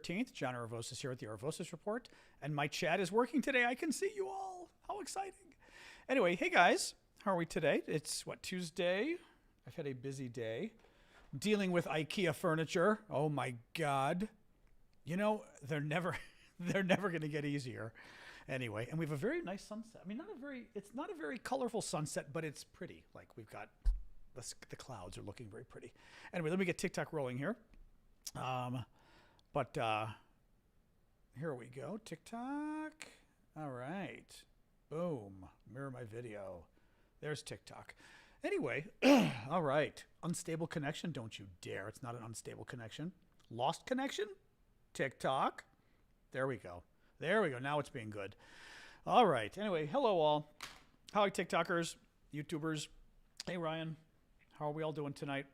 14th. John Aravosis here at the Aravosis Report. And my chat is working today. I can see you all. How exciting. Anyway, hey guys, how are we today? It's what, Tuesday? I've had a busy day dealing with IKEA furniture. Oh my God. You know, they're never going to get easier. Anyway, and we have a very nice sunset. I mean, it's not a very colorful sunset, but it's pretty. Like we've got the clouds are looking very pretty. Anyway, let me get TikTok rolling here. Here we go. TikTok. All right. Boom. Mirror my video. There's TikTok. Anyway, all right. Unstable connection. Don't you dare. It's not an unstable connection. Lost connection. TikTok. There we go. There we go. Now it's being good. All right. Anyway, hello all. How are TikTokers, YouTubers? Hey, Ryan. How are we all doing tonight?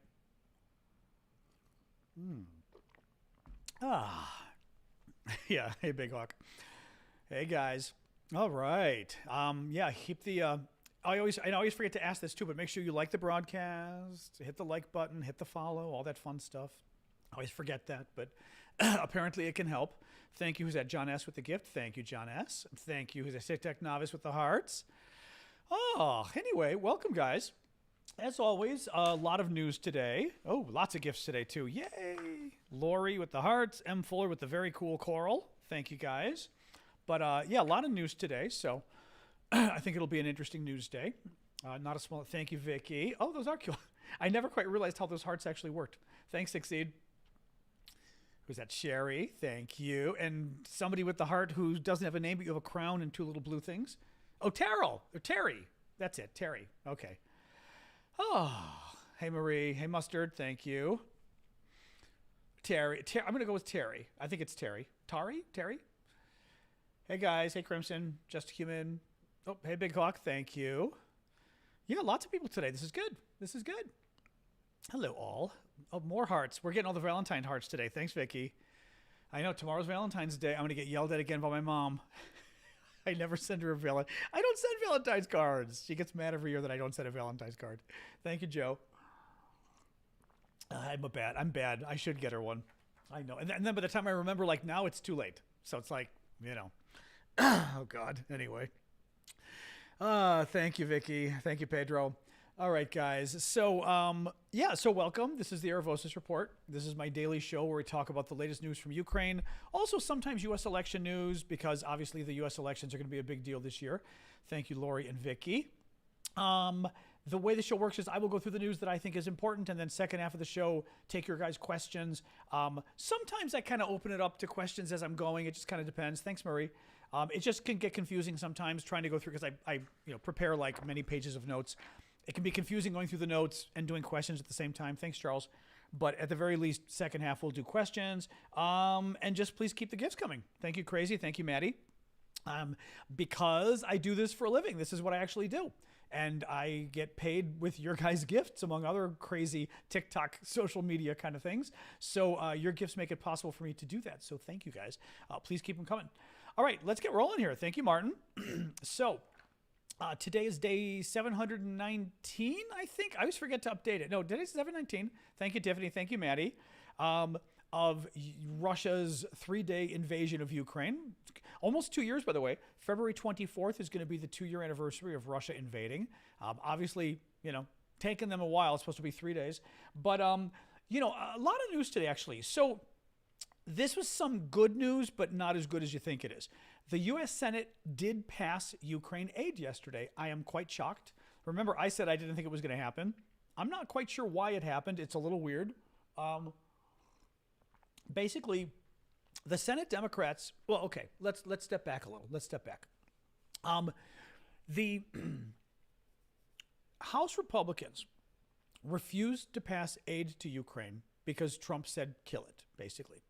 Yeah. Hey, Big Hawk. Hey, guys. All right. Yeah, keep the... I always forget to ask this too, but make sure you like the broadcast, hit the like button, hit the follow, all that fun stuff. I always forget that, but apparently it can help. Thank you. Who's that? John S. with the gift. Thank you, John S. Thank you. Who's a TikTok novice with the hearts? Oh, anyway, welcome, guys. As always, a lot of news today. Oh, lots of gifts today, too. Yay! Lori with the hearts. M. Fuller with the very cool coral. Thank you, guys. But, yeah, a lot of news today, so I think it'll be an interesting news day. Not a small... Thank you, Vicky. Oh, those are cool. I never quite realized how those hearts actually worked. Thanks, Succeed. Who's that? Sherry. Thank you. And somebody with the heart who doesn't have a name, but you have a crown and two little blue things. Oh, Terrell. Or Terry. That's it. Terry. Okay. Oh, hey, Marie. Hey, Mustard. Thank you. Terry. I'm going to go with Terry. I think it's Terry. Terry? Hey, guys. Hey, Crimson. Just Human. Oh, hey, Big Hawk. Thank you. Yeah, lots of people today. This is good. This is good. Hello, all. Oh, more hearts. We're getting all the Valentine hearts today. Thanks, Vicky. I know tomorrow's Valentine's Day. I'm going to get yelled at again by my mom. I never send her a Valentine. I don't send Valentine's cards. She gets mad every year that I don't send a Valentine's card. Thank you, Joe. I'm bad. I should get her one. I know. And then by the time I remember, like now it's too late. So it's like, you know. Oh, God. Anyway. Thank you, Vicky. Thank you, Pedro. All right, guys. So, yeah, so welcome. This is the Aravosis Report. This is my daily show where we talk about the latest news from Ukraine. Also, sometimes U.S. election news, because obviously the U.S. elections are going to be a big deal this year. Thank you, Lori and Vicky. The way the show works is I will go through the news that I think is important, and then second half of the show, take your guys' questions. Sometimes I kind of open it up to questions as I'm going. It just kind of depends. Thanks, Marie. It just can get confusing sometimes trying to go through, because I prepare like many pages of notes. It can be confusing going through the notes and doing questions at the same time. Thanks, Charles. But at the very least, second half, we'll do questions. And just please keep the gifts coming. Thank you, Crazy. Thank you, Maddie. Because I do this for a living. This is what I actually do. And I get paid with your guys' gifts, among other crazy TikTok social media kind of things. So your gifts make it possible for me to do that. So thank you, guys. Please keep them coming. All right, let's get rolling here. Thank you, Martin. So... today is day 719, I think. I always forget to update it. No, today's 719. Thank you, Tiffany. Thank you, Maddie. Of Russia's 3-day invasion of Ukraine. Almost 2 years, by the way. February 24th is going to be the 2-year anniversary of Russia invading. Obviously, taking them a while. It's supposed to be 3 days. But, a lot of news today, actually. So this was some good news, but not as good as you think it is. The U.S. Senate did pass Ukraine aid yesterday. I am quite shocked. Remember, I said I didn't think it was going to happen. I'm not quite sure why it happened. It's a little weird. Basically, the Senate Democrats... Well, okay, let's step back a little. Let's step back. The House Republicans refused to pass aid to Ukraine because Trump said kill it, basically.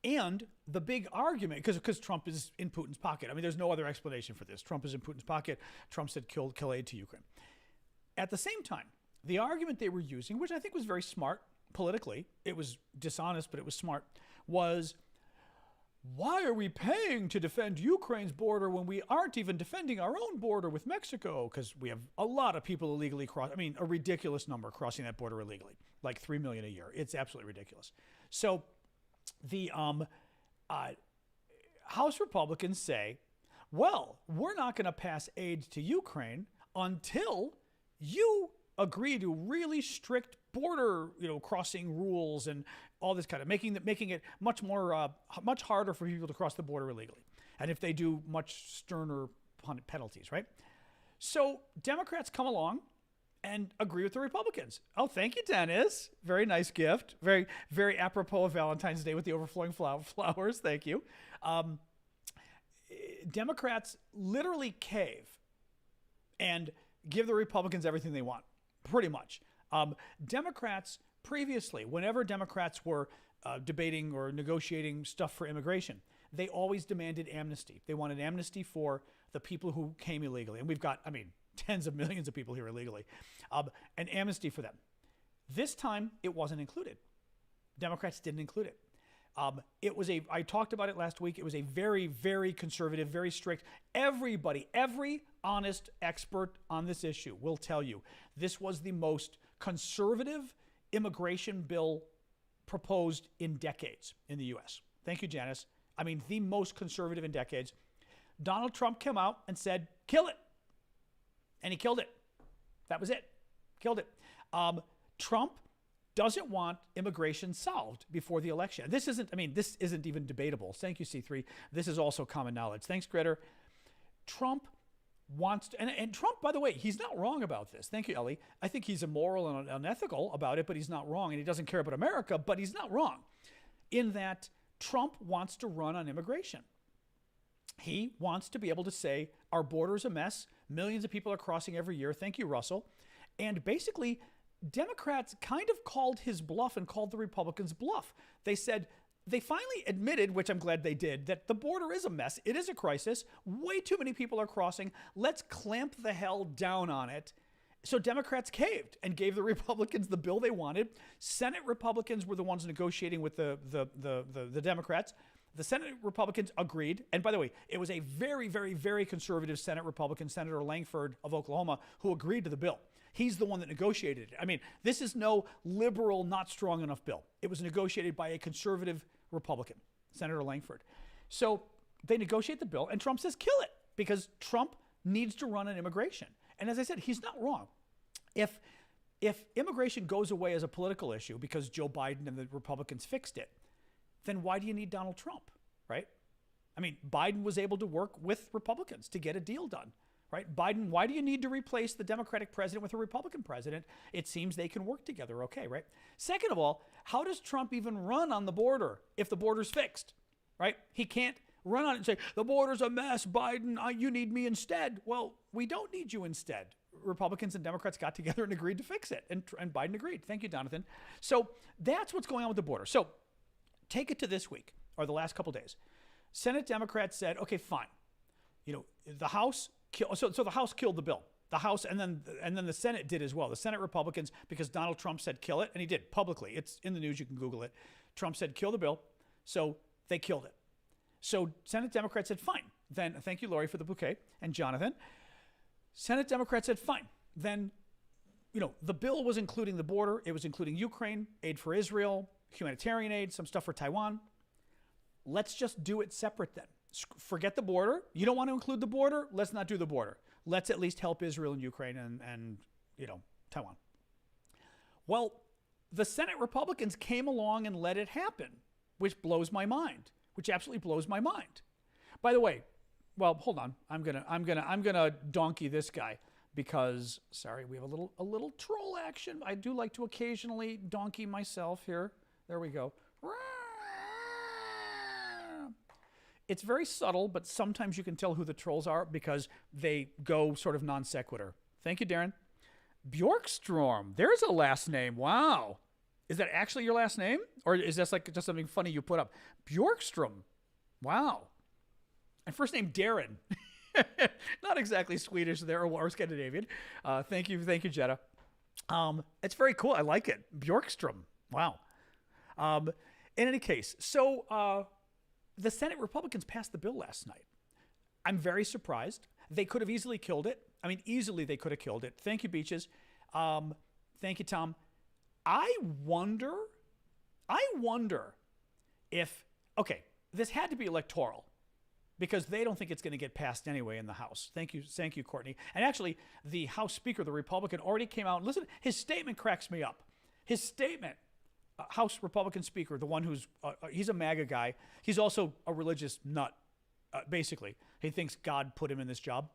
And the big argument, because Trump is in Putin's pocket. I mean, there's no other explanation for this. Trump is in Putin's pocket. Trump said kill aid to Ukraine. At the same time, the argument they were using, which I think was very smart politically, it was dishonest, but it was smart, was why are we paying to defend Ukraine's border when we aren't even defending our own border with Mexico? Because we have a lot of people illegally a ridiculous number crossing that border illegally, like 3 million a year. It's absolutely ridiculous. So the House Republicans say, well, we're not going to pass aid to Ukraine until you agree to really strict border, crossing rules and all this kind of making it much harder for people to cross the border illegally. And if they do, much sterner penalties, right? So Democrats come along and agree with the Republicans. Oh, thank you, Dennis. Very nice gift. Very, very apropos of Valentine's Day with the overflowing flowers. Thank you. Democrats literally cave and give the Republicans everything they want, pretty much. Democrats previously, whenever Democrats were debating or negotiating stuff for immigration, they always demanded amnesty. They wanted amnesty for the people who came illegally. And we've got, tens of millions of people here illegally. An amnesty for them. This time, it wasn't included. Democrats didn't include it. I talked about it last week. It was a very, very conservative, very strict. Every honest expert on this issue will tell you this was the most conservative immigration bill proposed in decades in the U.S. Thank you, Janice. The most conservative in decades. Donald Trump came out and said, kill it. And he killed it. That was it. Killed it. Trump doesn't want immigration solved before the election. This isn't even debatable. Thank you, C3. This is also common knowledge. Thanks, Gritter. Trump wants to, and Trump, by the way, he's not wrong about this. Thank you, Ellie. I think he's immoral and unethical about it, but he's not wrong. And he doesn't care about America, but he's not wrong in that Trump wants to run on immigration. He wants to be able to say, our border's a mess. Millions of people are crossing every year. Thank you, Russell. And basically, Democrats kind of called his bluff and called the Republicans' bluff. They said, they finally admitted, which I'm glad they did, that the border is a mess. It is a crisis. Way too many people are crossing. Let's clamp the hell down on it. So Democrats caved and gave the Republicans the bill they wanted. Senate Republicans were the ones negotiating with the Democrats. The Senate Republicans agreed. And by the way, it was a very, very, very conservative Senate Republican, Senator Langford of Oklahoma, who agreed to the bill. He's the one that negotiated it. This is no liberal, not strong enough bill. It was negotiated by a conservative Republican, Senator Langford. So they negotiate the bill, and Trump says, kill it, because Trump needs to run on immigration. And as I said, he's not wrong. If immigration goes away as a political issue because Joe Biden and the Republicans fixed it, then why do you need Donald Trump, right? Biden was able to work with Republicans to get a deal done, right? Biden, why do you need to replace the Democratic president with a Republican president? It seems they can work together okay, right? Second of all, how does Trump even run on the border if the border's fixed, right? He can't run on it and say, the border's a mess, Biden, you need me instead. Well, we don't need you instead. Republicans and Democrats got together and agreed to fix it, and Biden agreed. Thank you, Jonathan. So that's what's going on with the border. So take it to this week, or the last couple days. Senate Democrats said, okay, fine. The House, so the House killed the bill. The House, and then the Senate did as well. The Senate Republicans, because Donald Trump said kill it, and he did publicly. It's in the news, you can Google it. Trump said kill the bill, so they killed it. So Senate Democrats said fine. Then, thank you, Lori, for the bouquet, and Jonathan. Senate Democrats said fine. Then, the bill was including the border. It was including Ukraine, aid for Israel, humanitarian aid, some stuff for Taiwan. Let's just do it separate then. Forget the border. You don't want to include the border? Let's not do the border. Let's at least help Israel and Ukraine and Taiwan. Well, the Senate Republicans came along and let it happen, which blows my mind, which absolutely blows my mind. By the way, well, hold on. I'm gonna donkey this guy because, sorry, we have a little troll action. I do like to occasionally donkey myself here. There we go. It's very subtle, but sometimes you can tell who the trolls are because they go sort of non sequitur. Thank you, Darren. Bjorkstrom. There's a last name. Wow. Is that actually your last name? Or is this like just something funny you put up? Bjorkstrom. Wow. And first name Darren. Not exactly Swedish there or Scandinavian. Thank you, Jetta. It's very cool. I like it. Bjorkstrom. Wow. In any case, so the Senate Republicans passed the bill last night. I'm very surprised. They could have easily killed it. Easily they could have killed it. Thank you, Beaches. Thank you, Tom. I wonder Okay, this had to be electoral because they don't think it's going to get passed anyway in the House. Thank you, Courtney. And actually, the House Speaker, the Republican, already came out and listen. His statement cracks me up. His statement, House Republican Speaker, the one who's he's a MAGA guy. He's also a religious nut. Basically, he thinks God put him in this job.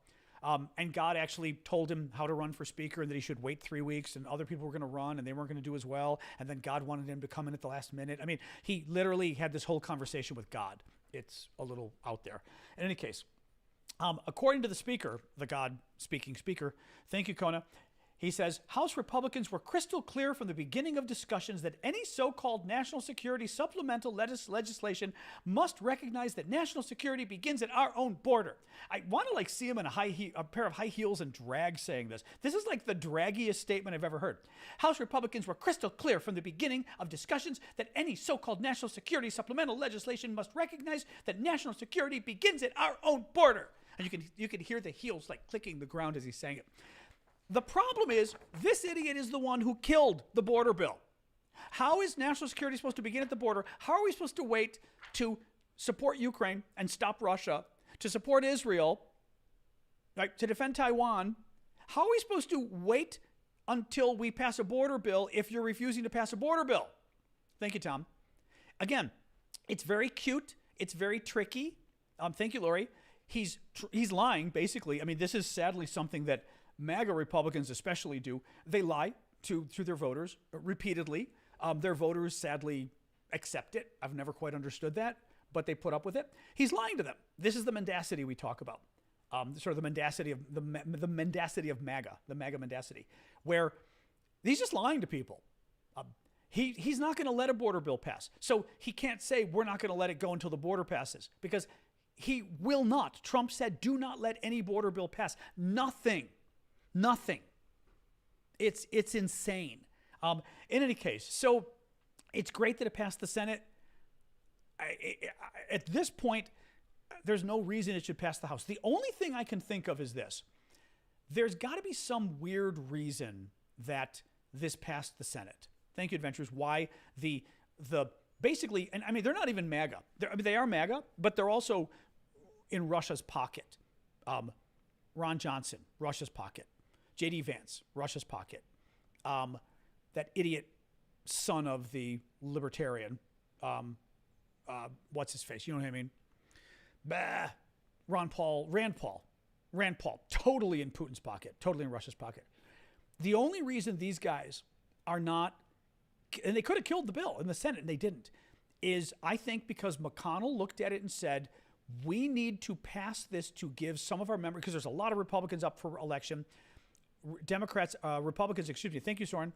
And God actually told him how to run for speaker and that he should wait 3 weeks and other people were going to run and they weren't going to do as well. And then God wanted him to come in at the last minute. I mean, he literally had this whole conversation with God. It's a little out there. In any case, according to the speaker, the God-speaking speaker, thank you, Kona, he says, House Republicans were crystal clear from the beginning of discussions that any so-called national security supplemental legislation must recognize that national security begins at our own border. I want to see him in a pair of high heels and drag saying this. This is like the draggiest statement I've ever heard. House Republicans were crystal clear from the beginning of discussions that any so-called national security supplemental legislation must recognize that national security begins at our own border. And you can hear the heels clicking the ground as he's saying it. The problem is, this idiot is the one who killed the border bill. How is national security supposed to begin at the border? How are we supposed to wait to support Ukraine and stop Russia, to support Israel, right, to defend Taiwan? How are we supposed to wait until we pass a border bill if you're refusing to pass a border bill? Thank you, Tom. Again, it's very cute. It's very tricky. Thank you, Lori. He's lying, basically. I mean, this is sadly something that MAGA Republicans especially do. They lie to their voters repeatedly. Their voters sadly accept it. I've never quite understood that, but they put up with it. He's lying to them. This is the mendacity we talk about. Sort of the mendacity of the mendacity of MAGA, the MAGA mendacity, where he's just lying to people. He's not going to let a border bill pass. So he can't say we're not going to let it go until the border passes because he will not. Trump said, do not let any border bill pass. Nothing. It's insane. In any case, so it's great that it passed the Senate. At this point, there's no reason it should pass the House. The only thing I can think of is this. There's got to be some weird reason that this passed the Senate. Thank you, Adventures. Why the basically, and I mean, they're not even MAGA. They are MAGA, but they're also in Russia's pocket. Ron Johnson, Russia's pocket. J.D. Vance, Russia's pocket. That idiot son of the libertarian, what's his face? You know what I mean? Bah. Rand Paul, totally in Putin's pocket, totally in Russia's pocket. The only reason these guys are not, and they could have killed the bill in the Senate and they didn't, is I think because McConnell looked at it and said, we need to pass this to give some of our members, because there's a lot of Republicans up for election. Republicans, thank you, Soren,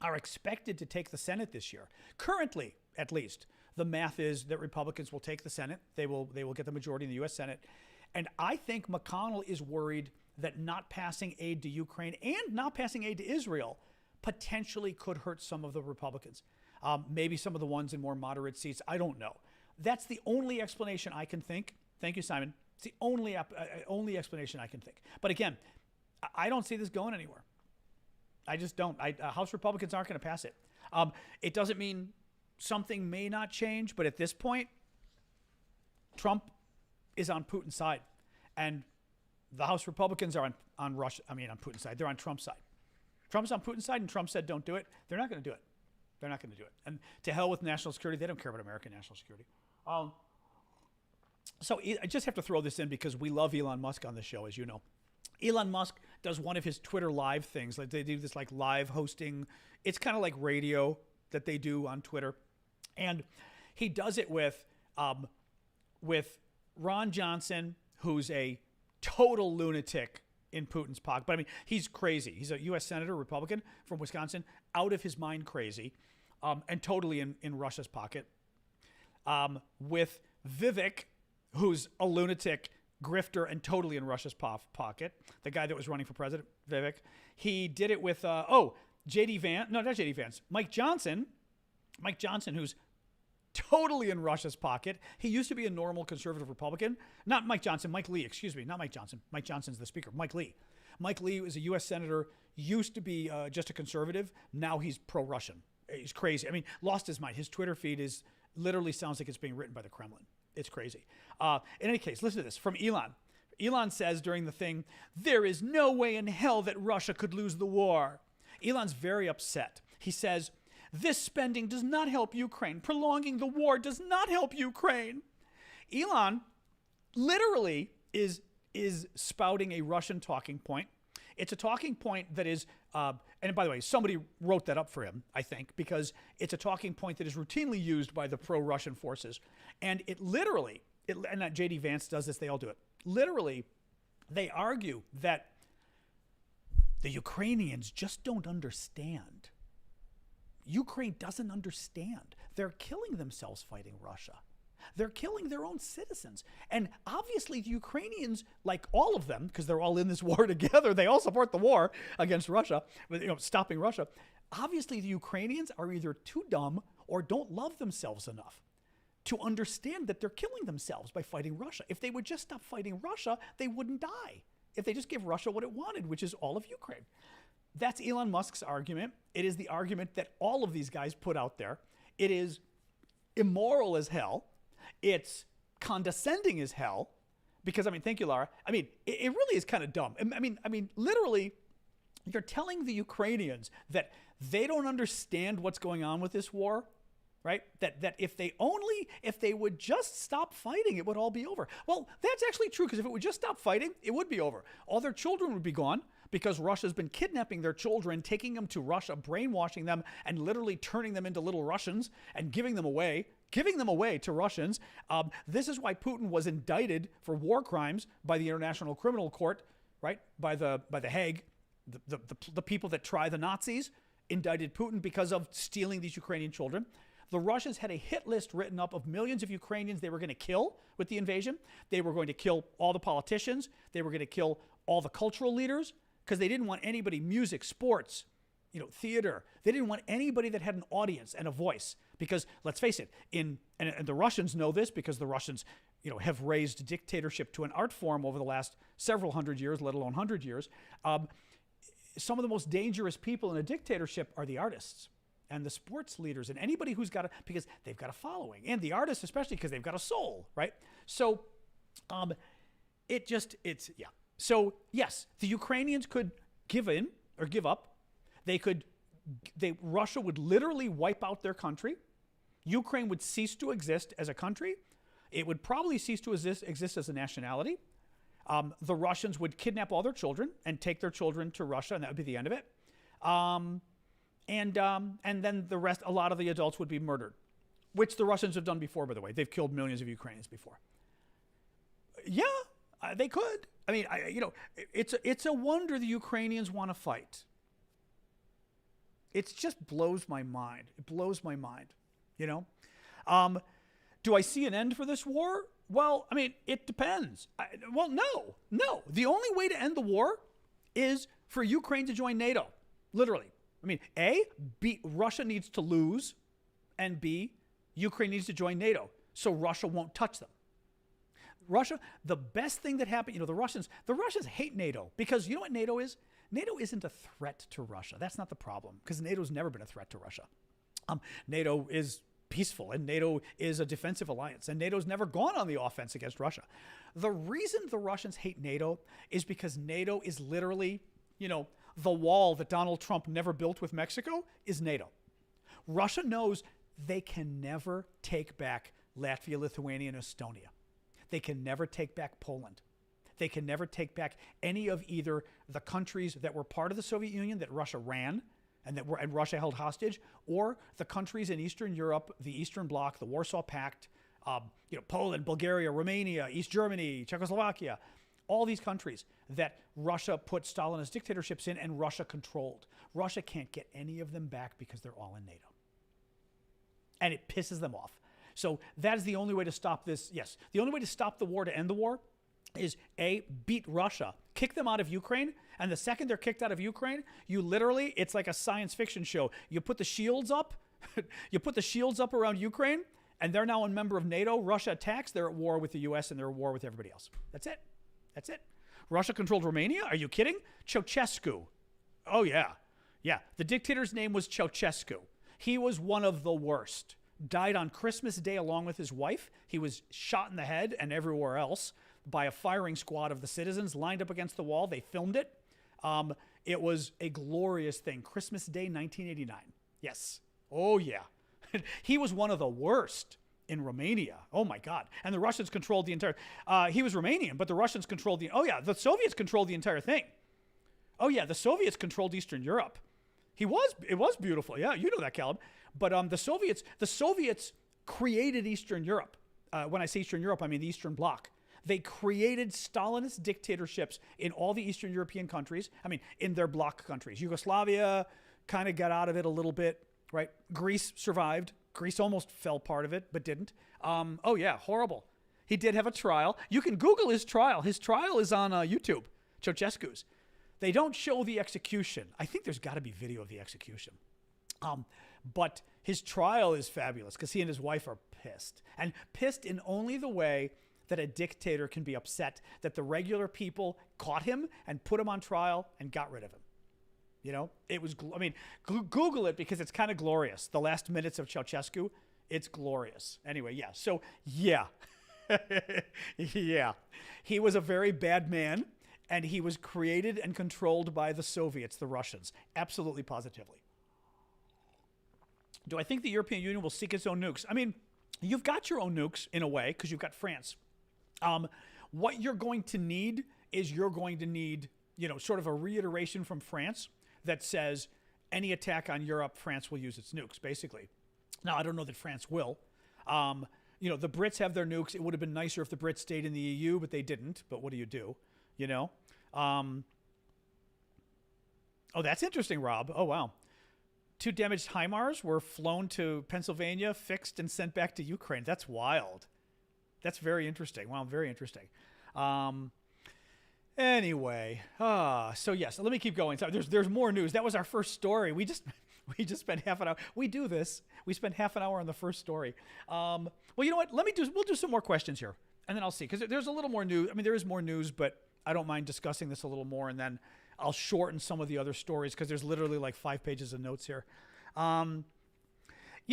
are expected to take the Senate this year. Currently, at least, the math is that Republicans will take the Senate. They will get the majority in the U.S. Senate. And I think McConnell is worried that not passing aid to Ukraine and not passing aid to Israel potentially could hurt some of the Republicans. Maybe some of the ones in more moderate seats. I don't know. That's the only explanation I can think. Thank you, Simon. It's the only explanation I can think. But again, I don't see this going anywhere. I just don't. House Republicans aren't going to pass it. It doesn't mean something may not change, but at this point, Trump is on Putin's side, and the House Republicans are on Putin's side. They're on Trump's side. Trump's on Putin's side, and Trump said, "Don't do it." They're not going to do it. They're not going to do it. And to hell with national security. They don't care about American national security. So I just have to throw this in because we love Elon Musk on the show, as you know. Elon Musk does one of his Twitter live things. Like they do this live hosting. It's kind of like radio that they do on Twitter. And he does it with Ron Johnson, who's a total lunatic in Putin's pocket. But I mean, he's crazy. He's a U.S. Senator, Republican from Wisconsin, out of his mind crazy, and totally in Russia's pocket. With Vivek, who's a lunatic grifter and totally in Russia's pocket, the guy that was running for president, Vivek. He did it with, J.D. Vance. No, not J.D. Vance. Mike Johnson, who's totally in Russia's pocket. He used to be a normal conservative Republican. Not Mike Johnson, Mike Lee, excuse me. Not Mike Johnson. Mike Johnson's the speaker. Mike Lee. Mike Lee was a U.S. Senator, used to be just a conservative. Now he's pro-Russian. He's crazy. I mean, lost his mind. His Twitter feed is literally sounds like it's being written by the Kremlin. It's crazy. In any case, listen to this from Elon. Elon says during the thing, there is no way in hell that Russia could lose the war. Elon's very upset. He says, this spending does not help Ukraine. Prolonging the war does not help Ukraine. Elon literally is spouting a Russian talking point. It's a talking point that is, and by the way, somebody wrote that up for him, I think, because it's a talking point that is routinely used by the pro-Russian forces. And it literally, and J.D. Vance does this, they all do it. Literally, they argue that the Ukrainians just don't understand. Ukraine doesn't understand. They're killing themselves fighting Russia. They're killing their own citizens. And obviously the Ukrainians, like all of them, because they're all in this war together, they all support the war against Russia, stopping Russia. Obviously the Ukrainians are either too dumb or don't love themselves enough to understand that they're killing themselves by fighting Russia. If they would just stop fighting Russia, they wouldn't die. If they just gave Russia what it wanted, which is all of Ukraine. That's Elon Musk's argument. It is the argument that all of these guys put out there. It is immoral as hell. It's condescending as hell. Because, thank you, Laura. It really is kind of dumb. Literally, you're telling the Ukrainians that they don't understand what's going on with this war, right? That if they would just stop fighting, it would all be over. Well, that's actually true, because if it would just stop fighting, it would be over. All their children would be gone, because Russia's been kidnapping their children, taking them to Russia, brainwashing them, and literally turning them into little Russians and giving them away to Russians. This is why Putin was indicted for war crimes by the International Criminal Court, right? By the Hague. The people that try the Nazis indicted Putin because of stealing these Ukrainian children. The Russians had a hit list written up of millions of Ukrainians they were going to kill with the invasion. They were going to kill all the politicians. They were going to kill all the cultural leaders, because they didn't want anybody, music, sports, theater. They didn't want anybody that had an audience and a voice, because let's face it, and the Russians know this, because the Russians, have raised dictatorship to an art form over the last several hundred years, let alone 100 years. Some of the most dangerous people in a dictatorship are the artists and the sports leaders and anybody who's because they've got a following, and the artists especially, because they've got a soul, right? So, yeah. So yes, the Ukrainians could give in or give up. Russia would literally wipe out their country. Ukraine would cease to exist as a country. It would probably cease to exist as a nationality. The Russians would kidnap all their children and take their children to Russia, and that would be the end of it. And then the rest, a lot of the adults would be murdered, which the Russians have done before, by the way. They've killed millions of Ukrainians before. Yeah, they could. It's a wonder the Ukrainians want to fight. It just blows my mind. It blows my mind, Do I see an end for this war? Well, it depends. No. The only way to end the war is for Ukraine to join NATO, literally. A, Russia needs to lose, and B, Ukraine needs to join NATO, so Russia won't touch them. Russia, the best thing that happened, the Russians hate NATO, because you know what NATO is? NATO isn't a threat to Russia. That's not the problem, because NATO's never been a threat to Russia. NATO is peaceful, and NATO is a defensive alliance, and NATO's never gone on the offense against Russia. The reason the Russians hate NATO is because NATO is literally, the wall that Donald Trump never built with Mexico is NATO. Russia knows they can never take back Latvia, Lithuania, and Estonia. They can never take back Poland. They can never take back any of either the countries that were part of the Soviet Union that Russia ran and Russia held hostage, or the countries in Eastern Europe, the Eastern Bloc, the Warsaw Pact, Poland, Bulgaria, Romania, East Germany, Czechoslovakia, all these countries that Russia put Stalinist dictatorships in and Russia controlled. Russia can't get any of them back because they're all in NATO. And it pisses them off. So that is the only way to stop this. Yes, the only way to stop the war, to end the war, is A, beat Russia, kick them out of Ukraine, and the second they're kicked out of Ukraine, you literally, it's like a science fiction show. You put the shields up, around Ukraine, and they're now a member of NATO. Russia attacks, they're at war with the US, and they're at war with everybody else. That's it. Russia controlled Romania? Are you kidding? Ceausescu. Oh, yeah. Yeah, the dictator's name was Ceausescu. He was one of the worst. died on Christmas Day along with his wife. He was shot in the head and everywhere else by a firing squad of the citizens lined up against the wall. They filmed it. It was a glorious thing. Christmas Day, 1989. Yes. Oh, yeah. He was one of the worst in Romania. Oh, my God. And the Russians controlled the entire... he was Romanian, but the Russians controlled the... Oh, yeah. The Soviets controlled the entire thing. Oh, yeah. The Soviets controlled Eastern Europe. It was beautiful. Yeah, you know that, Caleb. But the Soviets created Eastern Europe. When I say Eastern Europe, I mean the Eastern Bloc. They created Stalinist dictatorships in all the Eastern European countries. I mean, in their bloc countries. Yugoslavia kind of got out of it a little bit, right? Greece survived. Greece almost fell part of it, but didn't. Oh, yeah, horrible. He did have a trial. You can Google his trial. His trial is on YouTube, Ceausescu's. They don't show the execution. I think there's got to be video of the execution. But his trial is fabulous because he and his wife are pissed. And pissed in only the way that a dictator can be upset that the regular people caught him and put him on trial and got rid of him. You know, it was, I mean, Google it because it's kind of glorious. The last minutes of Ceausescu, it's glorious. Anyway, yeah. So, yeah. Yeah. He was a very bad man, and he was created and controlled by the Soviets, the Russians. Absolutely, positively. Do I think the European Union will seek its own nukes? I mean, you've got your own nukes in a way because you've got France. What you're going to need is you know, sort of a reiteration from France that says any attack on Europe, France will use its nukes, basically. Now, I don't know that France will. You know, the Brits have their nukes. It would have been nicer if the Brits stayed in the EU, but they didn't. But what do? You know? Oh, that's interesting, Rob. Oh, wow. 2 damaged HIMARS were flown to Pennsylvania, fixed, and sent back to Ukraine. That's wild. That's very interesting. Wow, very interesting. Anyway, so yes, let me keep going. So there's more news. That was our first story. We just spent half an hour. We do this. We spent half an hour on the first story. Well, you know what? We'll do some more questions here, and then I'll see, because there's a little more news. I mean, there is more news, but I don't mind discussing this a little more, and then I'll shorten some of the other stories because there's literally like 5 pages of notes here. You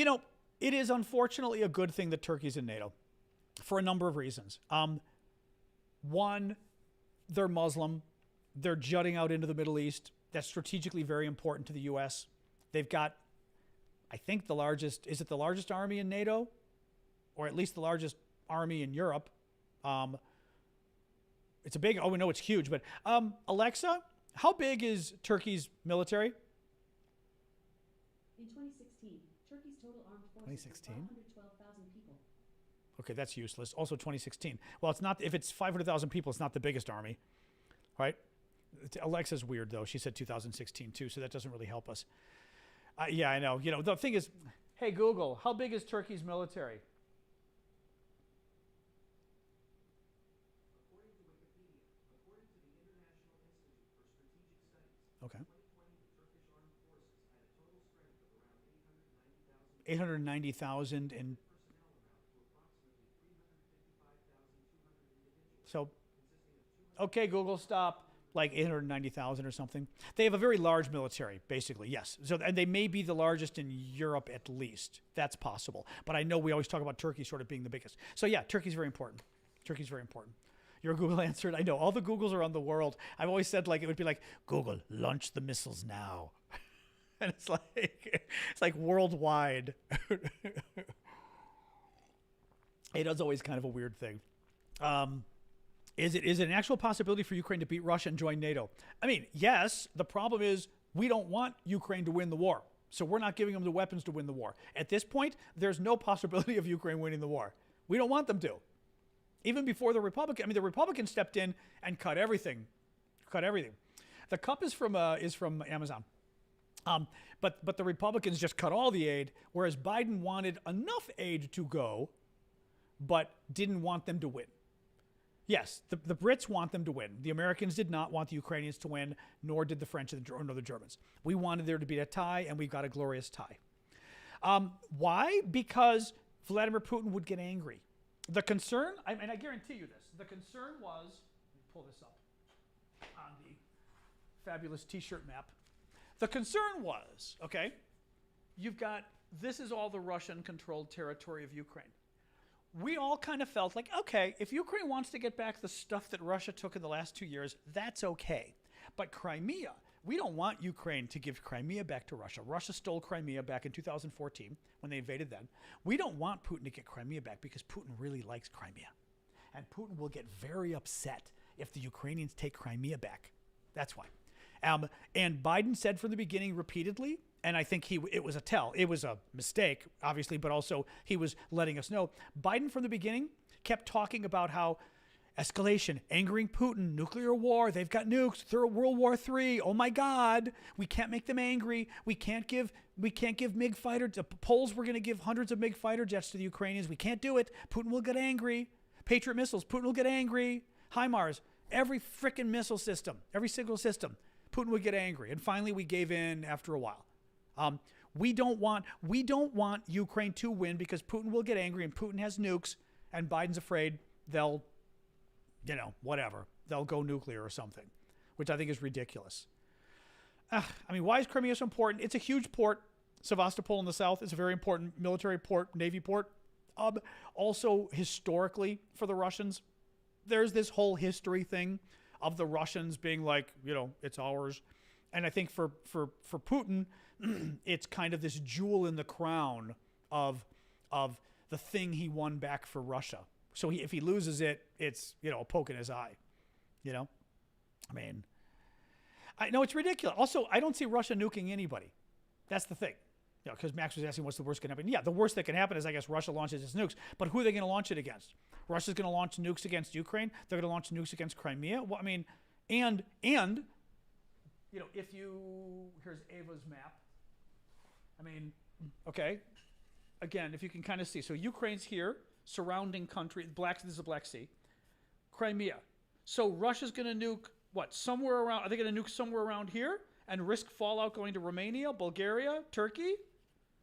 know, it is unfortunately a good thing that Turkey's in NATO for a number of reasons. One, they're Muslim. They're jutting out into the Middle East. That's strategically very important to the U.S. They've got, I think, is it the largest army in NATO? Or at least the largest army in Europe. It's a big, we know it's huge, but Alexa, how big is Turkey's military? In 2016, Turkey's total armed forces 2016? were 512,000 people. Okay, that's useless. Also 2016. Well, it's not, if it's 500,000 people, it's not the biggest army, right? Alexa's weird, though. She said 2016, too, so that doesn't really help us. Yeah, I know. You know, the thing is, hey, Google, how big is Turkey's military? According to Wikipedia, according to the International Institute for Strategic Studies, Okay. in 2020, the Turkish armed forces had a total strength of around 890,000 890,000 and personnel amount to approximately 355,200 individuals, so, consisting of 200 okay, Google, stop. Like 890,000 or something. They have a very large military, basically, yes. So, and they may be the largest in Europe at least. That's possible. But I know we always talk about Turkey sort of being the biggest. So yeah, Turkey's very important. Turkey's very important. Your Google answered. I know, all the Googles around the world. I've always said, like, it would be like, Google, launch the missiles now. And it's like worldwide. It is always kind of a weird thing. Is it an actual possibility for Ukraine to beat Russia and join NATO? I mean, yes. The problem is we don't want Ukraine to win the war. So we're not giving them the weapons to win the war. At this point, there's no possibility of Ukraine winning the war. We don't want them to. Even before the Republicans stepped in and cut everything. Cut everything. The cup is from Amazon. But the Republicans just cut all the aid, whereas Biden wanted enough aid to go, but didn't want them to win. Yes, the Brits want them to win. The Americans did not want the Ukrainians to win, nor did the French nor the Germans. We wanted there to be a tie, and we've got a glorious tie. Why? Because Vladimir Putin would get angry. The concern, and I guarantee you this, the concern was, let me pull this up on the fabulous T-shirt map. The concern was, okay, you've got this is all the Russian-controlled territory of Ukraine. We all kind of felt like, okay, if Ukraine wants to get back the stuff that Russia took in the last 2 years, that's okay. But Crimea, we don't want Ukraine to give Crimea back to Russia. Russia stole Crimea back in 2014 when they invaded then. We don't want Putin to get Crimea back because Putin really likes Crimea. And Putin will get very upset if the Ukrainians take Crimea back. That's why. And Biden said from the beginning repeatedly, and I think it was a tell. It was a mistake, obviously, but also he was letting us know. Biden from the beginning kept talking about how escalation, angering Putin, nuclear war, they've got nukes, World War III, oh my God, we can't make them angry. We can't give MiG fighter, the Poles were going to give hundreds of MiG fighter jets to the Ukrainians. We can't do it. Putin will get angry. Patriot missiles, Putin will get angry. HIMARS, every frickin' missile system, every single system, Putin would get angry. And finally we gave in after a while. We don't want Ukraine to win because Putin will get angry and Putin has nukes and Biden's afraid they'll, whatever. They'll go nuclear or something, which I think is ridiculous. I mean, why is Crimea so important? It's a huge port. Sevastopol in the south is a very important military port, Navy port. Also, historically, for the Russians, there's this whole history thing of the Russians being like, it's ours. And I think for Putin, it's kind of this jewel in the crown of the thing he won back for Russia. So if he loses it, it's, a poke in his eye, I mean, I know it's ridiculous. Also, I don't see Russia nuking anybody. That's the thing. Because Max was asking what's the worst can happen. Yeah, the worst that can happen is, I guess, Russia launches its nukes. But who are they going to launch it against? Russia's going to launch nukes against Ukraine. They're going to launch nukes against Crimea. Well, I mean, and if here's Ava's map. I mean, okay. Again, if you can kind of see. So Ukraine's here, surrounding country. This is the Black Sea. Crimea. So Russia's going to nuke, somewhere around, are they going to nuke somewhere around here and risk fallout going to Romania, Bulgaria, Turkey,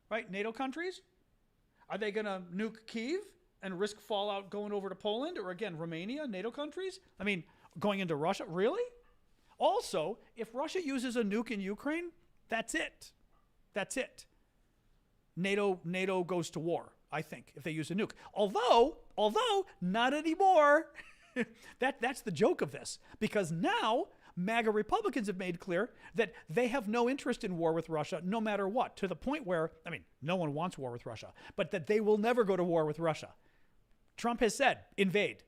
right? NATO countries? Are they going to nuke Kyiv and risk fallout going over to Poland or, again, Romania, NATO countries? I mean, going into Russia? Really? Also, if Russia uses a nuke in Ukraine, that's it. That's it. NATO goes to war, I think, if they use a nuke. Although not anymore. That's the joke of this. Because now MAGA Republicans have made clear that they have no interest in war with Russia, no matter what, to the point where, I mean, no one wants war with Russia, but that they will never go to war with Russia. Trump has said, invade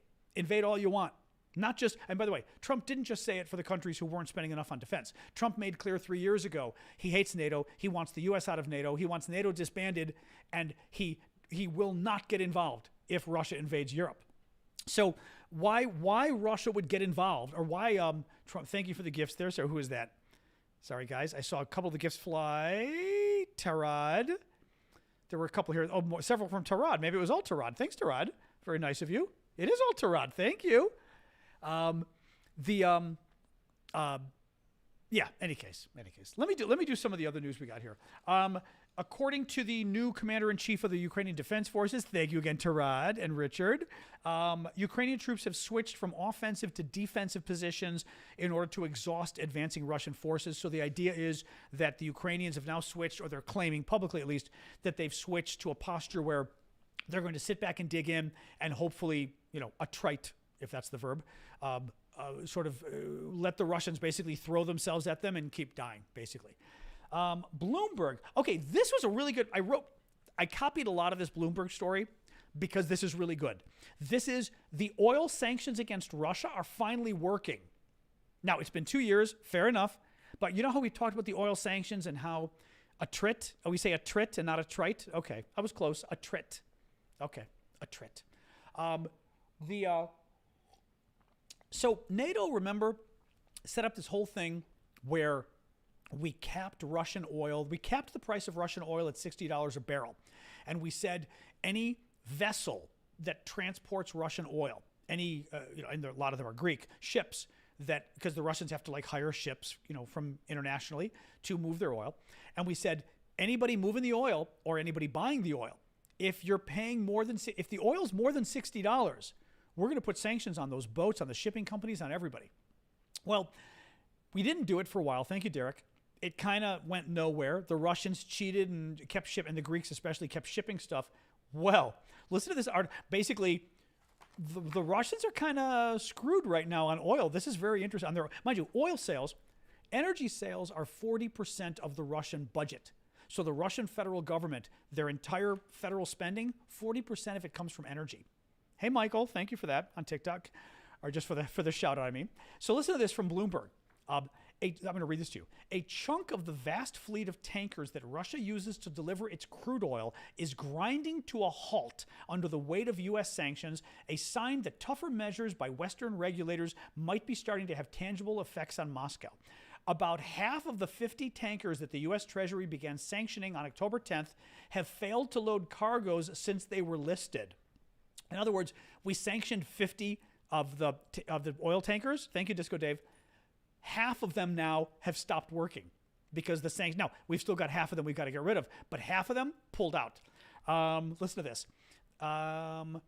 all you want. Not just, and by the way, Trump didn't just say it for the countries who weren't spending enough on defense. Trump made clear 3 years ago, he hates NATO. He wants the U.S. out of NATO. He wants NATO disbanded, and he will not get involved if Russia invades Europe. So why Russia would get involved, or why Trump? Thank you for the gifts there. So who is that? Sorry, guys. I saw a couple of the gifts fly. Tarad. There were a couple here. Oh, several from Tarad. Maybe it was all Tarad. Thanks, Tarad. Very nice of you. It is all Tarad. Thank you. Any case. Let me do some of the other news we got here. According to the new commander-in-chief of the Ukrainian Defense Forces, thank you again, Tarad and Richard, Ukrainian troops have switched from offensive to defensive positions in order to exhaust advancing Russian forces. So the idea is that the Ukrainians have now switched, or they're claiming publicly at least, that they've switched to a posture where they're going to sit back and dig in and hopefully, attrite, if that's the verb, let the Russians basically throw themselves at them and keep dying, basically. Bloomberg. Okay, this was a really good, I copied a lot of this Bloomberg story because this is really good. This is the oil sanctions against Russia are finally working. Now, it's been 2 years, fair enough, but you know how we talked about the oil sanctions and how a trit, we say a trit and not a trite? Okay, I was close, a trit. Okay, a trit. So NATO, remember, set up this whole thing where we capped Russian oil. We capped the price of Russian oil at $60 a barrel. And we said any vessel that transports Russian oil, and a lot of them are Greek, ships that, because the Russians have to hire ships, from internationally to move their oil. And we said anybody moving the oil or anybody buying the oil, if the oil's more than $60, we're going to put sanctions on those boats, on the shipping companies, on everybody. Well, we didn't do it for a while. Thank you, Derek. it kind of went nowhere. The Russians cheated and kept shipping, and the Greeks especially kept shipping stuff. Well, listen to this art. Basically, the Russians are kind of screwed right now on oil. This is very interesting. Mind you, oil sales, energy sales are 40% of the Russian budget. So the Russian federal government, their entire federal spending, 40% of it comes from energy. Hey, Michael, thank you for that on TikTok, or just for the shout out, I mean. So listen to this from Bloomberg. I'm going to read this to you. A chunk of the vast fleet of tankers that Russia uses to deliver its crude oil is grinding to a halt under the weight of U.S. sanctions, a sign that tougher measures by Western regulators might be starting to have tangible effects on Moscow. About half of the 50 tankers that the U.S. Treasury began sanctioning on October 10th have failed to load cargoes since they were listed. In other words, we sanctioned 50 of the oil tankers. Thank you, Disco Dave. Half of them now have stopped working because the sanctions. Now, we've still got half of them we've got to get rid of, but half of them pulled out. Listen to this. The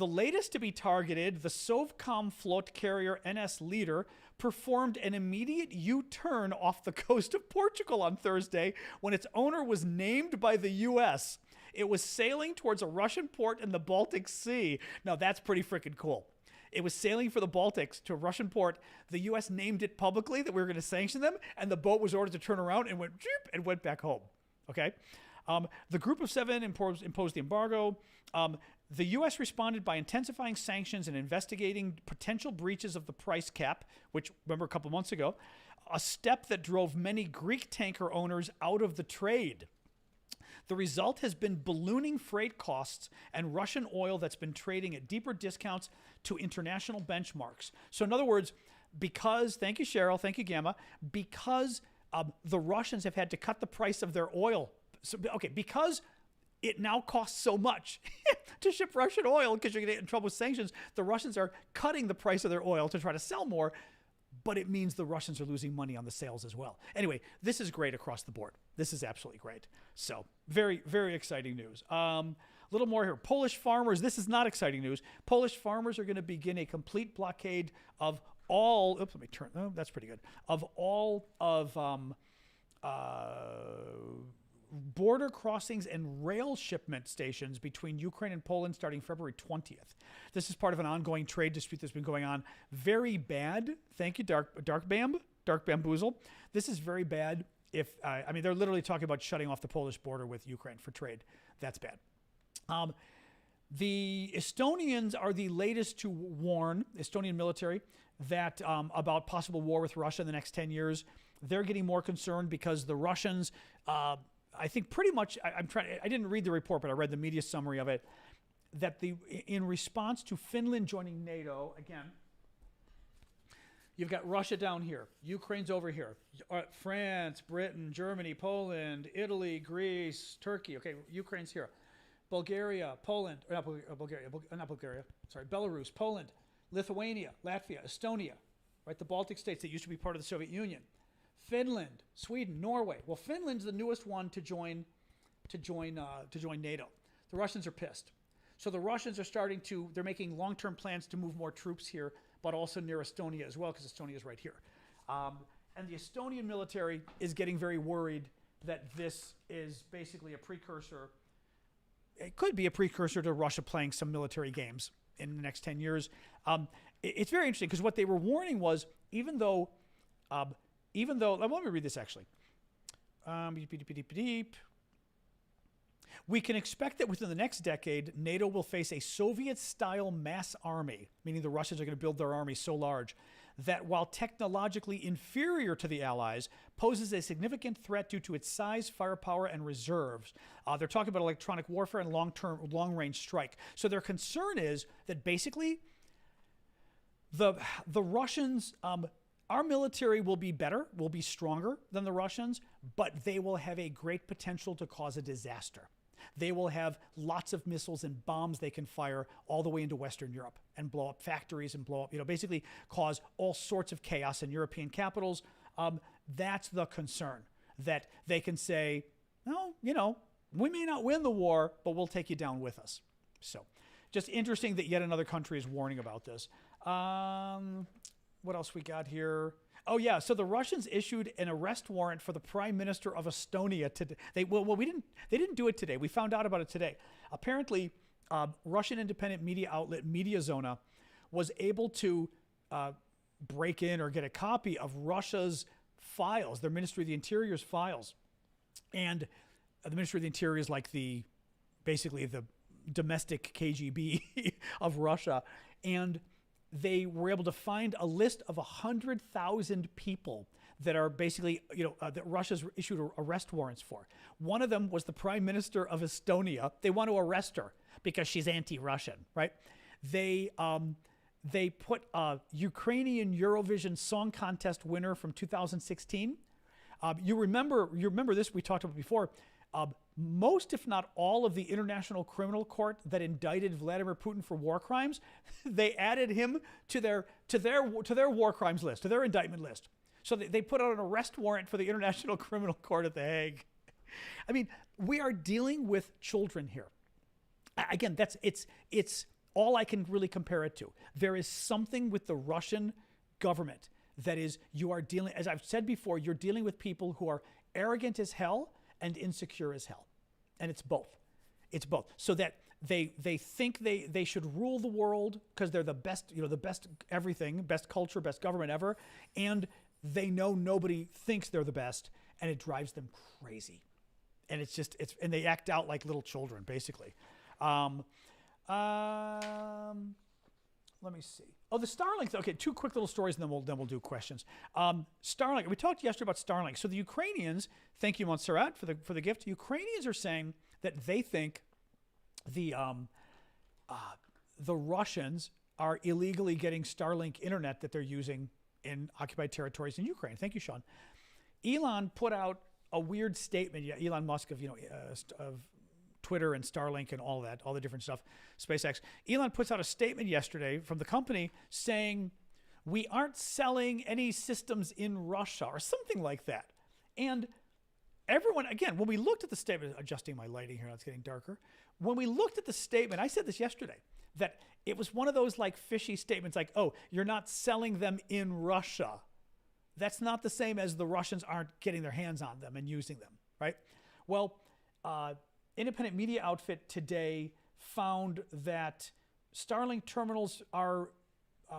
latest to be targeted, the Sovcom float carrier NS Leader, performed an immediate U-turn off the coast of Portugal on Thursday when its owner was named by the U.S. It was sailing towards a Russian port in the Baltic Sea. Now, that's pretty freaking cool. It was sailing for the Baltics to a Russian port. The U.S. named it publicly that we were going to sanction them, and the boat was ordered to turn around and went back home. Okay? The group of seven imposed the embargo. The U.S. responded by intensifying sanctions and investigating potential breaches of the price cap, which, remember, a couple months ago, a step that drove many Greek tanker owners out of the trade. The result has been ballooning freight costs and Russian oil that's been trading at deeper discounts to international benchmarks. So in other words, because, thank you, Cheryl, thank you, Gamma, because the Russians have had to cut the price of their oil. So, okay, because it now costs so much to ship Russian oil because you're going to get in trouble with sanctions, the Russians are cutting the price of their oil to try to sell more, but it means the Russians are losing money on the sales as well. Anyway, this is great across the board. This is absolutely great. So very, very exciting news. A little more here. Polish farmers, this is not exciting news. Polish farmers are going to begin a complete blockade of all, oops, let me turn, oh, that's pretty good, of all of border crossings and rail shipment stations between Ukraine and Poland starting February 20th. This is part of an ongoing trade dispute that's been going on. Very bad. Thank you, Dark Bamboozle. This is very bad. I mean, they're literally talking about shutting off the Polish border with Ukraine for trade. That's bad. The Estonians are the latest to warn, Estonian military, that about possible war with Russia in the next 10 years. They're getting more concerned because the Russians, I think pretty much, I didn't read the report, but I read the media summary of it, that in response to Finland joining NATO, again, you've got Russia down here, Ukraine's over here, France, Britain, Germany, Poland, Italy, Greece, Turkey, okay, Ukraine's here, Bulgaria, Poland, not Bulgaria, sorry, Belarus, Poland, Lithuania, Latvia, Estonia, right, the Baltic states that used to be part of the Soviet Union, Finland, Sweden, Norway. Well, Finland's the newest one to join NATO. The Russians are pissed. So the Russians are they're making long-term plans to move more troops here, but also near Estonia as well, because Estonia is right here. And the Estonian military is getting very worried that this is basically a precursor. It could be a precursor to Russia playing some military games in the next 10 years. It's very interesting because what they were warning was even though, let me read this actually. We can expect that within the next decade, NATO will face a Soviet-style mass army, meaning the Russians are going to build their army so large that while technologically inferior to the Allies, poses a significant threat due to its size, firepower, and reserves. They're talking about electronic warfare and long-range strike. So their concern is that basically the Russians, our military will be better, will be stronger than the Russians, but they will have a great potential to cause a disaster. They will have lots of missiles and bombs they can fire all the way into Western Europe and blow up factories and blow up, basically cause all sorts of chaos in European capitals. That's the concern, that they can say, no, we may not win the war, but we'll take you down with us. So just interesting that yet another country is warning about this. What else we got here? Oh yeah, so the Russians issued an arrest warrant for the Prime Minister of Estonia today. They didn't do it today. We found out about it today. Apparently, Russian independent media outlet Mediazona was able to break in or get a copy of Russia's files, their Ministry of the Interior's files, and the Ministry of the Interior is like basically the domestic KGB of Russia, and they were able to find a list of 100,000 people that are basically, that Russia's issued arrest warrants for. One of them was the Prime Minister of Estonia. They want to arrest her because she's anti-Russian, right? They put a Ukrainian Eurovision Song Contest winner from 2016. You remember this, we talked about before. Most, if not all, of the International Criminal Court that indicted Vladimir Putin for war crimes, they added him to their war crimes list, to their indictment list. So they put out an arrest warrant for the International Criminal Court at The Hague. I mean, we are dealing with children here. Again, it's all I can really compare it to. There is something with the Russian government that is, you are dealing, as I've said before, you're dealing with people who are arrogant as hell and insecure as hell. And it's both. It's both. So that they think they should rule the world because they're the best, the best everything, best culture, best government ever. And they know nobody thinks they're the best, and it drives them crazy. And and they act out like little children, basically. Let me see. Oh, the Starlink. Okay, two quick little stories, and then we'll do questions. Starlink. We talked yesterday about Starlink. So the Ukrainians, thank you, Montserrat, for the gift. Ukrainians are saying that they think the Russians are illegally getting Starlink internet that they're using in occupied territories in Ukraine. Thank you, Sean. Elon put out a weird statement. Yeah, Elon Musk of Twitter and Starlink and all that, all the different stuff, SpaceX. Elon puts out a statement yesterday from the company saying, we aren't selling any systems in Russia or something like that. And everyone, again, when we looked at the statement, adjusting my lighting here, it's getting darker. When we looked at the statement, I said this yesterday, that it was one of those like fishy statements like, oh, you're not selling them in Russia. That's not the same as the Russians aren't getting their hands on them and using them, right? Well, independent media outfit today found that Starlink terminals are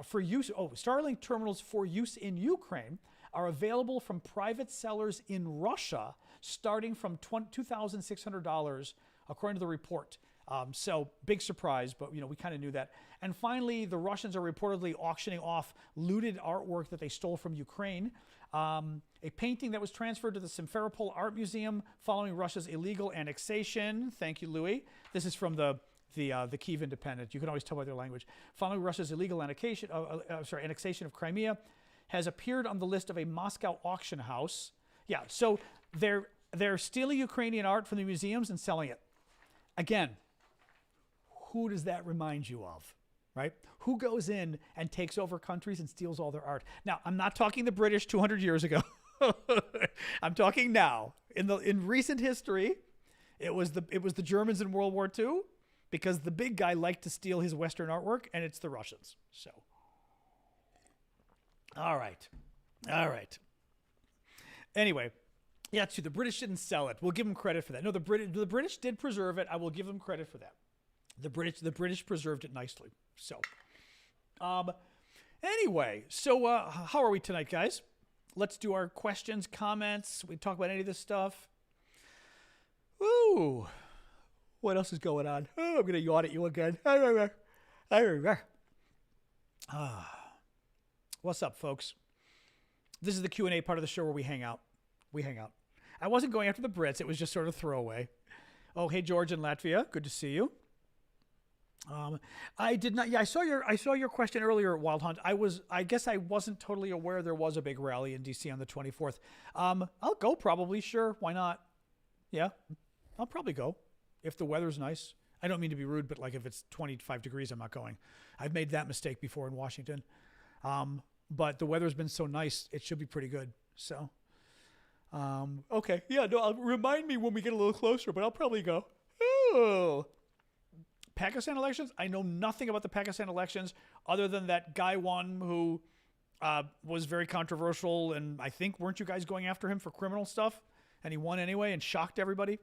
for use. Oh, Starlink terminals for use in Ukraine are available from private sellers in Russia, starting from $2,600, according to the report. So big surprise, but we kind of knew that. And finally, the Russians are reportedly auctioning off looted artwork that they stole from Ukraine. A painting that was transferred to the Simferopol Art Museum following Russia's illegal annexation. Thank you, Louis. This is from the Kyiv Independent. You can always tell by their language. Following Russia's illegal annexation of Crimea, has appeared on the list of a Moscow auction house. Yeah, so they're stealing Ukrainian art from the museums and selling it. Again, who does that remind you of? Right? Who goes in and takes over countries and steals all their art? Now, I'm not talking the British 200 years ago. I'm talking now. In recent history, it was the Germans in World War II, because the big guy liked to steal his Western artwork, and it's the Russians. So, all right. Anyway, yeah, too, the British didn't sell it. We'll give them credit for that. No, the British did preserve it. I will give them credit for that. The British preserved it nicely. So, anyway, so how are we tonight, guys? Let's do our questions, comments. We talk about any of this stuff. Ooh, what else is going on? Oh, I'm gonna yawn at you again. What's up, folks? This is the Q&A part of the show where we hang out. I wasn't going after the Brits. It was just sort of throwaway. Oh, hey, George in Latvia. Good to see you. I did not. Yeah, I saw your question earlier, Wild Hunt. I guess I wasn't totally aware there was a big rally in DC on the 24th. I'll go probably. Sure, why not? Yeah, I'll probably go if the weather's nice. I don't mean to be rude, but like if it's 25 degrees, I'm not going. I've made that mistake before in Washington. But the weather's been so nice, it should be pretty good. So, okay, yeah, no, remind me when we get a little closer, but I'll probably go. Oh. Pakistan elections? I know nothing about the Pakistan elections other than that guy won who was very controversial, and I think weren't you guys going after him for criminal stuff? And he won anyway and shocked everybody.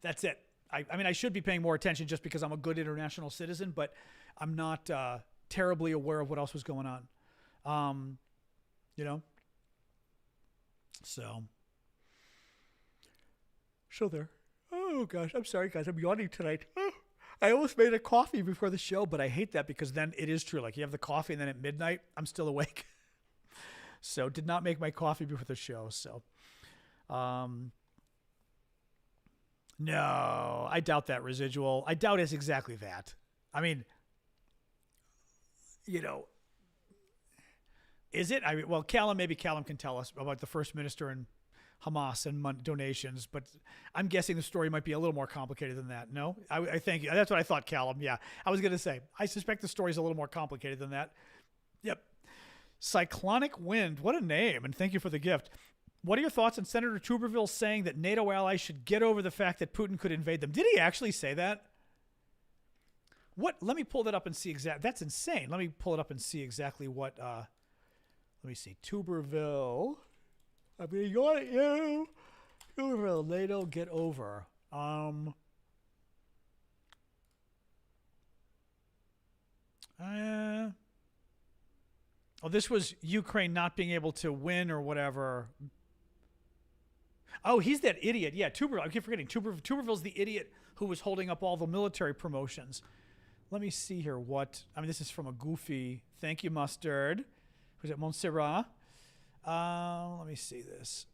That's it. I mean, I should be paying more attention just because I'm a good international citizen, but I'm not terribly aware of what else was going on. You know? So there. Oh, gosh. I'm sorry, guys. I'm yawning tonight. Oh, I almost made a coffee before the show, but I hate that because then it is true. Like, you have the coffee, and then at midnight, I'm still awake. So did not make my coffee before the show. So, no, I doubt that residual. I doubt it's exactly that. I mean, you know, is it? I mean, well, maybe Callum can tell us about the first minister and Hamas and donations, but I'm guessing the story might be a little more complicated than that. No, I think that's what I thought, Callum. Yeah, I was going to say, I suspect the story's a little more complicated than that. Yep. Cyclonic Wind. What a name. And thank you for the gift. What are your thoughts on Senator Tuberville saying that NATO allies should get over the fact that Putin could invade them? Did he actually say that? What? Let me pull that up and see exactly. That's insane. Let me pull it up and see exactly what. Let me see. Tuberville. I'm going to yawn at you. Tuberville, NATO, get over. Oh, this was Ukraine not being able to win or whatever. Oh, he's that idiot. Yeah, Tuberville. I keep forgetting. Tuberville's the idiot who was holding up all the military promotions. Let me see here this is from a goofy. Thank you, Mustard. Who's it? Montserrat. Let me see this.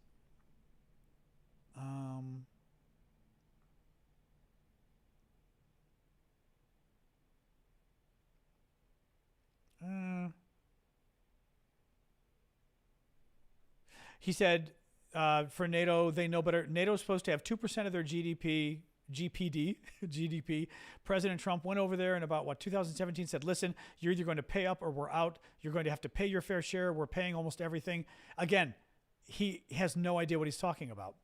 He said, for NATO, they know better. NATO is supposed to have 2% of their GDP. President Trump went over there in about 2017, said, listen, you're either going to pay up or we're out. You're going to have to pay your fair share. We're paying almost everything. Again, he has no idea what he's talking about.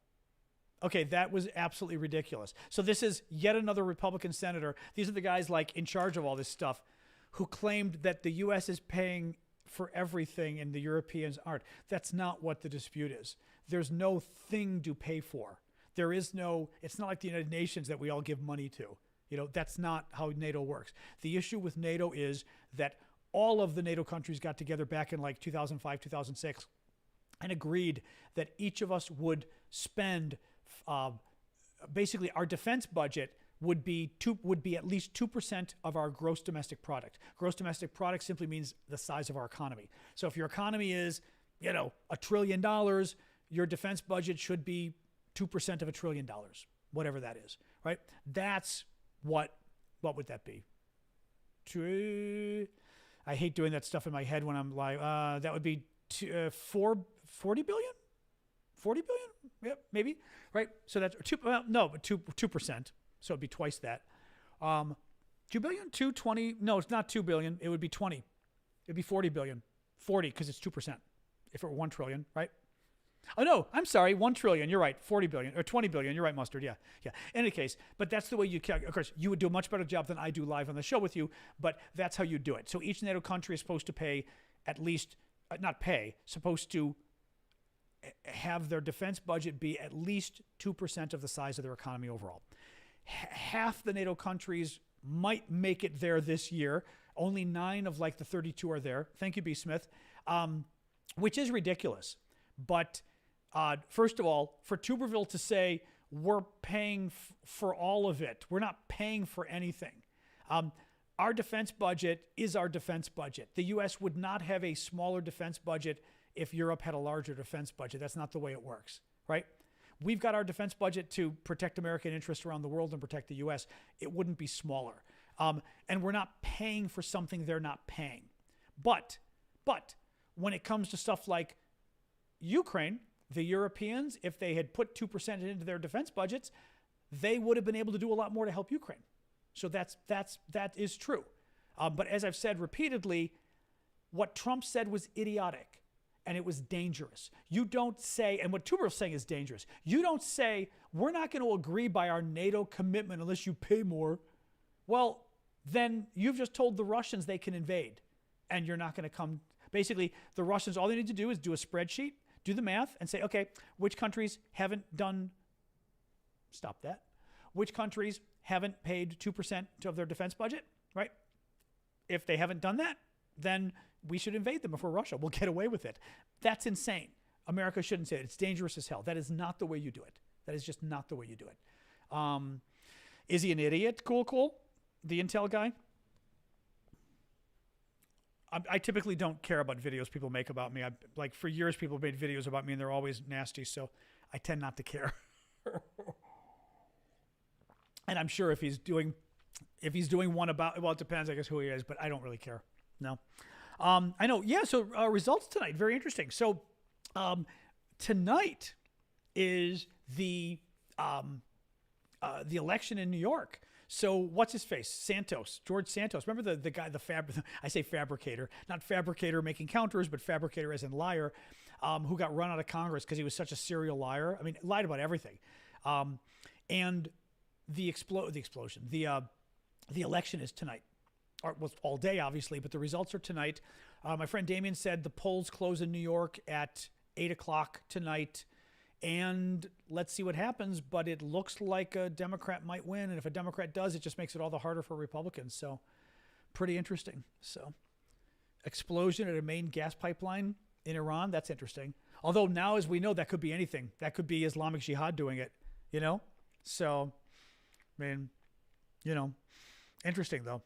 Okay, that was absolutely ridiculous. So this is yet another Republican senator. These are the guys like in charge of all this stuff who claimed that the U.S. is paying for everything and the Europeans aren't. That's not what the dispute is. There's no thing to pay for. It's not like the United Nations that we all give money to. That's not how NATO works. The issue with NATO is that all of the NATO countries got together back in 2005, 2006 and agreed that each of us would spend basically our defense budget would be at least 2% of our gross domestic product. Gross domestic product simply means the size of our economy. So if your economy is, $1 trillion, your defense budget should be 2% of $1 trillion, whatever that is, right? That's what would that be? I hate doing that stuff in my head when I'm like, that would be 40 billion? 40 billion? Yeah, maybe, right? So that's 2%. So it'd be twice that. 2 billion? 220? No, it's not 2 billion. It would be 20. It'd be 40 billion. 40 because it's 2%. If it were 1 trillion, right? Oh, no, I'm sorry. 1 trillion. You're right. 40 billion or 20 billion. You're right, Mustard. Yeah. In any case, but that's the way you calculate. Of course, you would do a much better job than I do live on the show with you, but that's how you do it. So each NATO country is supposed to pay at least, supposed to have their defense budget be at least 2% of the size of their economy overall. Half the NATO countries might make it there this year. Only 9 of the 32 are there. Thank you, B. Smith, which is ridiculous. But first of all, for Tuberville to say we're paying for all of it, we're not paying for anything. Our defense budget is our defense budget. The U.S. would not have a smaller defense budget if Europe had a larger defense budget. That's not the way it works, right? We've got our defense budget to protect American interests around the world and protect the U.S. It wouldn't be smaller. And we're not paying for something they're not paying. But when it comes to stuff like Ukraine, the Europeans, if they had put 2% into their defense budgets, they would have been able to do a lot more to help Ukraine. So that is true. But as I've said repeatedly, what Trump said was idiotic. And it was dangerous. You don't say, and what Tuberville's saying is dangerous. You don't say, we're not going to agree by our NATO commitment unless you pay more. Well, then you've just told the Russians they can invade. And you're not going to come. Basically, the Russians, all they need to do is do a spreadsheet, do the math, and say, okay, which countries haven't done, stop that, which countries haven't paid 2% of their defense budget, right? If they haven't done that, then we should invade them before Russia. We'll get away with it. That's insane. America shouldn't say it. It's dangerous as hell. That is not the way you do it. That is just not the way you do it. Is he an idiot? Cool. The Intel guy. I typically don't care about videos people make about me. Like for years, people made videos about me and they're always nasty. So I tend not to care. And I'm sure if he's doing one about, well, it depends, I guess, who he is, but I don't really care. No. I know. Yeah. So results tonight, very interesting. So tonight is the election in New York. So what's his face? Santos, George Santos. Remember the guy, I say fabricator, not fabricator making counters, but fabricator as in liar, who got run out of Congress because he was such a serial liar. I mean, lied about everything. And the election is tonight. Or was all day, obviously, but the results are tonight. My friend Damien said the polls close in New York at 8 o'clock tonight. And let's see what happens. But it looks like a Democrat might win. And if a Democrat does, it just makes it all the harder for Republicans. So pretty interesting. So explosion at a main gas pipeline in Iran. That's interesting. Although now, as we know, that could be anything. That could be Islamic Jihad doing it, you know? So, I mean, you know, interesting though.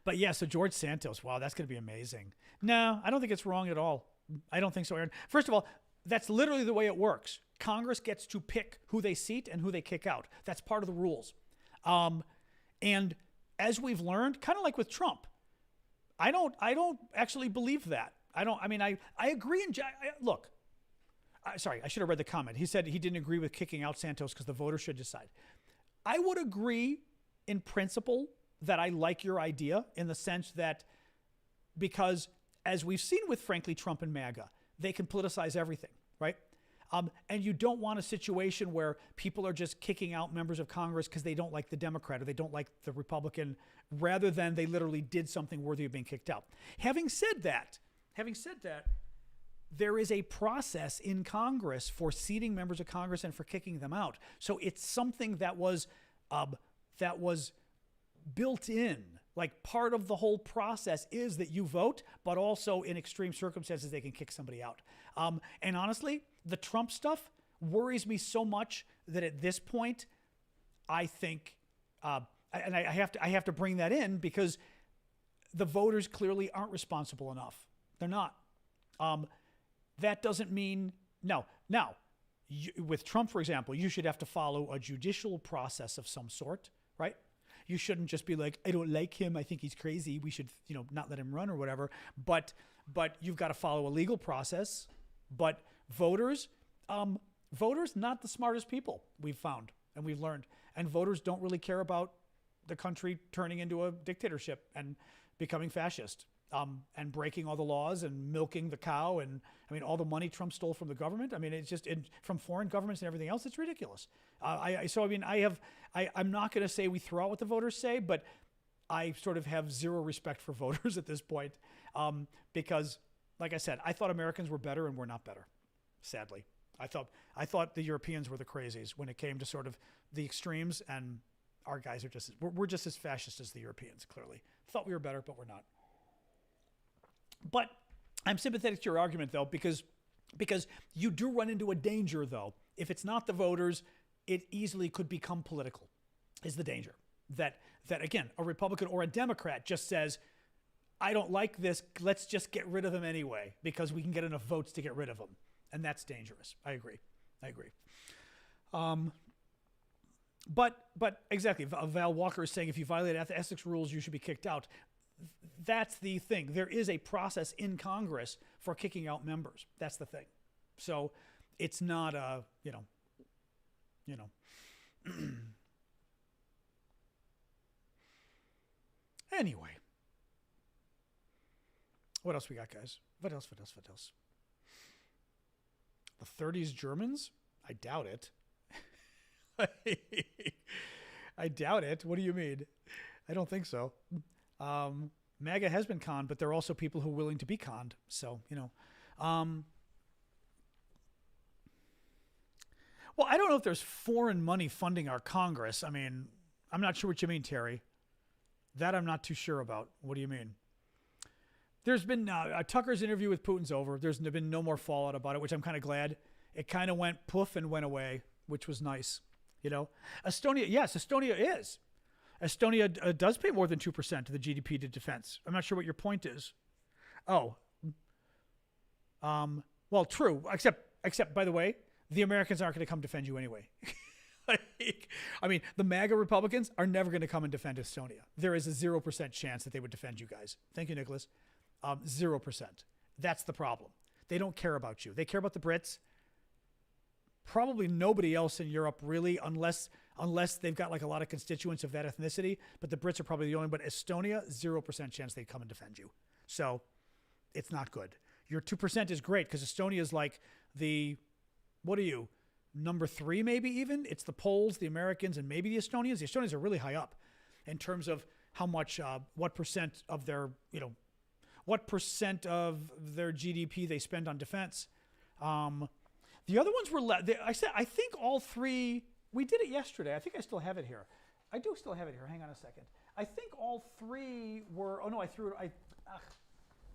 But yeah, so George Santos, wow, that's going to be amazing. No, I don't think it's wrong at all. I don't think so, Aaron. First of all, that's literally the way it works. Congress gets to pick who they seat and who they kick out. That's part of the rules. And as we've learned, kind of like with Trump, I don't actually believe that. I agree. Look, sorry, I should have read the comment. He said he didn't agree with kicking out Santos because the voters should decide. I would agree in principle that I like your idea in the sense that because as we've seen with, frankly, Trump and MAGA, they can politicize everything, right? And you don't want a situation where people are just kicking out members of Congress because they don't like the Democrat or they don't like the Republican, rather than they literally did something worthy of being kicked out. Having said that, there is a process in Congress for seating members of Congress and for kicking them out. So it's something that was built in. Like part of the whole process is that you vote, but also in extreme circumstances, they can kick somebody out. And honestly, the Trump stuff worries me so much that at this point, I think, and I have to bring that in because the voters clearly aren't responsible enough. They're not. That doesn't mean, no. Now, with Trump, for example, you should have to follow a judicial process of some sort, right? You shouldn't just be like, I don't like him, I think he's crazy, we should, not let him run or whatever. But you've got to follow a legal process. But voters, not the smartest people, we've found and we've learned. And voters don't really care about the country turning into a dictatorship and becoming fascist. And breaking all the laws and milking the cow. And I mean, all the money Trump stole from the government. I mean, it's just from foreign governments and everything else. It's ridiculous. I'm not going to say we throw out what the voters say, but I sort of have zero respect for voters at this point. Because like I said, I thought Americans were better and we're not better. Sadly, I thought the Europeans were the crazies when it came to sort of the extremes, and our guys are we're just as fascist as the Europeans, clearly. Thought we were better, but we're not. But I'm sympathetic to your argument, though, because you do run into a danger, though. If it's not the voters, it easily could become political, is the danger. That again, a Republican or a Democrat just says, I don't like this, let's just get rid of them anyway, because we can get enough votes to get rid of them. And that's dangerous. I agree. But exactly, Val Walker is saying if you violate ethics rules, you should be kicked out. That's the thing. There is a process in Congress for kicking out members. That's the thing. So it's not Anyway. What else we got, guys? What else? The 30s Germans? I doubt it. I doubt it. What do you mean? I don't think so. MAGA has been conned, but there are also people who are willing to be conned. So, well, I don't know if there's foreign money funding our Congress. I mean, I'm not sure what you mean, Terry. That I'm not too sure about. What do you mean? There's been Tucker's interview with Putin's over. There's been no more fallout about it, which I'm kind of glad. It kind of went poof and went away, which was nice. Estonia, yes, Estonia is. Estonia does pay more than 2% of the GDP to defense. I'm not sure what your point is. Oh. Well, true. Except, by the way, the Americans aren't going to come defend you anyway. I mean, the MAGA Republicans are never going to come and defend Estonia. There is a 0% chance that they would defend you guys. Thank you, Nicholas. 0%. That's the problem. They don't care about you. They care about the Brits. Probably nobody else in Europe really, unless they've got like a lot of constituents of that ethnicity. But the Brits are probably the only. But Estonia, 0% chance they'd come and defend you. So it's not good. Your 2% is great because Estonia is like what are you, number 3 maybe even? It's the Poles, the Americans, and maybe the Estonians. The Estonians are really high up in terms of how much, what percent of their, what percent of their GDP they spend on defense. The other ones were, I think all 3, we did it yesterday. I think I still have it here. I do still have it here. Hang on a second. I think all 3 were, oh no, I threw it,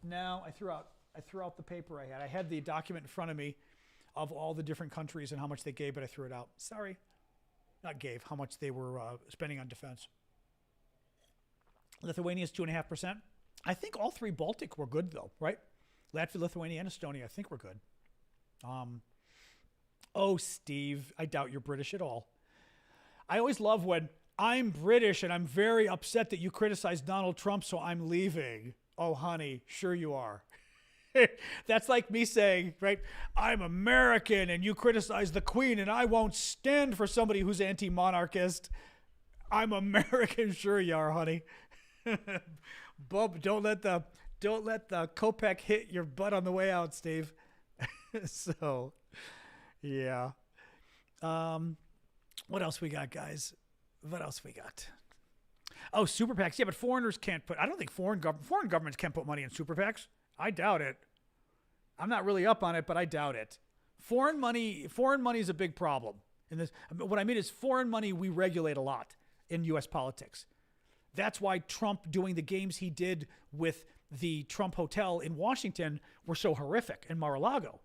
no, I threw out the paper I had. I had the document in front of me of all the different countries and how much they gave, but I threw it out. Sorry. Not gave, how much they were spending on defense. Lithuania is 2.5%. I think all 3 Baltic were good though, right? Latvia, Lithuania, and Estonia, I think we're good. Oh, Steve, I doubt you're British at all. I always love when I'm British and I'm very upset that you criticized Donald Trump, so I'm leaving. Oh, honey, sure you are. That's like me saying, right, I'm American and you criticize the Queen and I won't stand for somebody who's anti-monarchist. I'm American, sure you are, honey. Bub, don't let the Kopech hit your butt on the way out, Steve. So, yeah. What else we got, guys? What else we got? Oh, super PACs. Yeah, but foreigners can't put. I don't think foreign governments can put money in super PACs. I doubt it. I'm not really up on it, but I doubt it. Foreign money is a big problem in this. What I mean is foreign money we regulate a lot in U.S. politics. That's why Trump doing the games he did with the Trump Hotel in Washington were so horrific in Mar-a-Lago.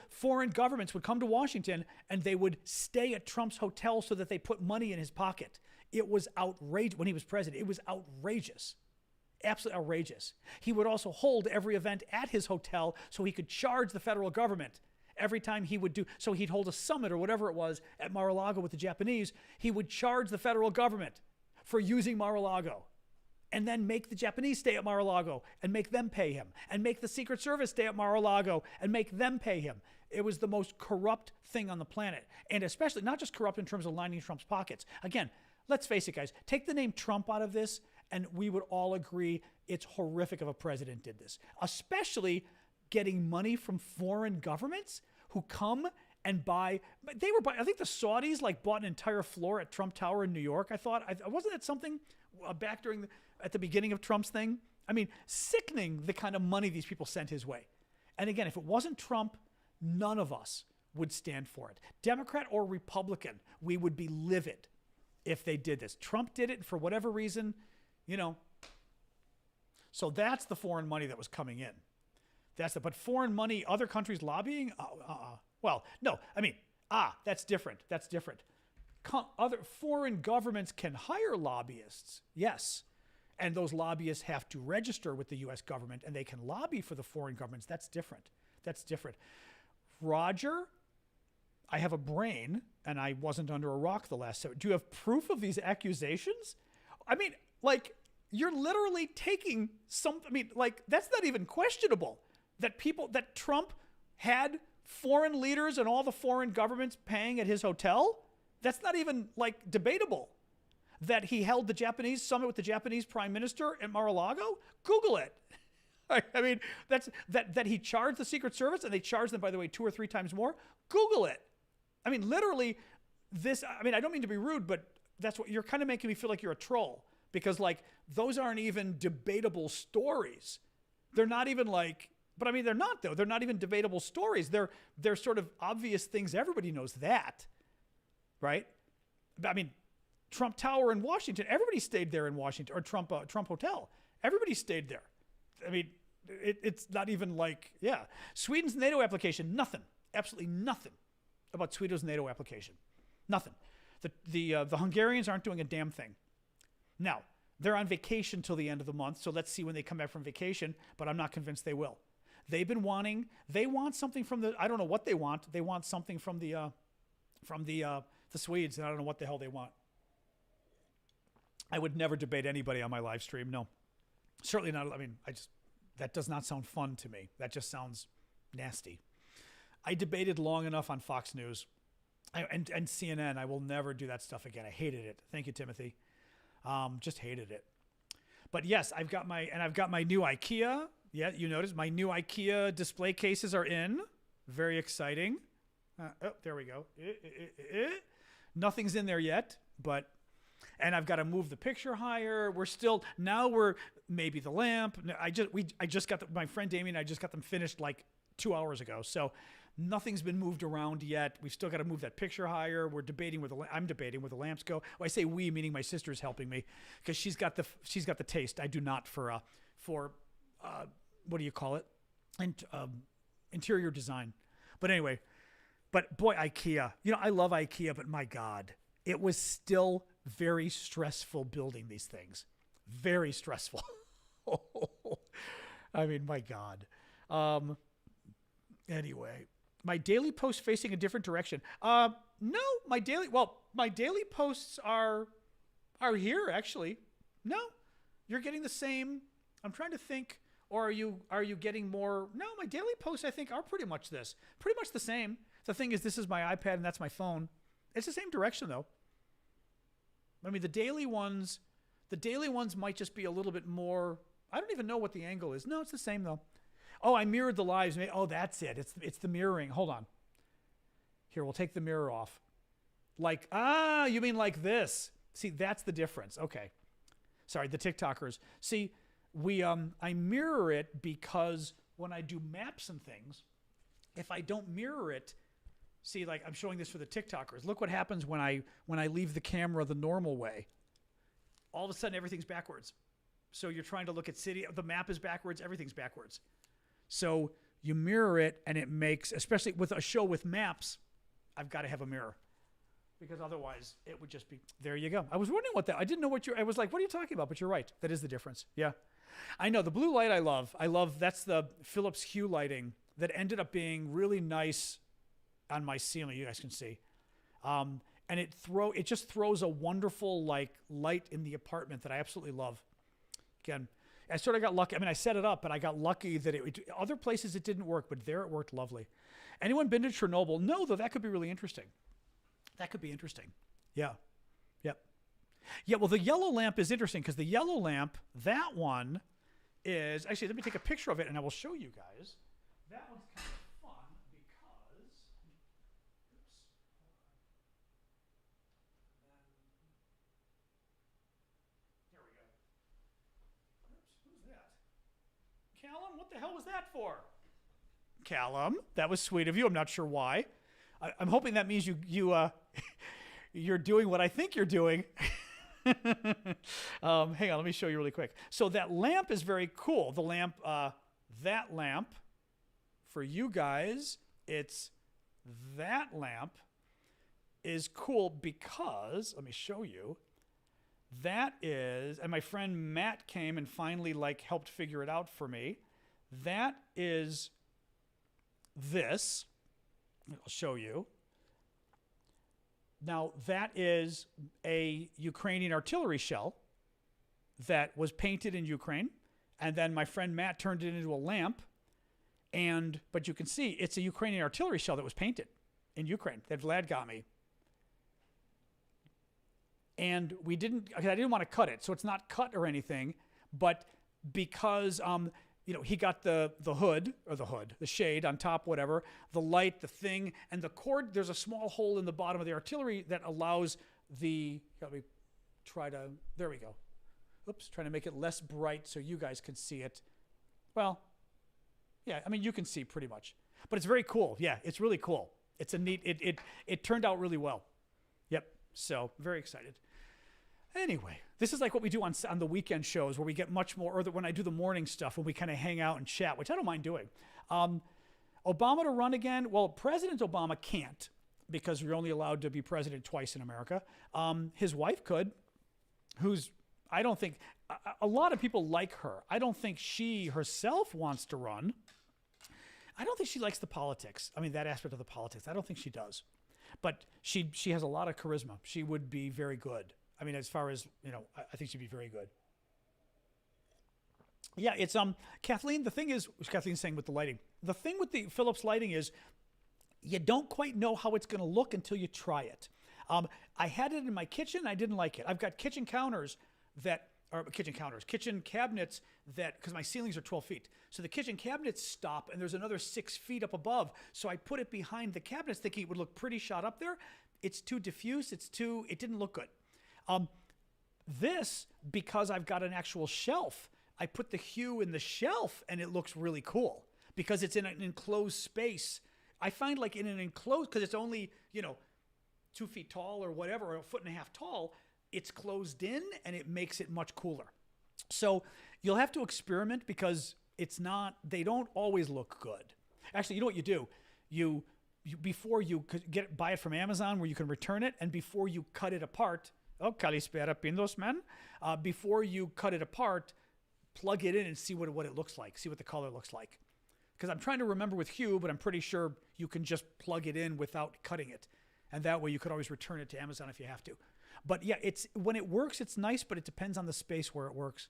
Foreign governments would come to Washington and they would stay at Trump's hotel so that they put money in his pocket. It was outrageous when he was president. It was outrageous. Absolutely outrageous. He would also hold every event at his hotel so he could charge the federal government every time he would do. So he'd hold a summit or whatever it was at Mar-a-Lago with the Japanese. He would charge the federal government for using Mar-a-Lago and then make the Japanese stay at Mar-a-Lago and make them pay him and make the Secret Service stay at Mar-a-Lago and make them pay him. It was the most corrupt thing on the planet. And especially not just corrupt in terms of lining Trump's pockets. Again, let's face it, guys, take the name Trump out of this and we would all agree it's horrific if a president did this, especially getting money from foreign governments who come and buy. I think the Saudis bought an entire floor at Trump Tower in New York. Wasn't that something back at the beginning of Trump's thing? I mean, sickening the kind of money these people sent his way. And again, if it wasn't Trump, none of us would stand for it. Democrat or Republican, we would be livid if they did this. Trump did it for whatever reason. So that's the foreign money that was coming in. But foreign money, other countries lobbying? Well, no, that's different. That's different. Other foreign governments can hire lobbyists, yes. And those lobbyists have to register with the U.S. government and they can lobby for the foreign governments. That's different. Roger, I have a brain and I wasn't under a rock the last 7. Do you have proof of these accusations? You're literally taking that's not even questionable that Trump had foreign leaders and all the foreign governments paying at his hotel. That's not even debatable. That he held the Japanese summit with the Japanese prime minister at Mar-a-Lago. Google it. That he charged the Secret Service and they charged them, by the way, 2 or 3 times more. Google it. Literally this, I don't mean to be rude, but that's what you're kind of making me feel like you're a troll. because like those aren't even debatable stories. They're not even like, but I mean, they're not though. They're not even debatable stories. They're sort of obvious things. Everybody knows that, right? I mean, Trump Tower in Washington, everybody stayed there in Washington, or Trump Hotel. Everybody stayed there. I mean, it's not even like, yeah. Sweden's NATO application, nothing, absolutely nothing about Sweden's NATO application. Nothing. The Hungarians aren't doing a damn thing. Now, they're on vacation till the end of the month, so let's see when they come back from vacation, but I'm not convinced they will. They want something from I don't know what they want. They want something from the Swedes, and I don't know what the hell they want. I would never debate anybody on my live stream. No, certainly not. I mean, that does not sound fun to me. That just sounds nasty. I debated long enough on Fox News and CNN. I will never do that stuff again. I hated it. Thank you, Timothy. Just hated it. But yes, I've got my new IKEA. Yeah, you notice my new IKEA display cases are in. Very exciting. Oh, there we go. Nothing's in there yet, and I've got to move the picture higher. We're maybe the lamp. I just got my friend Damien and I just got them finished like 2 hours ago. So nothing's been moved around yet. We've still got to move that picture higher. I'm debating where the lamps go. Well, I say we, meaning my sister's helping me because she's got the taste. I do not for what do you call it? Interior design. But anyway, boy, IKEA. I love IKEA, but my God, it was still very stressful building these things. Very stressful. I mean, my God. Anyway, my daily posts facing a different direction. No, my daily posts are here actually. No, you're getting the same. I'm trying to think, or are you getting more? No, my daily posts I think are pretty much the same. The thing is, this is my iPad and that's my phone. It's the same direction though. I mean, the daily ones might just be a little bit more. I don't even know what the angle is. No, it's the same though. Oh, I mirrored the lives. Oh, that's it. It's the mirroring. Hold on. Here, we'll take the mirror off. Like, you mean like this? See, that's the difference. Okay. Sorry, the TikTokers. See, I mirror it because when I do maps and things, if I don't mirror it, see, like I'm showing this for the TikTokers. Look what happens when I leave the camera the normal way. All of a sudden, everything's backwards. So you're trying to look at city. The map is backwards. Everything's backwards. So you mirror it, and it makes, especially with a show with maps, I've got to have a mirror. Because otherwise, it would just be, there you go. I was wondering what that, I didn't know I was like, what are you talking about? But you're right. That is the difference. Yeah. I know. The blue light I love. That's the Philips Hue lighting that ended up being really nice on my ceiling. You guys can see. And it just throws a wonderful like light in the apartment that I absolutely love. Again, I sort of got lucky. I mean, I set it up, but I got lucky that other places it didn't work, but there it worked lovely. Anyone been to Chernobyl? No, though that could be really interesting. That could be interesting. Yeah. Yep. Yeah, well, the yellow lamp is interesting because the yellow lamp, that one is, actually, let me take a picture of it and I will show you guys. That one's kind of fun because, there we go. Who's that? Callum, what the hell was that for? Callum, that was sweet of you. I'm not sure why. I'm hoping that means you're doing what I think you're doing. Hang on, let me show you really quick. So that lamp is very cool. The lamp, that lamp, for you guys, that lamp is cool because, let me show you. That is, and my friend Matt came and finally helped figure it out for me. That is this. I'll show you. Now, that is a Ukrainian artillery shell that was painted in Ukraine. And then my friend Matt turned it into a lamp. But you can see it's a Ukrainian artillery shell that was painted in Ukraine that Vlad got me. And I didn't want to cut it. So it's not cut or anything. But because he got the shade on top, whatever, the light, the thing, and the cord. There's a small hole in the bottom of the artillery that allows there we go. oops, trying to make it less bright so you guys can see it. Well, yeah, I mean, you can see pretty much. But it's very cool. Yeah, it's really cool. It's a neat, it turned out really well. Yep, so very excited. Anyway, this is like what we do on the weekend shows where we get much more, or when I do the morning stuff, when we kind of hang out and chat, which I don't mind doing. Obama to run again? Well, President Obama can't because you're only allowed to be president twice in America. His wife could, I don't think, a lot of people like her. I don't think she herself wants to run. I don't think she likes the politics. I mean, that aspect of the politics. I don't think she does. But she has a lot of charisma. She would be very good. I mean, as far as, I think she'd be very good. Yeah, it's, Kathleen, the thing is, Kathleen's saying with the lighting, the thing with the Philips lighting is you don't quite know how it's going to look until you try it. I had it in my kitchen. I didn't like it. I've got kitchen cabinets that, because my ceilings are 12 feet. So the kitchen cabinets stop and there's another 6 feet up above. So I put it behind the cabinets thinking it would look pretty shot up there. It's too diffuse. It didn't look good. This, because I've got an actual shelf, I put the hue in the shelf and it looks really cool because it's in an enclosed space. I find like in an enclosed, because it's only, 2 feet tall or whatever, or 1.5 feet tall, it's closed in and it makes it much cooler. So you'll have to experiment because they don't always look good. Actually, you know what you do? You before you buy it from Amazon where you can return it, and before you cut it apart, Kalispera Pindos, man. Before you cut it apart, plug it in and see what it looks like. See what the color looks like. Because I'm trying to remember with hue, but I'm pretty sure you can just plug it in without cutting it. And that way you could always return it to Amazon if you have to. But yeah, when it works, it's nice, but it depends on the space where it works.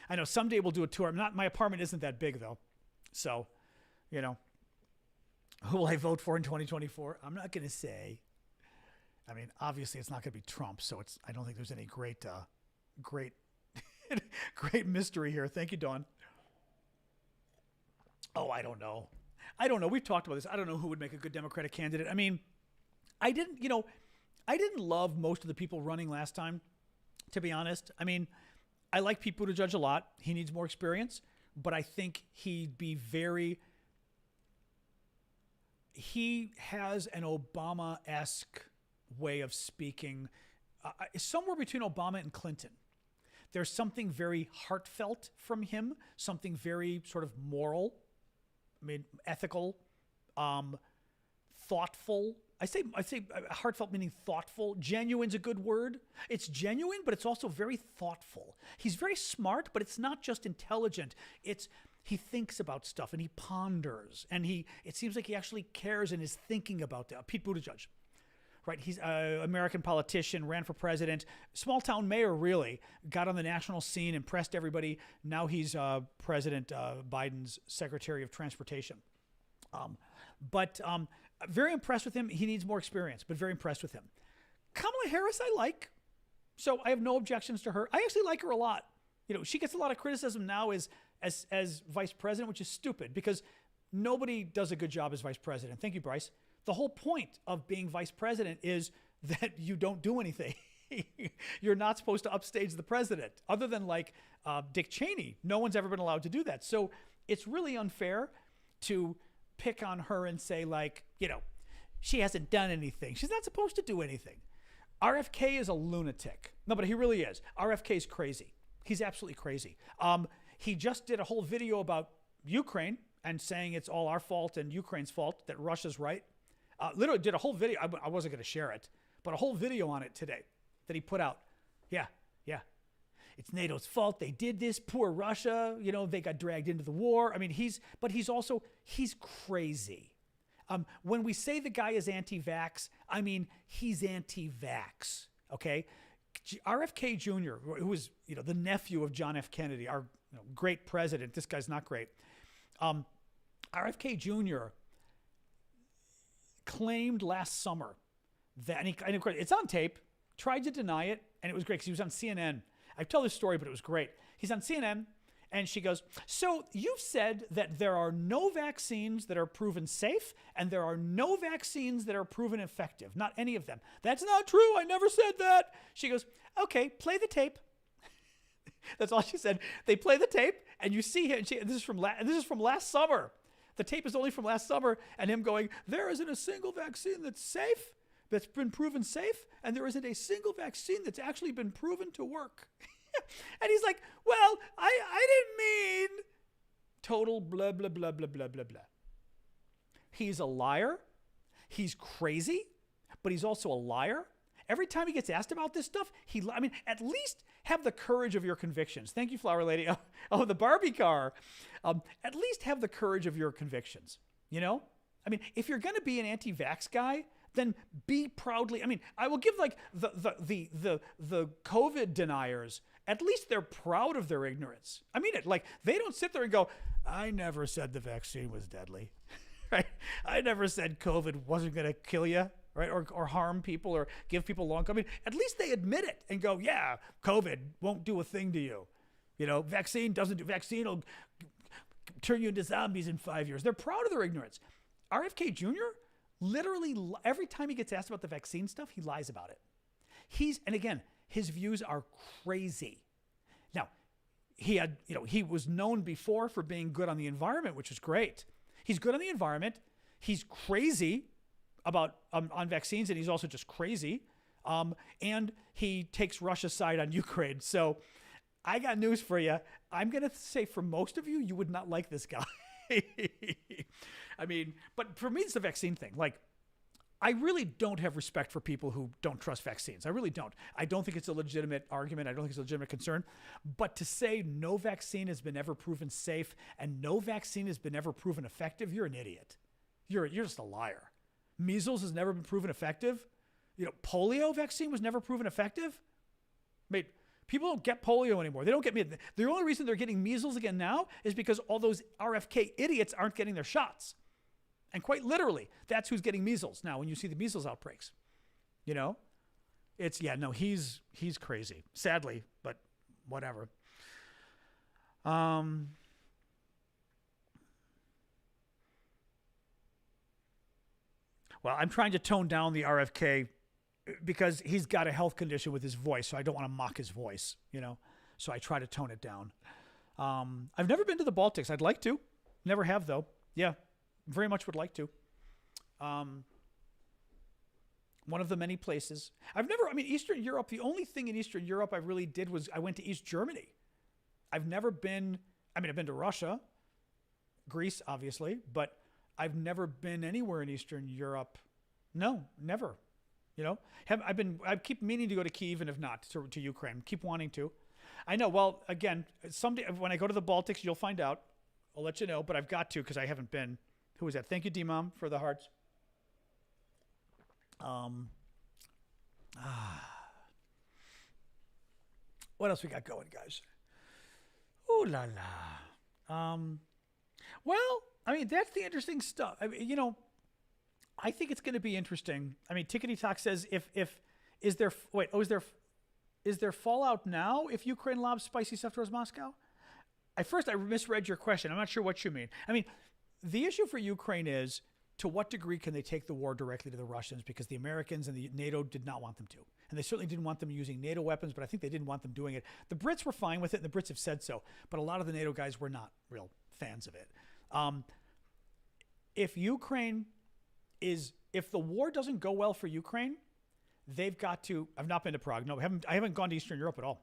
I know someday we'll do a tour. My apartment isn't that big though. So, who will I vote for in 2024? I'm not going to say. I mean, obviously it's not going to be Trump. So I don't think there's any great mystery here. Thank you, Dawn. Oh, I don't know. We've talked about this. I don't know who would make a good Democratic candidate. I mean, I didn't love most of the people running last time, to be honest. I mean, I like Pete Buttigieg a lot. He needs more experience, but I think he has an Obama-esque way of speaking, somewhere between Obama and Clinton. There's something very heartfelt from him, something very sort of moral, ethical, thoughtful. I say heartfelt meaning thoughtful. Genuine's a good word. It's genuine, but it's also very thoughtful. He's very smart, but it's not just intelligent. He thinks about stuff and he ponders, and it seems like he actually cares and is thinking about that. Pete Buttigieg, right? He's an American politician, ran for president, small town mayor, really, got on the national scene, impressed everybody. Now he's President Biden's Secretary of Transportation. But very impressed with him. He needs more experience, but very impressed with him. Kamala Harris, I like. So I have no objections to her. I actually like her a lot. She gets a lot of criticism now as vice president, which is stupid because nobody does a good job as vice president. Thank you, Bryce. The whole point of being vice president is that you don't do anything. You're not supposed to upstage the president, other than like Dick Cheney. No one's ever been allowed to do that. So it's really unfair to pick on her and say she hasn't done anything. She's not supposed to do anything. RFK is a lunatic. No, but he really is. RFK is crazy. He's absolutely crazy. He just did a whole video about Ukraine and saying it's all our fault and Ukraine's fault, that Russia's right. Literally did a whole video. I wasn't going to share it, but a whole video on it today that he put out. Yeah. It's NATO's fault. They did this. Poor Russia. They got dragged into the war. I mean, he's crazy. When we say the guy is anti-vax, I mean, he's anti-vax. Okay. RFK Jr., who was, the nephew of John F. Kennedy, our great president. This guy's not great. RFK Jr. claimed last summer that, and it's on tape, tried to deny it, and it was great because he was on CNN. I tell this story, but it was great. He's on CNN, and she goes, so you've said that there are no vaccines that are proven safe, and there are no vaccines that are proven effective. Not any of them. That's not true. I never said that. She goes, okay, play the tape. That's all she said. They play the tape, and you see him. This is from last summer. The tape is only from last summer, and him going, "There isn't a single vaccine that's safe, that's been proven safe, and there isn't a single vaccine that's actually been proven to work." And he's like, "Well, I didn't mean." Total blah blah blah blah blah blah blah. He's a liar. He's crazy, but he's also a liar. Every time he gets asked about this stuff, at least have the courage of your convictions. Thank you, Flower Lady. Oh, the Barbie car. At least have the courage of your convictions. You know? If you're going to be an anti-vax guy, then be proudly. I will give like the COVID deniers, at least they're proud of their ignorance. I mean it. Like, they don't sit there and go, "I never said the vaccine was deadly." Right? "I never said COVID wasn't going to kill you." Right? Or harm people or give people long COVID. At least they admit it and go, "Yeah, COVID won't do a thing to you. You know, vaccine will turn you into zombies in 5 years." They're proud of their ignorance. RFK Jr., literally every time he gets asked about the vaccine stuff, he lies about it. And again, his views are crazy. Now, he was known before for being good on the environment, which is great. He's good on the environment. He's crazy about on vaccines, and he's also just crazy. And he takes Russia's side on Ukraine. So I got news for you. I'm going to say for most of you, you would not like this guy. But for me, it's the vaccine thing. Like, I really don't have respect for people who don't trust vaccines. I really don't. I don't think it's a legitimate argument. I don't think it's a legitimate concern. But to say no vaccine has been ever proven safe and no vaccine has been ever proven effective, you're an idiot. You're just a liar. Measles has never been proven effective. Polio vaccine was never proven effective. People don't get polio anymore. They don't get measles. The only reason they're getting measles again now is because all those RFK idiots aren't getting their shots. And quite literally, that's who's getting measles now when you see the measles outbreaks. He's crazy, sadly, but whatever. Well, I'm trying to tone down the RFK because he's got a health condition with his voice, so I don't want to mock his voice, So I try to tone it down. I've never been to the Baltics. I'd like to. Never have, though. Yeah, very much would like to. One of the many places. Eastern Europe, the only thing in Eastern Europe I really did was I went to East Germany. I've never been, I've been to Russia, Greece, obviously, but I've never been anywhere in Eastern Europe. No, never. I keep meaning to go to Kyiv, and if not, to Ukraine. Keep wanting to. I know. Well, again, someday when I go to the Baltics, you'll find out. I'll let you know, but I've got to because I haven't been. Who was that? Thank you, D-Mom, for the hearts. What else we got going, guys? Ooh la la. Well, that's the interesting stuff. I think it's going to be interesting. Tickety Talk says is there fallout now if Ukraine lobs spicy stuff towards Moscow? At first, I misread your question. I'm not sure what you mean. The issue for Ukraine is, to what degree can they take the war directly to the Russians? Because the Americans and the NATO did not want them to. And they certainly didn't want them using NATO weapons, but I think they didn't want them doing it. The Brits were fine with it, and the Brits have said so. But a lot of the NATO guys were not real fans of it. If the war doesn't go well for Ukraine, they've got to. I've not been to Prague. No, I haven't gone to Eastern Europe at all.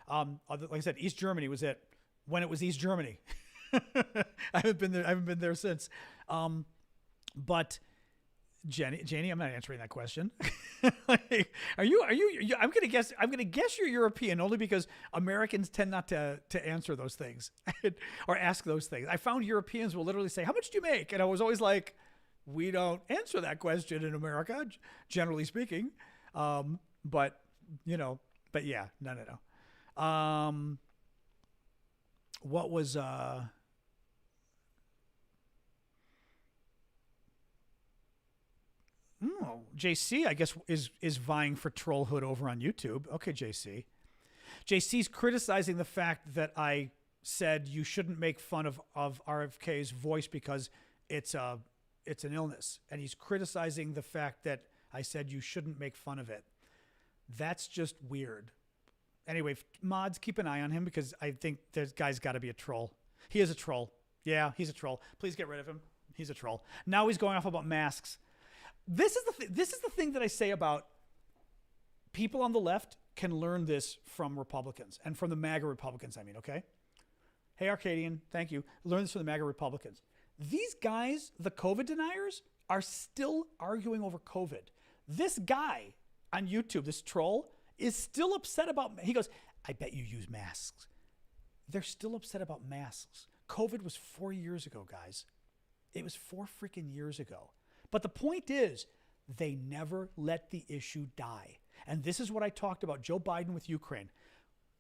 Like I said, East Germany was it when it was East Germany. I haven't been there since. But Janie, I'm not answering that question. Are you? I'm gonna guess you're European only because Americans tend not to answer those things or ask those things. I found Europeans will literally say, "How much do you make?" And I was always like, "We don't answer that question in America, generally speaking." But yeah, no. What was JC, I guess, is vying for trollhood over on YouTube. Okay, JC. JC's criticizing the fact that I said you shouldn't make fun of RFK's voice because it's an illness. And he's criticizing the fact that I said you shouldn't make fun of it. That's just weird. Anyway, mods, keep an eye on him because I think this guy's got to be a troll. He is a troll. Yeah, he's a troll. Please get rid of him. He's a troll. Now he's going off about masks. This is the thing that I say about people on the left can learn this from Republicans and from the MAGA Republicans, I mean, okay? Hey, Arcadian, thank you. Learn this from the MAGA Republicans. These guys, the COVID deniers, are still arguing over COVID. This guy on YouTube, this troll, is still upset about, he goes, I bet you use masks. They're still upset about masks. COVID was 4 years ago, guys. It was 4 freaking years ago. But the point is, they never let the issue die. And this is what I talked about, Joe Biden with Ukraine.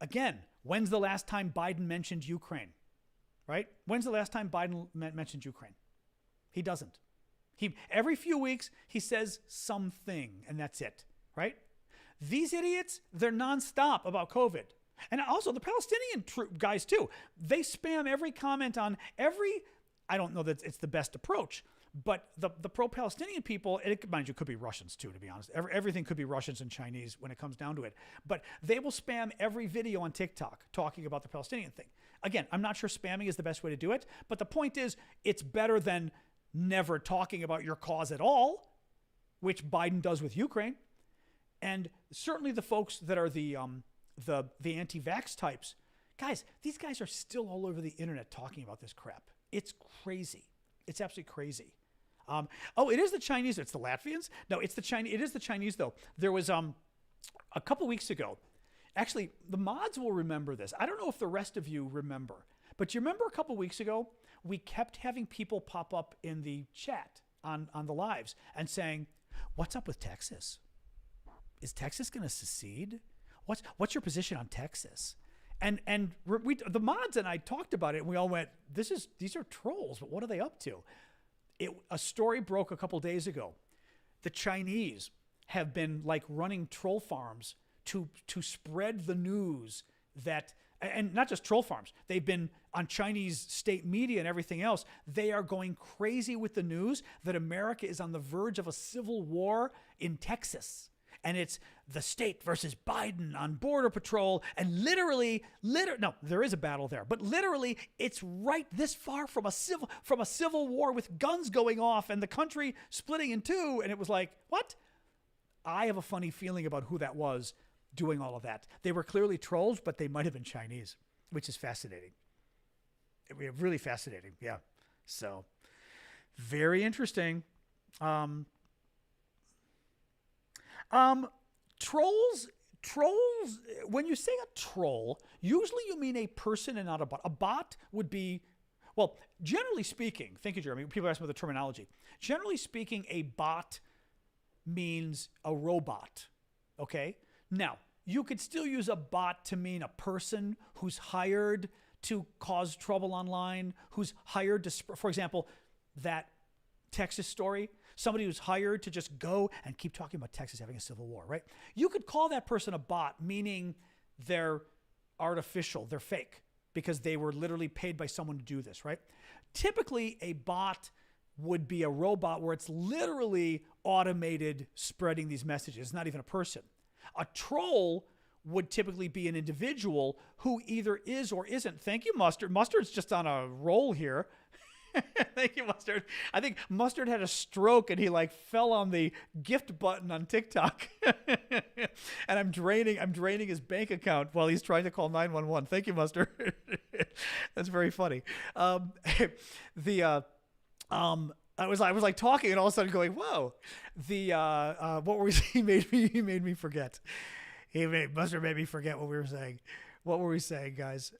Again, when's the last time Biden mentioned Ukraine? Right? When's the last time Biden mentioned Ukraine? He doesn't. Every few weeks, he says something, and that's it. Right? These idiots, they're nonstop about COVID. And also the Palestinian guys too. They spam every comment on every, I don't know that it's the best approach, but the pro-Palestinian people, mind you, it could be Russians too, to be honest. Everything could be Russians and Chinese when it comes down to it. But they will spam every video on TikTok talking about the Palestinian thing. Again, I'm not sure spamming is the best way to do it, but the point is it's better than never talking about your cause at all, which Biden does with Ukraine. And certainly the folks that are the anti-vax types, guys, these guys are still all over the internet talking about this crap. It's crazy. It's absolutely crazy. It is the Chinese. It's the Latvians. No, it's the Chinese. It is the Chinese though. There was a couple weeks ago. Actually, the mods will remember this. I don't know if the rest of you remember, but you remember a couple weeks ago we kept having people pop up in the chat on the lives and saying, "What's up with Texas? Is Texas going to secede? What's your position on Texas?" And the mods and I talked about it, and we all went, these are trolls, but what are they up to? A story broke a couple days ago. The Chinese have been like running troll farms to spread the news that, and not just troll farms, they've been on Chinese state media and everything else. They are going crazy with the news that America is on the verge of a civil war in Texas. And it's the state versus Biden on border patrol. And literally, no, there is a battle there, but literally it's right this far from a civil war with guns going off and the country splitting in two. And it was like, what? I have a funny feeling about who that was doing all of that. They were clearly trolls, but they might have been Chinese, which is fascinating. Really fascinating. Yeah. So very interesting. Trolls, when you say a troll, usually you mean a person and not a bot. A bot would be, well, generally speaking, thank you, Jeremy. People ask me the terminology. Generally speaking, a bot means a robot, okay? Now, you could still use a bot to mean a person who's hired to cause trouble online, who's hired to, for example, that Texas story, somebody who's hired to just go and keep talking about Texas having a civil war, right? You could call that person a bot, meaning they're artificial, they're fake, because they were literally paid by someone to do this, right? Typically, a bot would be a robot where it's literally automated spreading these messages. It's not even a person. A troll would typically be an individual who either is or isn't. Thank you, Mustard. Mustard's just on a roll here. Thank you, Mustard. I think Mustard had a stroke and he like fell on the gift button on TikTok. And I'm draining his bank account while he's trying to call 911. Thank you, Mustard. That's very funny. I was like talking and all of a sudden going, whoa, what were we saying? He made me forget. Mustard made me forget what we were saying. What were we saying, guys?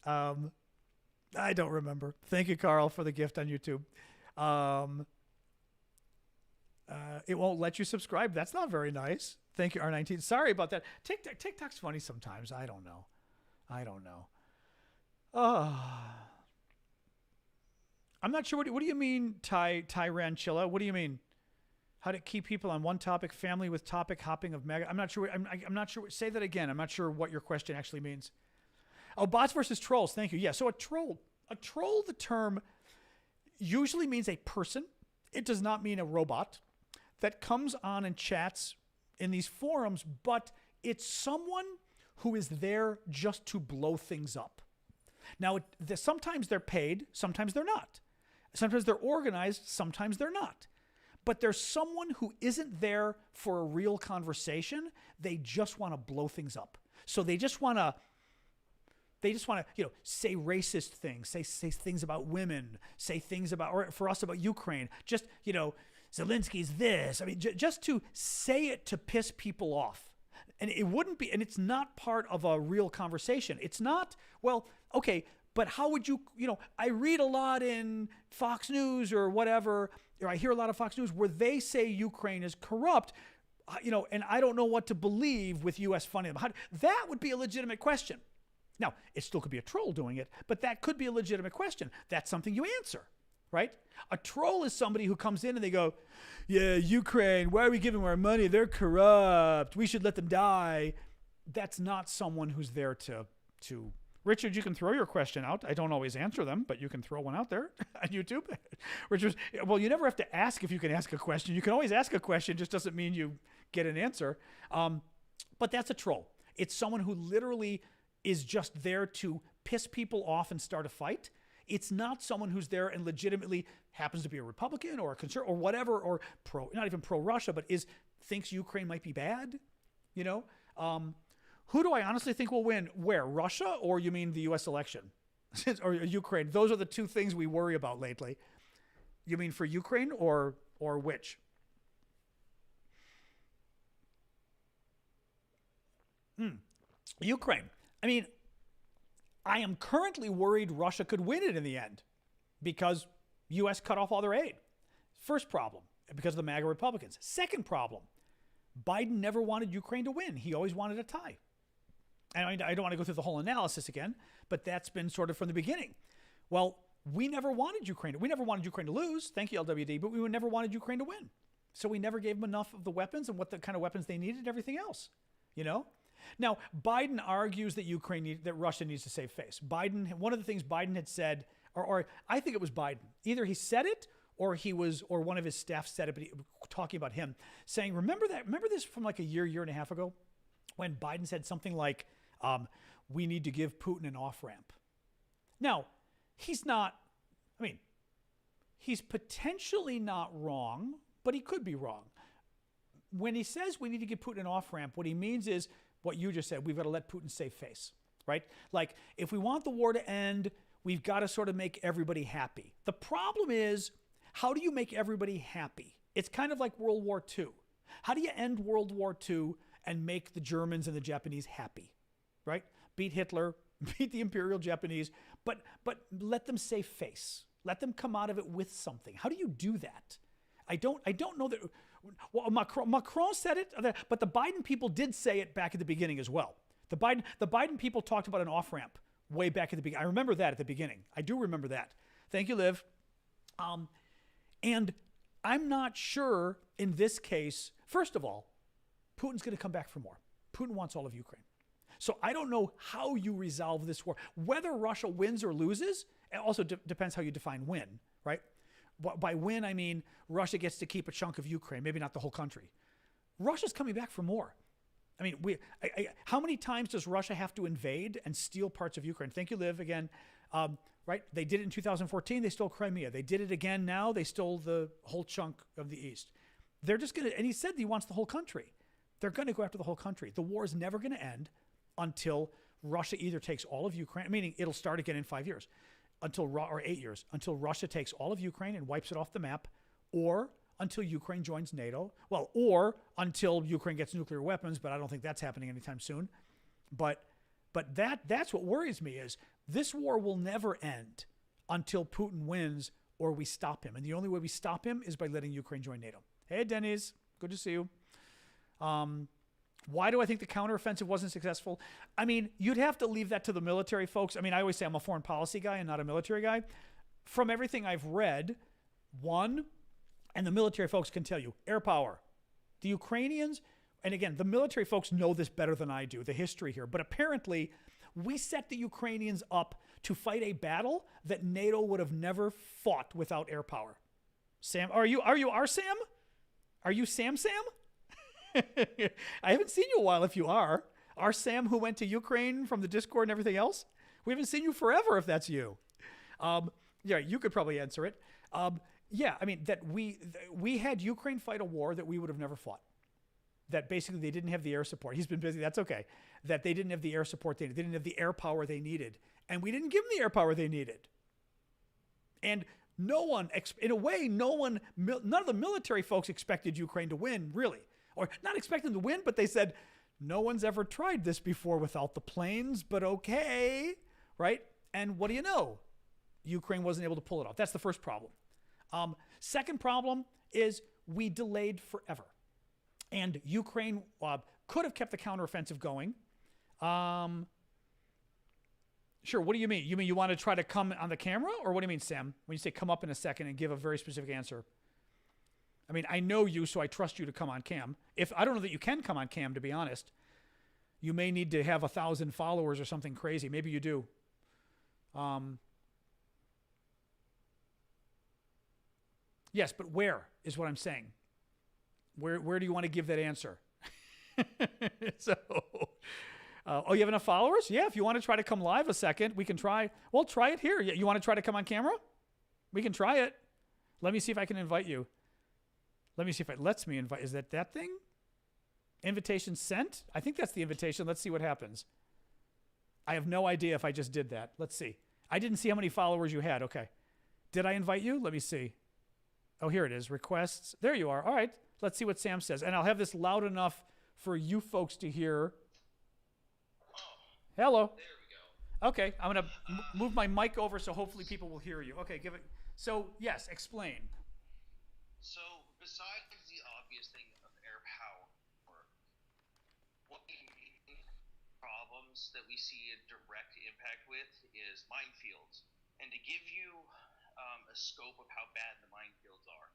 I don't remember. Thank you, Carl, for the gift on YouTube. It won't let you subscribe. That's not very nice. Thank you, R19. Sorry about that. TikTok's funny sometimes. I don't know. I'm not sure. What do you mean, Tyranchilla? What do you mean? How to keep people on one topic, family with topic hopping of mega. I'm not sure. I'm not sure. Say that again. I'm not sure what your question actually means. Oh, bots versus trolls. Thank you. Yeah. So a troll, the term usually means a person. It does not mean a robot that comes on and chats in these forums, but it's someone who is there just to blow things up. Now, sometimes they're paid, sometimes they're not. Sometimes they're organized, sometimes they're not. But there's someone who isn't there for a real conversation. They just want to blow things up. So they just want to, say racist things, say things about women, say things about, or for us about Ukraine, just, Zelensky's this. I mean, just to say it to piss people off. And it wouldn't be, and it's not part of a real conversation. It's not, well, okay, but how would you, I read a lot in Fox News or whatever, or I hear a lot of Fox News where they say Ukraine is corrupt, and I don't know what to believe with U.S. funding. That would be a legitimate question. Now, it still could be a troll doing it, but that could be a legitimate question. That's something you answer, right? A troll is somebody who comes in and they go, yeah, Ukraine, why are we giving them our money? They're corrupt. We should let them die. That's not someone who's there to Richard, you can throw your question out. I don't always answer them, but you can throw one out there on YouTube. Richard, well, you never have to ask if you can ask a question. You can always ask a question. It just doesn't mean you get an answer. But that's a troll. It's someone who literally is just there to piss people off and start a fight. It's not someone who's there and legitimately happens to be a Republican or a conservative or whatever, or not even pro-Russia, but thinks Ukraine might be bad. Who do I honestly think will win? Where? Russia, or you mean the U.S. election? Or Ukraine? Those are the two things we worry about lately. You mean for Ukraine or which? Ukraine. I mean, I am currently worried Russia could win it in the end because U.S. cut off all their aid. First problem, because of the MAGA Republicans. Second problem, Biden never wanted Ukraine to win. He always wanted a tie. And I don't want to go through the whole analysis again, but that's been sort of from the beginning. Well, we never wanted Ukraine. We never wanted Ukraine to lose. Thank you, LWD. But we never wanted Ukraine to win. So we never gave them enough of the weapons and what the kind of weapons they needed and everything else. Now, Biden argues that Russia needs to save face. One of the things Biden had said, or I think it was Biden, either he said it or one of his staff said it, but talking about him, saying, remember this from like a year and a half ago, when Biden said something like, we need to give Putin an off-ramp. Now, he's potentially not wrong, but he could be wrong. When he says we need to give Putin an off-ramp, what he means is what you just said, we've got to let Putin save face, right? Like, if we want the war to end, we've got to sort of make everybody happy. The problem is, how do you make everybody happy? It's kind of like World War II. How do you end World War II and make the Germans and the Japanese happy, right? Beat Hitler, beat the Imperial Japanese, but let them save face. Let them come out of it with something. How do you do that? I don't know that. Well, Macron said it, but the Biden people did say it back at the beginning as well. The Biden people talked about an off-ramp way back at the beginning. I remember that at the beginning. I do remember that. Thank you, Liv. And I'm not sure in this case, first of all, Putin's going to come back for more. Putin wants all of Ukraine. So I don't know how you resolve this war. Whether Russia wins or loses, it also depends how you define win, right? By win, I mean Russia gets to keep a chunk of Ukraine, maybe not the whole country. Russia's coming back for more. I mean, how many times does Russia have to invade and steal parts of Ukraine? Thank you, Liv, again. Right? They did it in 2014. They stole Crimea. They did it again now. They stole the whole chunk of the East. They're just going to, and he said he wants the whole country. They're going to go after the whole country. The war is never going to end until Russia either takes all of Ukraine, meaning it'll start again in 5 years, or 8 years, until Russia takes all of Ukraine and wipes it off the map, or until Ukraine joins NATO. Well, or until Ukraine gets nuclear weapons, but I don't think that's happening anytime soon. But that's what worries me is this war will never end until Putin wins or we stop him. And the only way we stop him is by letting Ukraine join NATO. Hey, Dennis, good to see you. Why do I think the counteroffensive wasn't successful? I mean, you'd have to leave that to the military folks. I mean, I always say I'm a foreign policy guy and not a military guy. From everything I've read, and the military folks can tell you, air power. The Ukrainians, and again, the military folks know this better than I do, the history here, but apparently we set the Ukrainians up to fight a battle that NATO would have never fought without air power. Sam, are you our Sam? Are you Sam? I haven't seen you in a while if you are. Our Sam who went to Ukraine from the Discord and everything else? We haven't seen you forever if that's you. Yeah, you could probably answer it. Yeah, I mean, that we had Ukraine fight a war that we would have never fought. That basically they didn't have the air support. He's been busy. That's okay. That they didn't have the air support they needed. They didn't have the air power they needed. And we didn't give them the air power they needed. And no one, in a way, none of the military folks expected Ukraine to win, really. Or not expecting to win, but they said, no one's ever tried this before without the planes, but okay, right? And what do you know? Ukraine wasn't able to pull it off. That's the first problem. Second problem is we delayed forever. And Ukraine could have kept the counteroffensive going. Sure, what do you mean? You mean you want to try to come on the camera? Or what do you mean, Sam, when you say come up in a second and give a very specific answer? I mean, I know you, so I trust you to come on cam. I don't know that you can come on cam, to be honest. You may need to have 1,000 followers or something crazy. Maybe you do. Yes, but where is what I'm saying. Where do you want to give that answer? So, oh, you have enough followers? Yeah, if you want to try to come live a second, we can try. Well, try it here. You want to try to come on camera? We can try it. Let me see if I can invite you. Let me see if it lets me invite. Is that thing? Invitation sent? I think that's the invitation. Let's see what happens. I have no idea if I just did that. Let's see. I didn't see how many followers you had. Okay. Did I invite you? Let me see. Oh, here it is. Requests. There you are. All right. Let's see what Sam says. And I'll have this loud enough for you folks to hear. Hello. There we go. Okay. I'm going to move my mic over so hopefully people will hear you. Okay. Give it. So, yes, explain. So, besides the obvious thing of air power, what the main problems that we see a direct impact with is minefields. And to give you a scope of how bad the minefields are,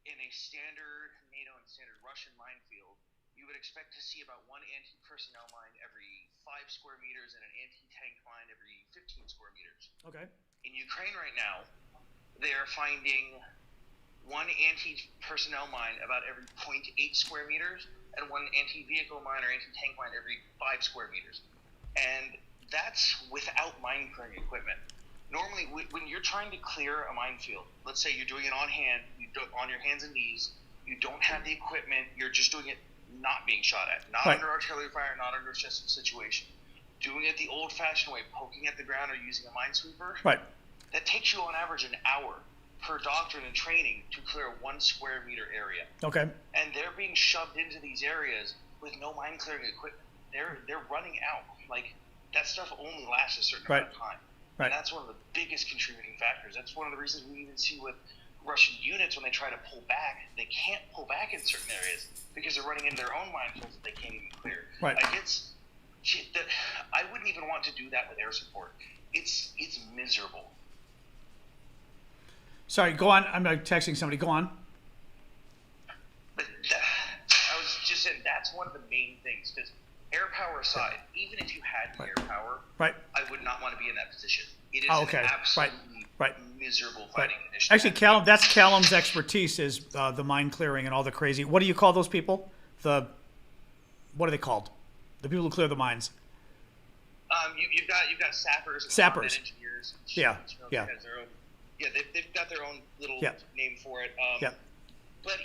in a standard NATO and standard Russian minefield, you would expect to see about one anti-personnel mine every 5 square meters and an anti-tank mine every 15 square meters. Okay. In Ukraine right now, they are finding one anti-personnel mine about every 0.8 square meters and one anti-vehicle mine or anti-tank mine every 5 square meters. And that's without mine clearing equipment. Normally, when you're trying to clear a minefield, let's say you're doing it on your hands and knees, you don't have the equipment, you're just doing it not being shot at, not right. under artillery fire, not under a stressful situation. Doing it the old-fashioned way, poking at the ground or using a minesweeper, right. That takes you on average an hour per doctrine and training to clear a 1 square meter area. Okay. And they're being shoved into these areas with no mine clearing equipment. They're running out. Like, that stuff only lasts a certain amount of time. Right. And that's one of the biggest contributing factors. That's one of the reasons we even see with Russian units when they try to pull back, they can't pull back in certain areas because they're running into their own minefields that they can't even clear. Right. Like, I wouldn't even want to do that with air support. It's miserable. Sorry, go on. I'm texting somebody. Go on. But I was just saying that's one of the main things, because air power aside, even if you had the air power, right. I would not want to be in that position. It is okay. an absolutely right. miserable fighting condition. Actually, that's Callum's expertise is the mine clearing and all the crazy. What do you call those people? What are they called? The people who clear the mines. You've got sappers. And sappers. Engineers. Yeah. They've got their own little name for it. But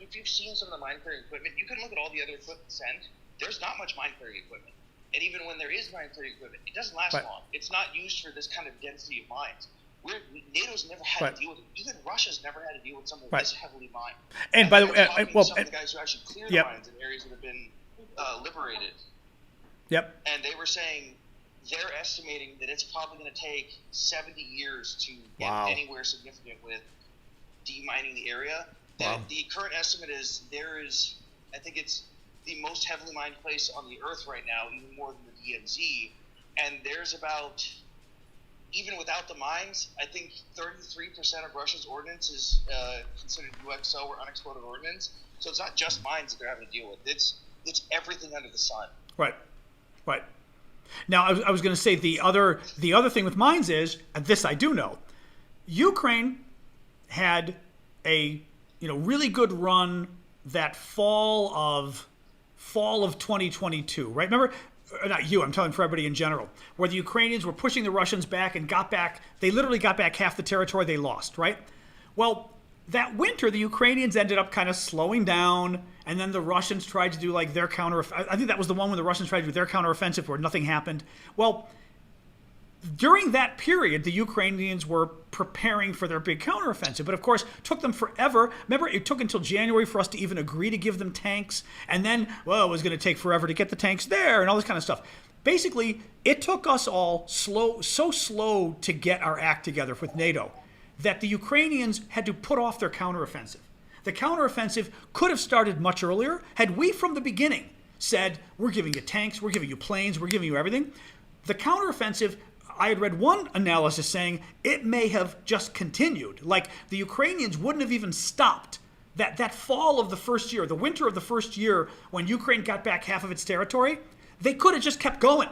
if you've seen some of the mine clearing equipment, you can look at all the other equipment sent. There's not much mine clearing equipment. And even when there is mine clearing equipment, it doesn't last long. It's not used for this kind of density of mines. NATO's never had to deal with it. Even Russia's never had to deal with something this heavily mined. And by the way, some of the guys who actually clear the mines in areas that have been liberated. Yep. And they were saying they're estimating that it's probably going to take 70 years to get anywhere significant with demining the area. Wow. The current estimate is I think it's the most heavily mined place on the earth right now, even more than the DMZ. And there's about, even without the mines, I think 33% of Russia's ordnance is considered UXO or unexploded ordnance. So it's not just mines that they're having to deal with. It's everything under the sun. Right. Now, I was going to say the other thing with mines is, and this I do know, Ukraine had a really good run that fall of fall of 2022, right? Remember, not you, I'm talking for everybody in general, where the Ukrainians were pushing the Russians back and got back, they literally got back half the territory they lost, right? Well, that winter, the Ukrainians ended up kind of slowing down, and then the Russians tried to do like their I think that was the one when the Russians tried to do their counteroffensive where nothing happened. Well, during that period, the Ukrainians were preparing for their big counteroffensive, but of course, took them forever. Remember, it took until January for us to even agree to give them tanks, and then, well, it was going to take forever to get the tanks there, and all this kind of stuff. Basically, it took us all so slow to get our act together with NATO that the Ukrainians had to put off their counteroffensive. The counteroffensive could have started much earlier had we, from the beginning, said, we're giving you tanks, we're giving you planes, we're giving you everything. The counteroffensive, I had read one analysis saying it may have just continued. Like the Ukrainians wouldn't have even stopped. That fall of the first year, the winter of the first year, when Ukraine got back half of its territory, they could have just kept going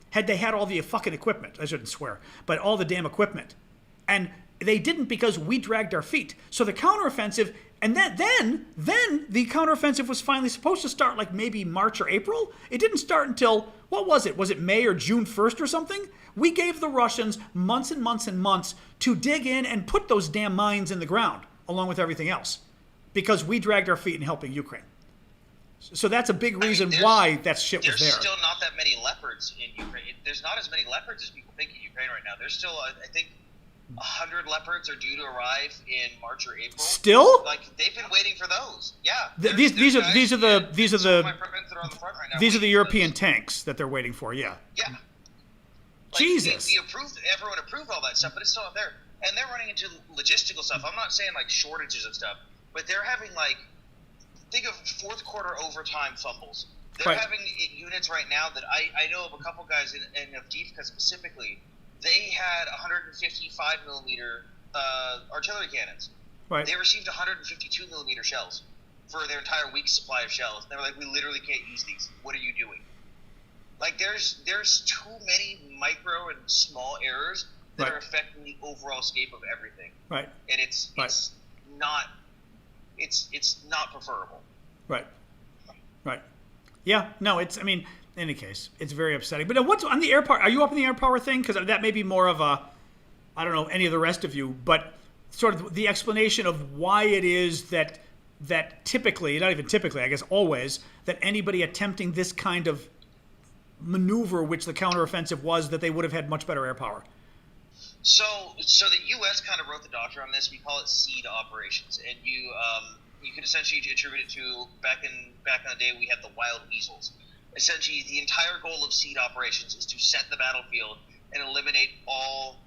had they had all the fucking equipment. I shouldn't swear, but all the damn equipment. And they didn't because we dragged our feet. So the counteroffensive, and then the counteroffensive was finally supposed to start like maybe March or April. It didn't start until, what was it? Was it May or June 1st or something? We gave the Russians months and months and months to dig in and put those damn mines in the ground, along with everything else, because we dragged our feet in helping Ukraine. So that's a big reason why that shit was there. There's still not that many leopards in Ukraine. There's not as many leopards as people think in Ukraine right now. There's still, I think, 100 leopards are due to arrive in March or April. Still? Like they've been waiting for those. Yeah. These are the right European tanks that they're waiting for. Yeah. Yeah. Like, Jesus. Everyone approved all that stuff, but it's still not there. And they're running into logistical stuff. I'm not saying like shortages of stuff, but they're having like, think of fourth quarter overtime fumbles. They're having units right now that I know of a couple guys in Avdiivka specifically. They had 155 millimeter artillery cannons. Right. They received 152 millimeter shells for their entire week's supply of shells. They were like, we literally can't use these. What are you doing? Like, there's too many micro and small errors that are affecting the overall scape of everything. Right. And it's not preferable. Right. Right. Yeah. No. In any case, it's very upsetting. But what's on the air power? Are you up in the air power thing? Because that may be more of a, I don't know, any of the rest of you, but sort of the explanation of why it is that typically, not even typically, I guess always, that anybody attempting this kind of maneuver, which the counteroffensive was, that they would have had much better air power. So the U.S. kind of wrote the doctrine on this. We call it seed operations, and you can essentially attribute it to back in the day we had the wild weasels. Essentially, the entire goal of seed operations is to set the battlefield and eliminate all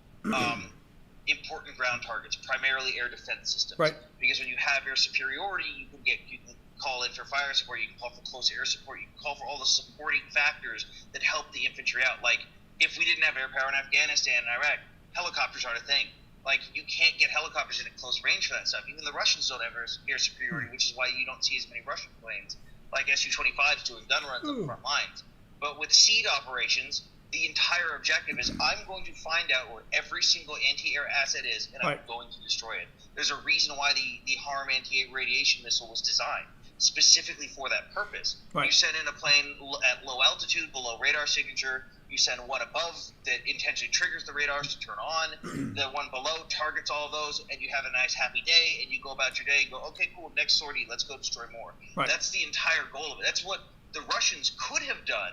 important ground targets, primarily air defense systems. Right. Because when you have air superiority, you can call in for fire support, you can call for close air support, you can call for all the supporting factors that help the infantry out. Like, if we didn't have air power in Afghanistan and Iraq, helicopters aren't a thing. Like, you can't get helicopters in at close range for that stuff. Even the Russians don't have air superiority, which is why you don't see as many Russian planes like Su-25s doing gun runs on the front lines. But with seed operations, the entire objective is I'm going to find out where every single anti-air asset is, and I'm going to destroy it. There's a reason why the HARM anti-radiation missile was designed, specifically for that purpose. You send in a plane at low altitude, below radar signature. You send one above that intentionally triggers the radars to turn on. The one below targets all of those, and you have a nice happy day, and you go about your day and go, okay, cool, next sortie, let's go destroy more. That's the entire goal of it. That's what the Russians could have done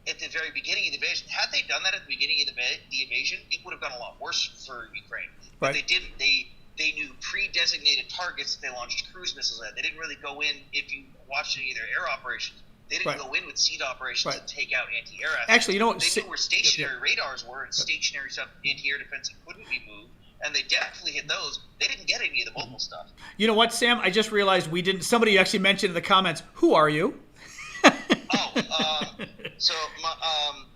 at the very beginning of the invasion. Had they done that at the beginning of the invasion, it would have gone a lot worse for Ukraine. But they didn't. They knew pre-designated targets that they launched cruise missiles at. They didn't really go in, if you watched any of their air operations, they didn't go in with seed operations and take out anti-air assets. Actually, you know what? They knew where stationary radars were, and stationary stuff, anti-air defense couldn't be moved, and they definitely hit those. They didn't get any of the mobile stuff. You know what, Sam? I just realized we didn't. Somebody actually mentioned in the comments, "Who are you?"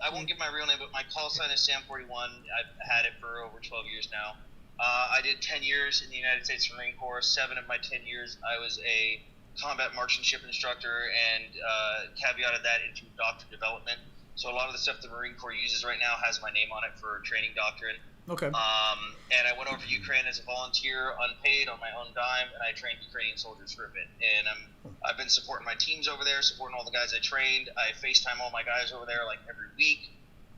I won't give my real name, but my call sign is Sam41. I've had it for over 12 years now. I did 10 years in the United States Marine Corps. 7 of my 10 years, I was a combat marksmanship instructor, and caveated that into doctrine development. So a lot of the stuff the Marine Corps uses right now has my name on it for training doctrine. Okay. And I went over to Ukraine as a volunteer, unpaid, on my own dime, and I trained Ukrainian soldiers for a bit. And I've been supporting my teams over there, supporting all the guys I trained. I FaceTime all my guys over there like every week,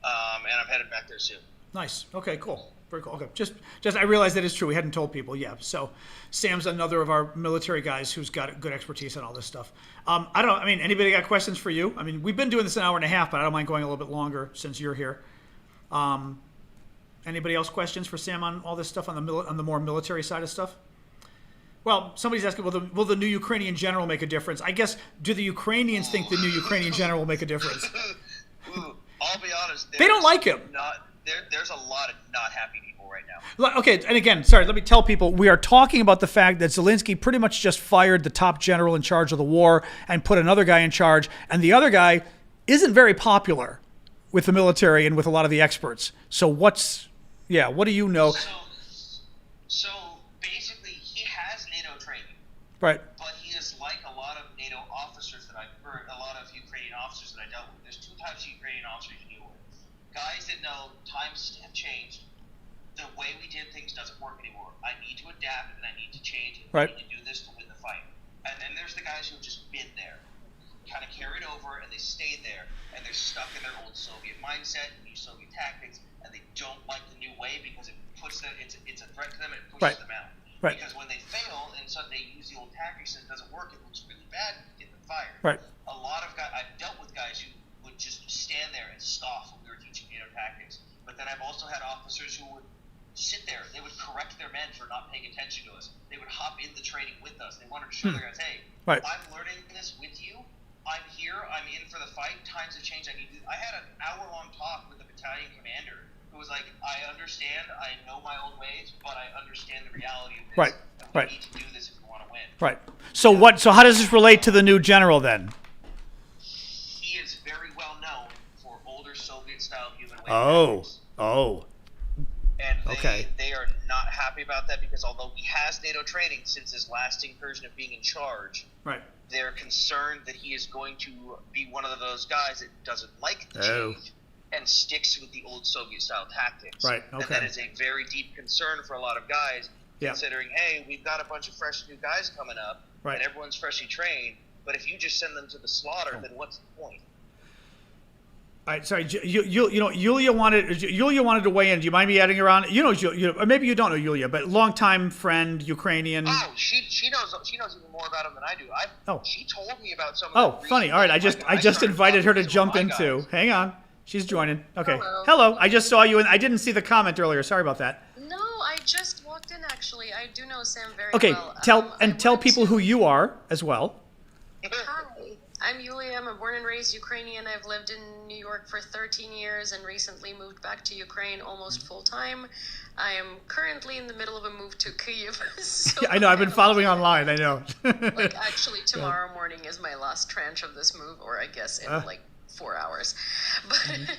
and I'm headed back there soon. Nice. Okay, cool. Very cool. Okay. Just I realized that is true. We hadn't told people. Yeah. So Sam's another of our military guys who's got good expertise on all this stuff. Anybody got questions for you? I mean, we've been doing this an hour and a half, but I don't mind going a little bit longer since you're here. Anybody else questions for Sam on all this stuff on the more military side of stuff? Well, somebody's asking, will the new Ukrainian general make a difference? I guess, do the Ukrainians think the new Ukrainian general will make a difference? I'll be honest. They don't like him. There's a lot of not happy people right now. Okay, and again, sorry, let me tell people, we are talking about the fact that Zelensky pretty much just fired the top general in charge of the war and put another guy in charge, and the other guy isn't very popular with the military and with a lot of the experts. So what do you know? So basically, he has NATO training. Right. But he is like a lot of NATO officers a lot of Ukrainian officers that I dealt with. There's two types of Ukrainian officers you deal with. Guys that know times have changed. The way we did things doesn't work anymore. I need to adapt and I need to change it. Right. I need to do this to win the fight. And then there's the guys who've just been there, kind of carried over, and they stayed there, and they're stuck in their old Soviet mindset and new Soviet tactics, and they don't like the new way because it puts them. It's a threat to them and it pushes them out. Right. Because when they fail and suddenly they use the old tactics and it doesn't work, it looks really bad and get them fired. Right. A lot of guys, I've dealt with guys who would just stand there and scoff when we were teaching NATO tactics. But then I've also had officers who would sit there. They would correct their men for not paying attention to us. They would hop in the training with us. They wanted to show their guys, hey, Right. I'm learning this with you. I'm here. I'm in for the fight. Times have changed. I had an hour-long talk with the battalion commander who was like, I understand. I know my old ways, but I understand the reality of this. Right. And we Right. need to do this if we want to win. Right. So how does this relate to the new general then? He is very well known for older Soviet-style human weight tactics. Oh. And Okay. they are not happy about that because although he has NATO training since his last incursion of being in charge, Right. they're concerned that he is going to be one of those guys that doesn't like the change and sticks with the old Soviet-style tactics. Right, And okay. that is a very deep concern for a lot of guys, considering, hey, we've got a bunch of fresh new guys coming up, Right. and everyone's freshly trained, but if you just send them to the slaughter, then what's the point? All right, sorry, Yulia wanted to weigh in. Do you mind me adding her on? You know, or maybe you don't know Yulia, but longtime friend, Ukrainian. Oh, she knows even more about him than I do. She told me about some. Oh, of the funny. All right, I just invited her to jump into. Hang on, she's joining. Okay, hello. I just saw you, and I didn't see the comment earlier. Sorry about that. No, I just walked in. Actually, I do know Sam very Okay, well. tell people who you are as well. Hi, I'm Yulia. I'm a born and raised Ukrainian. I've lived in New York for 13 years and recently moved back to Ukraine almost full time. I am currently in the middle of a move to Kyiv. So I know. I've been following online. I know. like actually, tomorrow morning is my last tranche of this move, or I guess in like 4 hours. But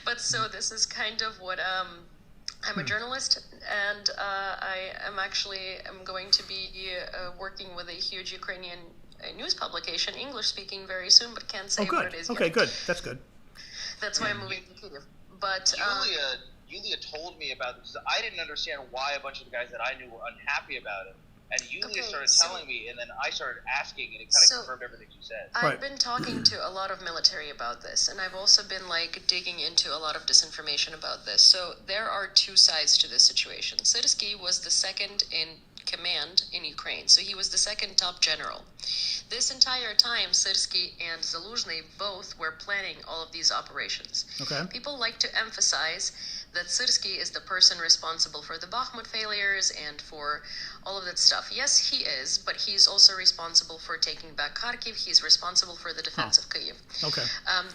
but so this is kind of what I'm a journalist, and I'm going to be working with a huge Ukrainian news publication, English speaking, very soon, but can't say what it is Okay, yet. good. That's good. That's why I'm moving to Kyiv. But Yulia told me about this. I didn't understand why a bunch of the guys that I knew were unhappy about it. And Yulia started telling me, and then I started asking, and it kind of confirmed everything you said. I've been talking to a lot of military about this, and I've also been like digging into a lot of disinformation about this. So there are two sides to this situation. Syrskyi was the second in command in Ukraine, so he was the second top general. This entire time, Syrskyi and Zaluzhny both were planning all of these operations. Okay. People like to emphasize that Syrskyi is the person responsible for the Bakhmut failures and for all of that stuff. Yes, he is, but he's also responsible for taking back Kharkiv. He's responsible for the defense of Kyiv. Okay.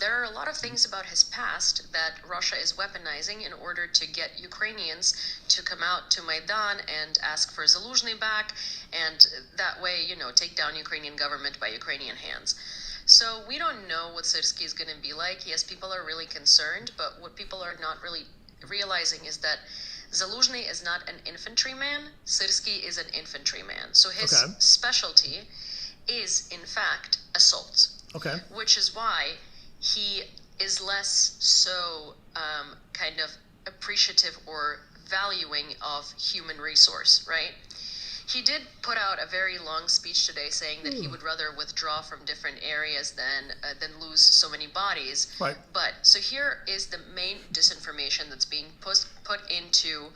There are a lot of things about his past that Russia is weaponizing in order to get Ukrainians to come out to Maidan and ask for Zaluzhny back, and that way, take down Ukrainian government by Ukrainian hands. So we don't know what Syrskyi is going to be like. Yes, people are really concerned, but what people are not really realizing is that Zaluzhny is not an infantryman. Syrskyi is an infantryman. So his specialty is, in fact, assaults. Okay. Which is why he is less so kind of appreciative or valuing of human resource, right? He did put out a very long speech today saying that he would rather withdraw from different areas than lose so many bodies. Right. But so here is the main disinformation that's being put into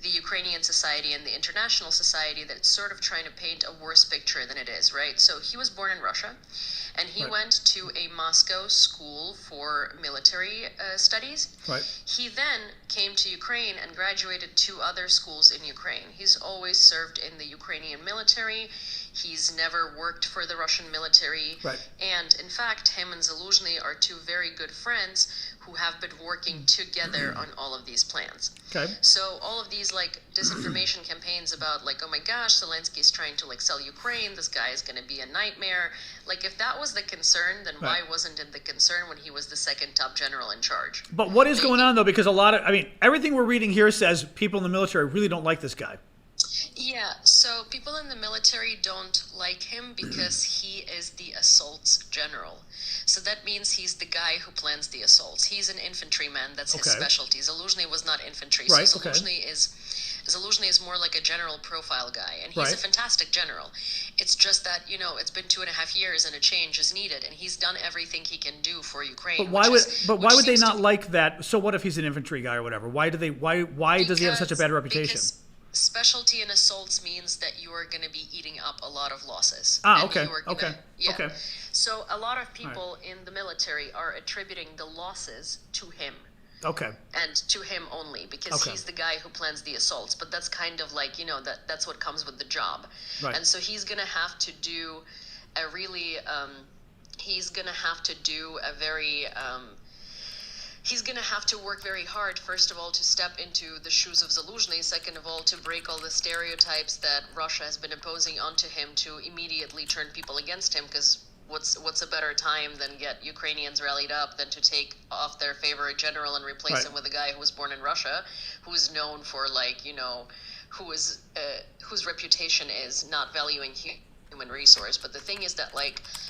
the Ukrainian society and the international society that's sort of trying to paint a worse picture than it is, right? So he was born in Russia, and he Right. went to a Moscow school for military studies. Right. He then came to Ukraine and graduated 2 other schools in Ukraine. He's always served in the Ukrainian military. He's never worked for the Russian military. Right. And in fact, him and Zaluzhny are 2 very good friends who have been working together on all of these plans. Okay. So all of these like disinformation campaigns about like, oh my gosh, Zelensky's trying to like sell Ukraine, this guy is going to be a nightmare. Like if that was the concern, then why Right. wasn't it the concern when he was the second top general in charge? But what is going on though? Because everything we're reading here says people in the military really don't like this guy. Yeah, so people in the military don't like him because he is the assaults general. So that means he's the guy who plans the assaults. He's an infantryman. That's his Okay. specialty. Zaluzhny was not infantry. Right, So okay. Zaluzhny is more like a general profile guy, and he's Right. a fantastic general. It's just that, it's been 2.5 years and a change is needed, and he's done everything he can do for Ukraine. But why would they seems to not like that? So what if he's an infantry guy or whatever? Why does he have such a bad reputation? Because specialty in assaults means that you are going to be eating up a lot of losses. Ah, And okay, you are gonna- okay, yeah. okay. So a lot of people in the military are attributing the losses to him Okay. and to him only because Okay. he's the guy who plans the assaults. But that's kind of like, that's what comes with the job. Right. And so he's going to have to do a really, he's going to have to do a very, he's going to have to work very hard, first of all, to step into the shoes of Zaluzhny, second of all, to break all the stereotypes that Russia has been imposing onto him to immediately turn people against him, because what's a better time than get Ukrainians rallied up than to take off their favorite general and replace Right. him with a guy who was born in Russia, who's known for, whose reputation is not valuing human resource. But the thing is that,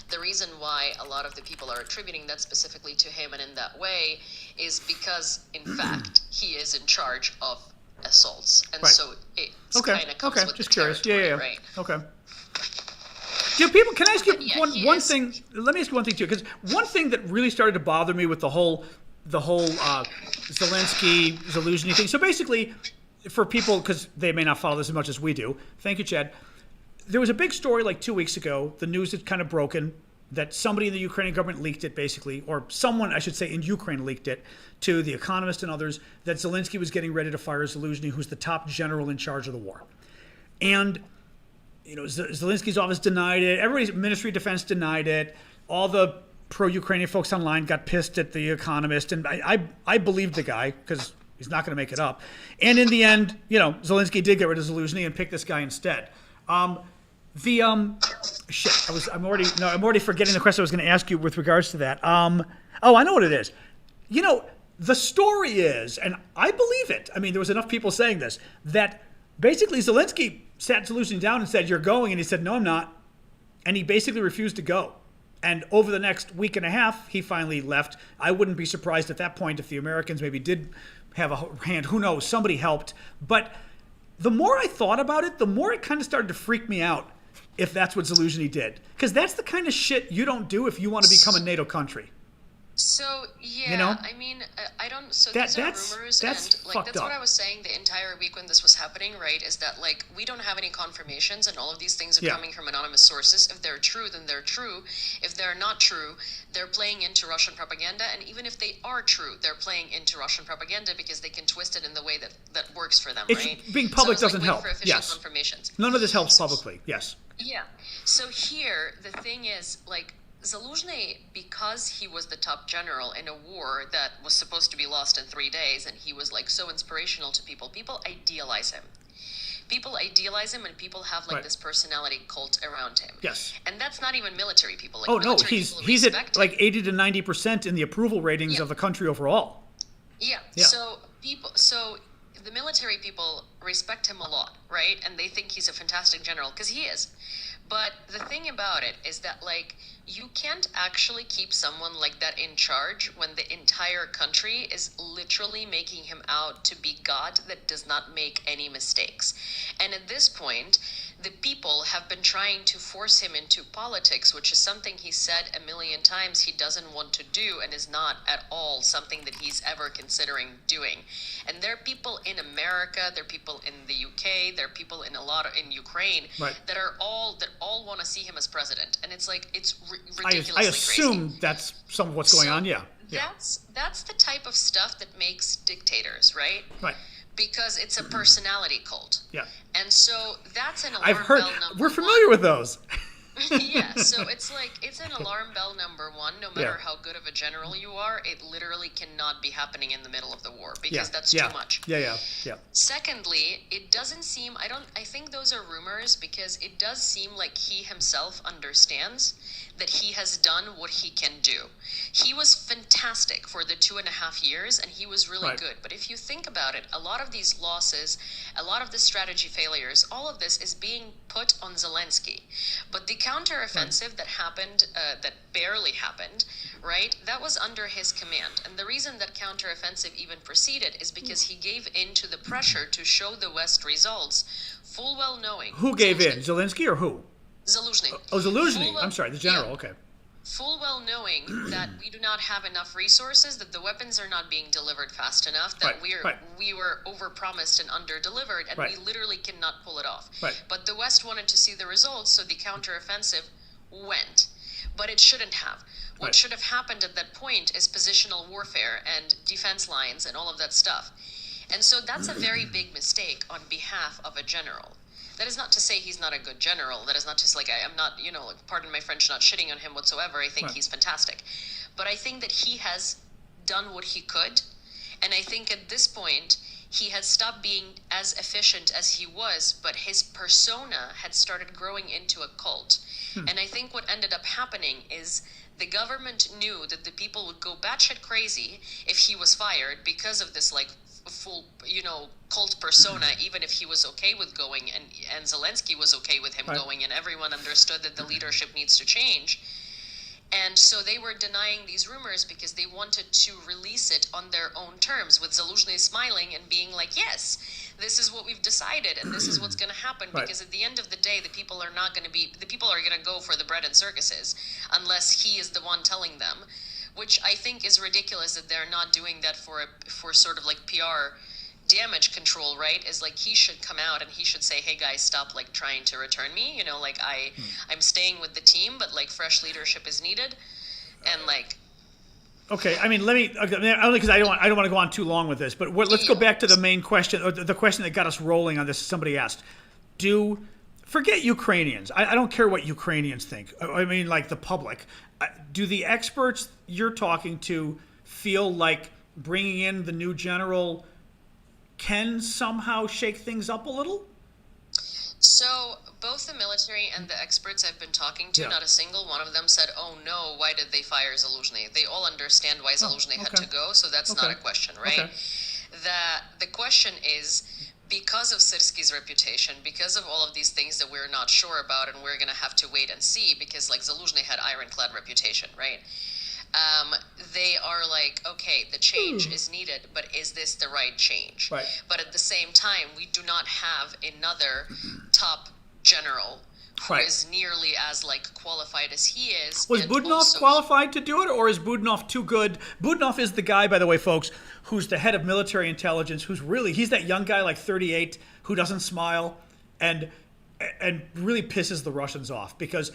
the reason why a lot of the people are attributing that specifically to him and in that way is because, in fact, he is in charge of assaults. And Right. so it Okay. kind of comes Okay. with Just the curious. Yeah. territory, Yeah. right? Okay. Do people? Can I ask you But yeah, one he one is- thing? Let me ask you one thing too, because one thing that really started to bother me with the whole Zelensky Zaluzhny thing. So basically, for people, because they may not follow this as much as we do. Thank you, Chad. There was a big story like 2 weeks ago. The news had kind of broken that somebody in the Ukrainian government leaked it, basically, or someone, I should say, in Ukraine leaked it to The Economist and others, that Zelensky was getting ready to fire Zaluzhny, who's the top general in charge of the war. And Zelensky's office denied it. Everybody's Ministry of Defense denied it. All the pro-Ukrainian folks online got pissed at The Economist, and I believed the guy because he's not going to make it up. And in the end, Zelensky did get rid of Zaluzhny and pick this guy instead. I'm already forgetting the question I was going to ask you with regards to that. I know what it is. The story is, and I believe it. I mean, there was enough people saying this, that basically Zelensky sat Zaluzhny down and said, "You're going," and he said, "No, I'm not," and he basically refused to go. And over the next week and a half, he finally left. I wouldn't be surprised at that point if the Americans maybe did have a hand. Who knows? Somebody helped. But the more I thought about it, the more it kind of started to freak me out if that's what Zaluzhny did. Because that's the kind of shit you don't do if you want to become a NATO country. So yeah, I mean, I don't. So these are rumors, that's and fucked that's up. what I was saying the entire week when this was happening, right? Is that we don't have any confirmations, and all of these things are coming from anonymous sources. If they're true, then they're true. If they're not true, they're playing into Russian propaganda. And even if they are true, they're playing into Russian propaganda because they can twist it in the way that works for them, right? Being public so doesn't help. For official Yes. confirmations. None of this helps publicly. Yes. Yeah. So here, the thing is, Zaluzhny, because he was the top general in a war that was supposed to be lost in 3 days, and he was so inspirational to people idealize him. People idealize him, and people have this personality cult around him. Yes. And that's not even military people. Oh no, military he's people respect at him. 80 to 90% in the approval ratings of the country overall. Yeah. So the military people respect him a lot, right? And they think he's a fantastic general because he is. But the thing about it is that you can't actually keep someone like that in charge when the entire country is literally making him out to be God that does not make any mistakes. And at this point, the people have been trying to force him into politics, which is something he said a million times he doesn't want to do and is not at all something that he's ever considering doing. And there are people in America, there are people in the UK, there are people in in Ukraine Right. that all want to see him as president. And it's like, it's ridiculously I assume crazy. that's some of what's going on. Yeah. That's the type of stuff that makes dictators, right? Right. Because it's a personality cult. Yeah. And so that's an alarm I've heard. bell number We're familiar one. with those. Yeah, so it's an alarm bell number one. No matter how good of a general you are, it literally cannot be happening in the middle of the war because that's too much. Yeah. Secondly, it doesn't seem, I think those are rumors because it does seem like he himself understands that he has done what he can do. He was fantastic for the 2.5 years and he was really good. But if you think about it, a lot of these losses, a lot of the strategy failures, all of this is being put on Zelensky. But the counteroffensive that happened, that barely happened, right, that was under his command. And the reason that counteroffensive even proceeded is because he gave in to the pressure to show the West results, full well knowing. Who gave in? Zelensky or who? Zaluzhny. Oh, Zaluzhny. I'm sorry, the general. Yeah. Okay. Full well knowing that we do not have enough resources, that the weapons are not being delivered fast enough, that we were overpromised and underdelivered, and we literally cannot pull it off. Right. But the West wanted to see the results, so the counteroffensive went. But it shouldn't have. What should have happened at that point is positional warfare and defense lines and all of that stuff. And so that's a very big mistake on behalf of a general. That is not to say he's not a good general. That is not to say, I'm not, pardon my French, not shitting on him whatsoever. I think he's fantastic. But I think that he has done what he could. And I think at this point, he had stopped being as efficient as he was, but his persona had started growing into a cult. And I think what ended up happening is the government knew that the people would go batshit crazy if he was fired because of this, full, cult persona, even if he was okay with going and Zelensky was okay with him going and everyone understood that the leadership needs to change. And so they were denying these rumors because they wanted to release it on their own terms, with Zaluzhny smiling and being like, yes, this is what we've decided and this is what's going to happen. Because at the end of the day, the people are going to go for the bread and circuses unless he is the one telling them. Which I think is ridiculous that they're not doing that for sort of like PR damage control, right? Is like he should come out and he should say, hey guys, stop trying to return me. I'm staying with the team, but fresh leadership is needed. And Okay, I mean, only because I don't want to go on too long with this, but let's go back to the main question, or the question that got us rolling on this. Somebody asked, forget Ukrainians. I don't care what Ukrainians think. I mean, the public. Do the experts you're talking to feel like bringing in the new general can somehow shake things up a little? So both the military and the experts I've been talking to, not a single one of them said, oh no, why did they fire Zaluzhny? They all understand why Zaluzhny had to go, so that's not a question, right? Okay. The question is, because of Syrsky's reputation, because of all of these things that we're not sure about and we're going to have to wait and see, because Zaluzhny had ironclad reputation, right? They are like, okay, the change is needed, but is this the right change? Right. But at the same time, we do not have another top general who is nearly as qualified as he is. Was Budanov qualified to do it, or is Budanov too good? Budanov is the guy, by the way, folks, who's the head of military intelligence, he's that young guy 38 who doesn't smile and really pisses the Russians off because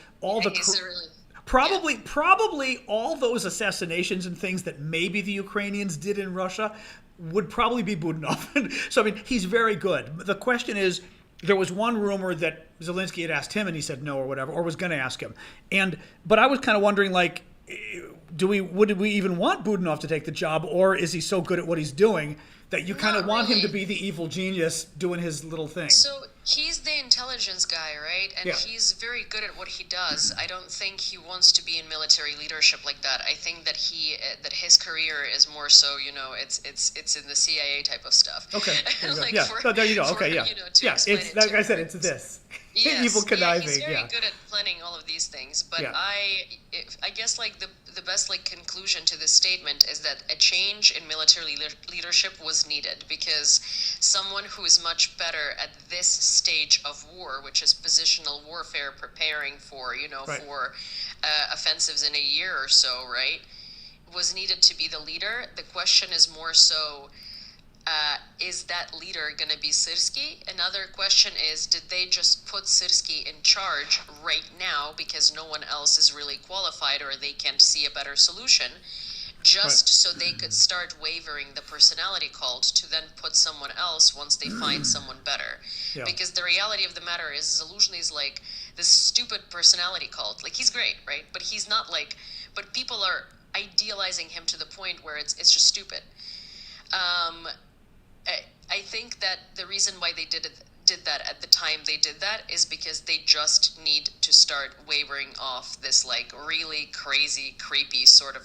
probably all those assassinations and things that maybe the Ukrainians did in Russia would probably be Budanov. So I mean, he's very good. The question is, there was one rumor that Zelensky had asked him and he said no or whatever, or was going to ask him. But I was kind of wondering, would we even want Budanov to take the job, or is he so good at what he's doing that you kind of Not want him to really. be the evil genius doing his little thing. So he's the intelligence guy, right? And Yeah. he's very good at what he does. I don't think he wants to be in military leadership like that. I think that that his career is more so, it's in the CIA type of stuff. Okay. There you go. Like yeah. for- So there you go. for, Okay. Yeah. to Yeah. explain It's it like to I said. her. It's this. Yes, Evil conniving. he's very Yeah. good at planning all of these things. But Yeah. I guess like the best like conclusion to this statement is that a change in military leadership was needed because someone who is much better at this stage of war, which is positional warfare, preparing for Right. for offensives in a year or so, right, was needed to be the leader. The question is more so. Is that leader going to be Sirski? Another question is, did they just put Sirski in charge right now because no one else is really qualified or they can't see a better solution, just so they could start wavering the personality cult to then put someone else once they find someone better? Yeah. Because the reality of the matter is Zaluzhny is like this stupid personality cult. Like, he's great, right? But he's not like, but people are idealizing him to the point where it's just stupid. I think that the reason why they did that at the time they did that is because they just need to start wavering off this like really crazy, creepy sort of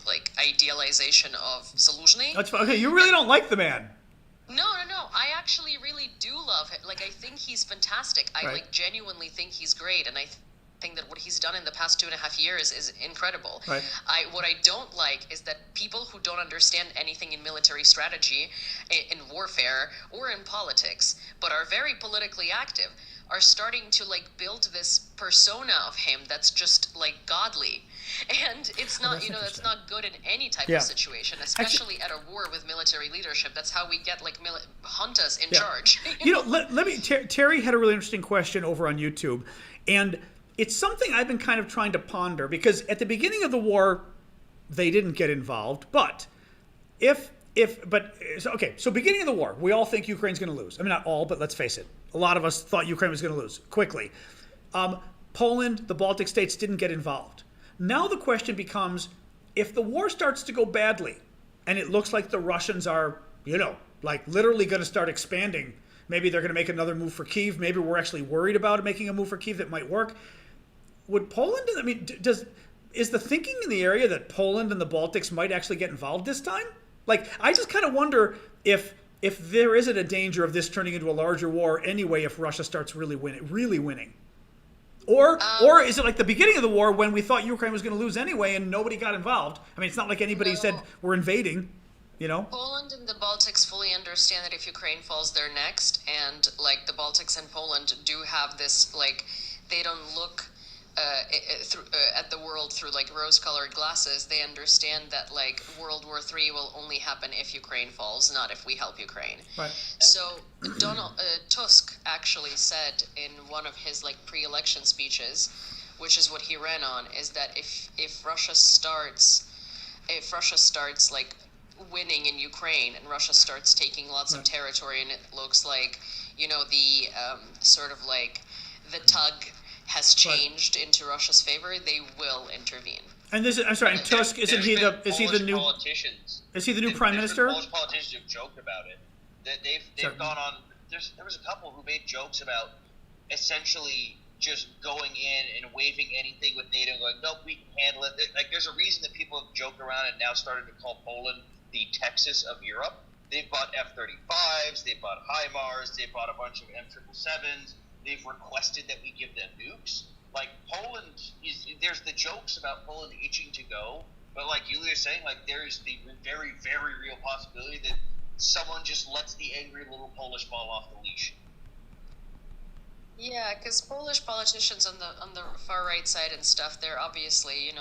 like idealization of Zaluzhny. That's fine. Okay. You really don't like the man. No. I actually really do love him. Like, I think he's fantastic. I Right. like genuinely think he's great, and I think that what he's done in the past 2.5 years is incredible. Right. What I don't like is that people who don't understand anything in military strategy, in warfare, or in politics, but are very politically active, are starting to like build this persona of him that's just like godly. And it's not, that's that's interesting. not good in any type Yeah. of situation, especially at a war with military leadership. That's how we get like juntas in Yeah. charge. Let me. Terry had a really interesting question over on YouTube, and it's something I've been kind of trying to ponder because at the beginning of the war, they didn't get involved. But so beginning of the war, we all think Ukraine's going to lose. I mean, not all, but let's face it, a lot of us thought Ukraine was going to lose quickly. Poland, the Baltic states didn't get involved. Now the question becomes, if the war starts to go badly, and it looks like the Russians are, like literally going to start expanding. Maybe they're going to make another move for Kyiv. Maybe we're actually worried about making a move for Kyiv that might work. Would Poland? I mean, is the thinking in the area that Poland and the Baltics might actually get involved this time? Like, I just kind of wonder if there isn't a danger of this turning into a larger war anyway if Russia starts really winning. Or is it like the beginning of the war when we thought Ukraine was going to lose anyway and nobody got involved? I mean, it's not like anybody said we're invading. Poland and the Baltics fully understand that if Ukraine falls, they're next, and like the Baltics and Poland do have this like they don't look at the world through like rose-colored glasses. They understand that like World War III will only happen if Ukraine falls, not if we help Ukraine. Right. So Donald Tusk actually said in one of his like pre-election speeches, which is what he ran on, is that if Russia starts like winning in Ukraine and Russia starts taking lots of territory and it looks like the sort of like the tug has changed into Russia's favor, they will intervene. And I'm sorry, and Tusk is he the new prime minister? Polish politicians have joked about it. They've gone on. There was a couple who made jokes about essentially just going in and waving anything with NATO, going, nope, we can handle it. Like, there's a reason that people have joked around and now started to call Poland the Texas of Europe. They've bought F-35s, they've bought HIMARS, they've bought a bunch of M777s. They've requested that we give them nukes. Like, Poland there's the jokes about Poland itching to go, but like Yulia's saying, like, there's the very, very real possibility that someone just lets the angry little Polish ball off the leash. Yeah, because Polish politicians on the far right side and stuff, they're obviously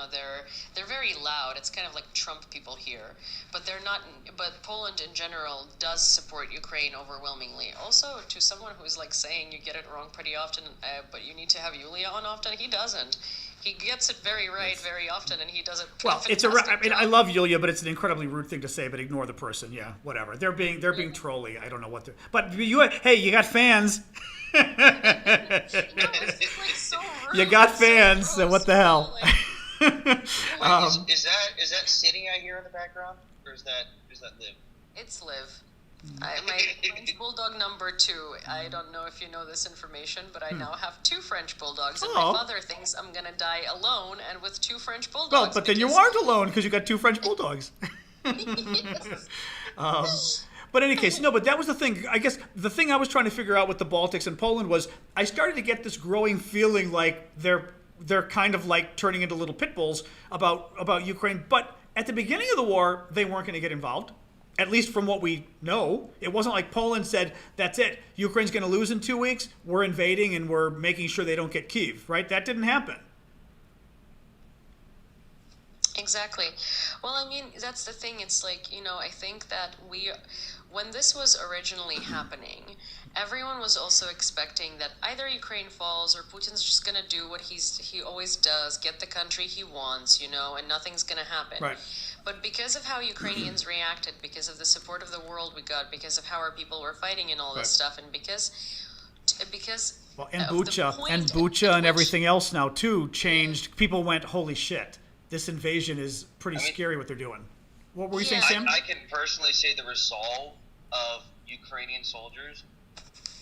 they're very loud. It's kind of like Trump people here, but they're not. But Poland in general does support Ukraine overwhelmingly. Also, to someone who's like saying you get it wrong pretty often, but you need to have Yulia on often. He doesn't. He gets it very right very often, and he does it. Well, I love Yulia, but it's an incredibly rude thing to say. But ignore the person. Yeah, whatever. They're being trolly. I don't know what they're. But you got fans. No, it's like so rude. You got It's fans, so so what the hell? Is that sitting out here in the background, or is that Liv? It's Liv. My French bulldog number 2. I don't know if you know this information, but I now have 2 French bulldogs, and Oh. my father thinks I'm gonna die alone and with 2 French bulldogs. Well, but then you because- aren't alone because you got 2 French bulldogs. But in any case, no, but that was the thing. I guess the thing I was trying to figure out with the Baltics and Poland was I started to get this growing feeling like they're kind of like turning into little pit bulls about Ukraine. But at the beginning of the war, they weren't going to get involved. At least from what we know. It wasn't like Poland said, that's it. Ukraine's going to lose in 2 weeks. We're invading and we're making sure they don't get Kyiv, right? That didn't happen. Exactly. Well, I mean, that's the thing. It's like, I think that when this was originally happening, everyone was also expecting that either Ukraine falls or Putin's just going to do what he always does, get the country he wants, and nothing's going to happen. Right. But because of how Ukrainians reacted, because of the support of the world we got, because of how our people were fighting and all this stuff, and because Well, and of the Bucha point and at Bucha and which- everything else now too changed. People went, holy shit, this invasion is pretty scary what they're doing. What were you saying, Yeah. Sam? I can personally say the resolve of Ukrainian soldiers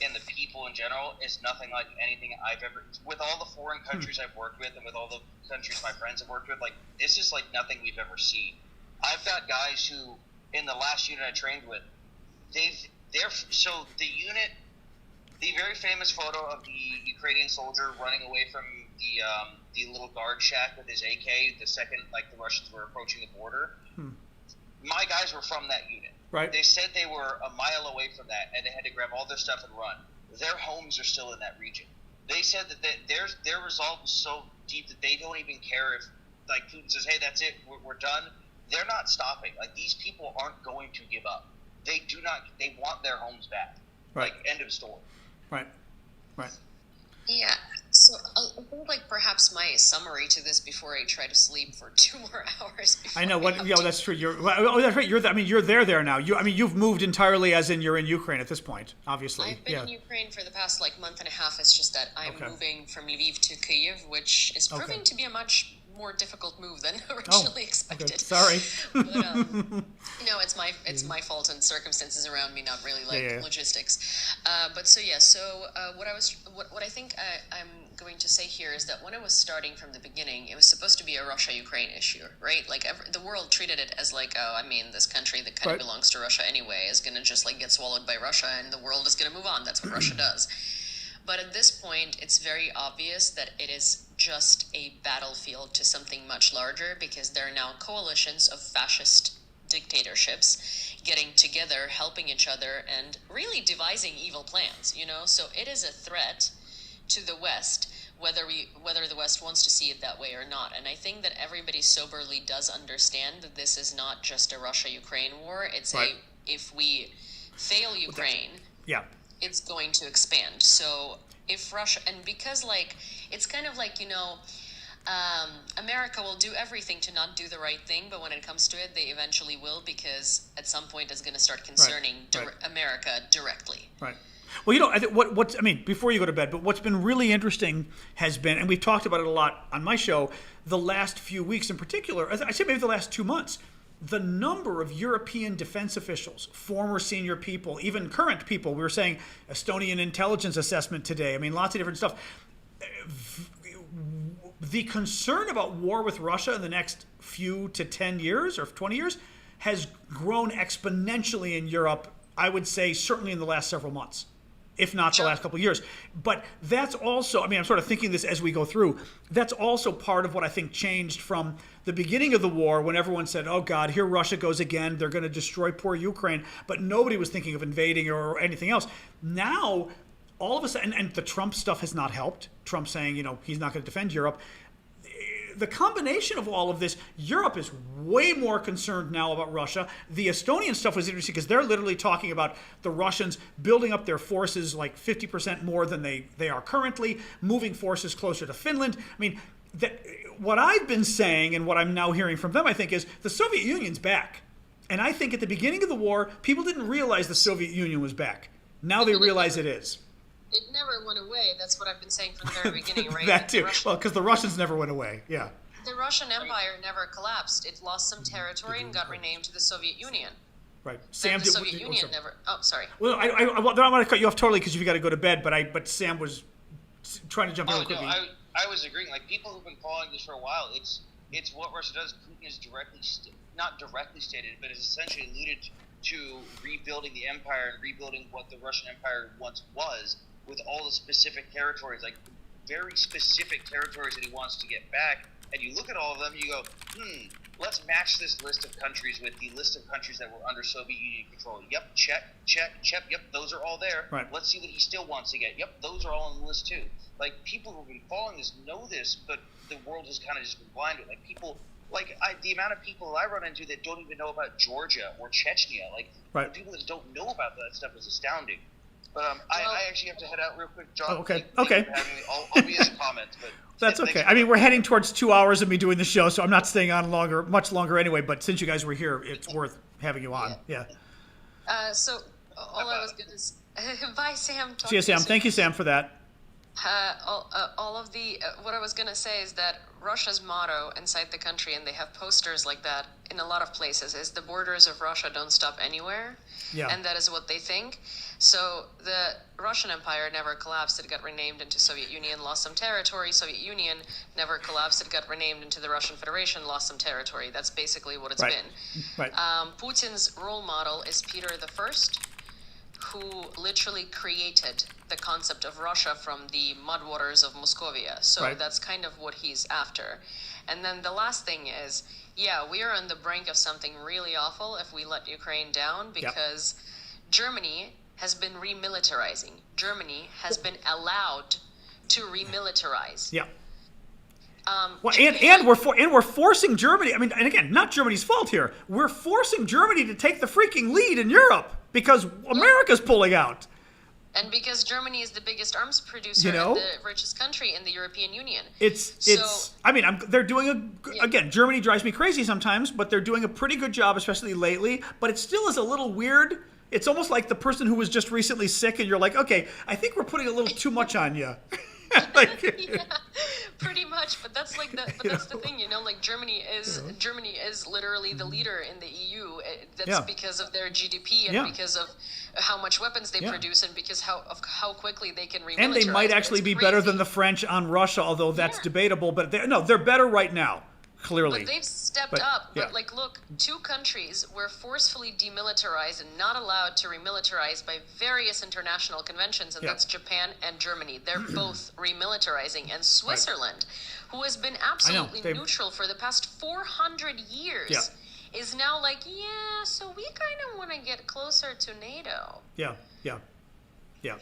and the people in general is nothing like anything I've ever. With all the foreign countries I've worked with, and with all the countries my friends have worked with, like this is like nothing we've ever seen. I've got guys who, in the last unit I trained with, so the unit, the very famous photo of the Ukrainian soldier running away from the little guard shack with his AK the second like the Russians were approaching the border. My guys were from that unit. Right. They said they were a mile away from that, and they had to grab all their stuff and run. Their homes are still in that region. They said that their resolve was so deep that they don't even care if like Putin says, "Hey, that's it, we're done." They're not stopping. Like these people aren't going to give up. They do not. They want their homes back. Right. Like end of story. Right. Right. Yeah. So I think like perhaps my summary to this before I try to sleep for 2 more hours. I know before what. have Yeah, to- that's true. That's right. You're there now. You've moved entirely, as in you're in Ukraine at this point. Obviously. I've been Yeah. in Ukraine for the past month and a half. It's just that I'm Okay. moving from Lviv to Kyiv, which is proving Okay. to be a much more difficult move than Oh. originally Okay. expected. Sorry. But, it's my fault and circumstances around me, not really Yeah. logistics. What I think I'm going to say here is that when it was starting from the beginning, it was supposed to be a Russia-Ukraine issue, right? Like the world treated it as like, this country that kind Right. of belongs to Russia anyway is going to just get swallowed by Russia, and the world is going to move on. That's what Russia does. But at this point, it's very obvious that it is just a battlefield to something much larger, because there are now coalitions of fascist dictatorships getting together, helping each other, and really devising evil plans, So it is a threat to the West, whether the West wants to see it that way or not. And I think that everybody soberly does understand that this is not just a Russia-Ukraine war. It's Right. if we fail Ukraine, Yeah. it's going to expand. So if Russia, and because it's kind of America will do everything to not do the right thing, but when it comes to it, they eventually will, because at some point it's going to start concerning Right. America directly. Right. Well, I think before you go to bed, but what's been really interesting has been, and we've talked about it a lot on my show, the last few weeks in particular, I say maybe the last 2 months, the number of European defense officials, former senior people, even current people, we were saying Estonian intelligence assessment today, lots of different stuff. The concern about war with Russia in the next few to 10 years or 20 years has grown exponentially in Europe, I would say certainly in the last several months, if not the last couple of years. But that's also, I'm sort of thinking this as we go through, that's also part of what I think changed from the beginning of the war, when everyone said, oh God, here Russia goes again, they're going to destroy poor Ukraine, but nobody was thinking of invading or anything else. Now, all of a sudden, and the Trump stuff has not helped, Trump saying, he's not going to defend Europe. The combination of all of this, Europe is way more concerned now about Russia. The Estonian stuff was interesting because they're literally talking about the Russians building up their forces like 50% more than they are currently, moving forces closer to Finland. What I've been saying and what I'm now hearing from them, I think, is the Soviet Union's back. And I think at the beginning of the war, people didn't realize the Soviet Union was back. Now they realize it is. It never went away. That's what I've been saying from the very beginning, right? That too. Well, because the Russians never went away. Yeah. The Russian Empire never collapsed. It lost some territory and got renamed to the Soviet Union. Right. Then Sam the did. Soviet Union sorry. never. Oh, sorry. Well, I want to cut you off totally because you got to go to bed. But Sam was trying to jump in Oh real quickly. no, I was agreeing. Like people who've been following this for a while, it's what Russia does. Putin is not directly stated, but is essentially alluded to rebuilding the empire and rebuilding what the Russian Empire once was, with all the specific territories, like very specific territories that he wants to get back. And you look at all of them, and you go, let's match this list of countries with the list of countries that were under Soviet Union control. Yep, check. Yep, those are all there. Right. Let's see what he still wants to get. Yep, those are all on the list too. Like people who've been following this know this, but the world has kind of just been blind to it. Like people, the amount of people that I run into that don't even know about Georgia or Chechnya, Right. the people that don't know about that stuff is astounding. But I actually have to head out real quick, John. Oh, okay. Thank you Okay. for having me. I'll be as a comment, but That's thanks okay. for- I mean, we're heading towards 2 hours of me doing the show, so I'm not staying on much longer anyway. But since you guys were here, it's worth having you on. Yeah. So all I was gonna say. Bye, Sam. Talk See you, to Sam. soon. Thank you, Sam, for that. All of the what I was gonna say is that Russia's motto inside the country, and they have posters like that in a lot of places, is the borders of Russia don't stop anywhere. Yeah. And that is what they think. So the Russian Empire never collapsed. It got renamed into Soviet Union, lost some territory. Soviet Union never collapsed. It got renamed into the Russian Federation, lost some territory. That's basically what it's Right. been. Right. Putin's role model is Peter I, who literally created the concept of Russia from the mudwaters of Moscovia. So Right. that's kind of what he's after. And then the last thing is, yeah, we are on the brink of something really awful if we let Ukraine down, because Germany has been remilitarizing. Germany has been allowed to remilitarize. Yeah. Well, Japan- and we're forcing Germany. I mean, and again, not Germany's fault here. We're forcing Germany to take the freaking lead in Europe because America's pulling out. And because Germany is the biggest arms producer You know? and the richest country in the European Union. It's. I mean, they're doing Yeah. again. Germany drives me crazy sometimes, but they're doing a pretty good job, especially lately. But it still is a little weird. It's almost like the person who was just recently sick, and you're like, okay, I think we're putting a little too much on you. Yeah, pretty much. But that's like that's the thing, like Germany is literally the leader in the EU. That's Yeah. because of their GDP and Yeah. because of how much weapons they Yeah. produce and because of how quickly they can remilitarize. And they might But actually it's be better crazy. than the French on Russia, although that's Yeah. debatable. But they're better right now, clearly. But they've stepped But, up. yeah. But look, two countries were forcefully demilitarized and not allowed to remilitarize by various international conventions, and Yeah. that's Japan and Germany. They're both remilitarizing. And Switzerland, who has been absolutely They've- neutral for the past 400 years, Yeah. is now like, yeah, so we kind of want to get closer to NATO. Yeah. Yeah. Yep.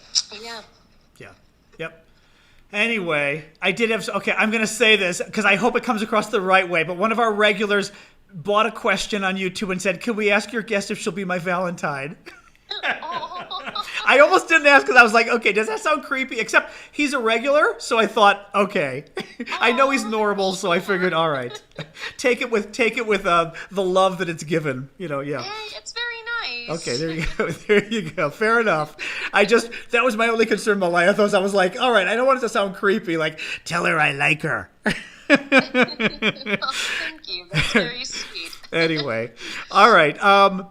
Anyway, I did have. Okay, I'm going to say this because I hope it comes across the right way. But one of our regulars bought a question on YouTube and said, "Can we ask your guest if she'll be my Valentine?" I almost didn't ask because I was like, okay, does that sound creepy? Except he's a regular, so I thought, okay. I know he's normal, so I figured, all right, take it with the love that it's given. Yeah. Hey, it's very nice. Okay, there you go. There you go. Fair enough. That was my only concern in my life. I was like, all right, I don't want it to sound creepy. Like, tell her I like her. Oh, thank you. That's very sweet. Anyway, all right. I'm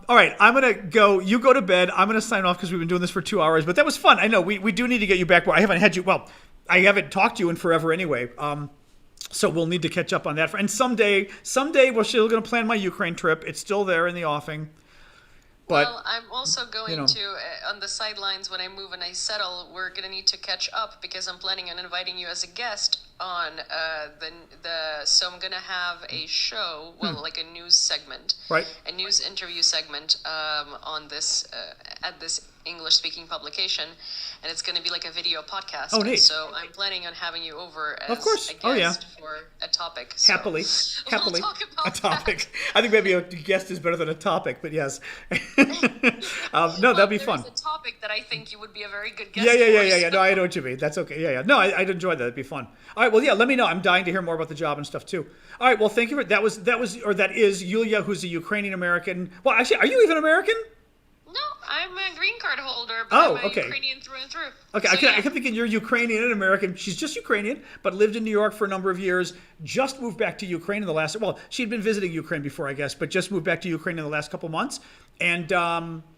gonna go. You go to bed. I'm gonna sign off because we've been doing this for 2 hours. But that was fun. I know we do need to get you back. I haven't had you. Well, I haven't talked to you in forever anyway. So we'll need to catch up on that. And someday we're still gonna plan my Ukraine trip. It's still there in the offing. But Well, I'm also going to, on the sidelines when I move and I settle, we're going to need to catch up because I'm planning on inviting you as a guest on so I'm going to have a show, like a news segment, Right. a news interview segment on this, at this English-speaking publication, and it's going to be like a video podcast. Oh, neat. So I'm planning on having you over as Of course. a guest Oh, yeah. for a topic. So happily, we'll talk about a topic. I think maybe a guest is better than a topic, but yes. No, that'd be fun. There's a topic that I think you would be a very good guest Yeah. for, No, I know what you mean. That's okay. Yeah. No, I'd enjoy that. It'd be fun. All right. Well, yeah. Let me know. I'm dying to hear more about the job and stuff too. All right. Well, thank you for that. That is Yulia, who's a Ukrainian American. Well, actually, are you even American? No, I'm a green card holder, but Oh, I'm a okay. Ukrainian through and through. Okay, So, I kept thinking you're Ukrainian and American. She's just Ukrainian, but lived in New York for a number of years. Just moved back to Ukraine in the last. Well, she'd been visiting Ukraine before, I guess, but just moved back to Ukraine in the last couple months, and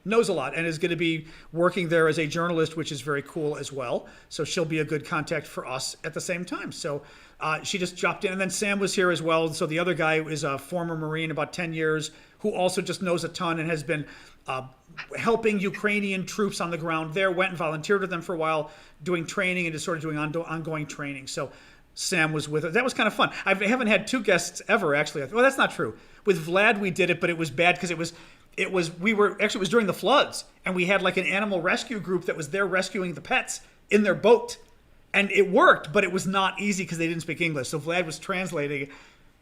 knows a lot, and is going to be working there as a journalist, which is very cool as well. So she'll be a good contact for us at the same time. So she just dropped in, and then Sam was here as well. So the other guy is a former Marine, about 10 years, who also just knows a ton and has been helping Ukrainian troops on the ground there, went and volunteered with them for a while, doing training and just sort of doing ongoing training. So Sam was with us. That was kind of fun. I haven't had two guests ever, actually. Well, that's not true. With Vlad, we did it, but it was bad because it was during the floods, and we had like an animal rescue group that was there rescuing the pets in their boat. And it worked, but it was not easy because they didn't speak English. So Vlad was translating.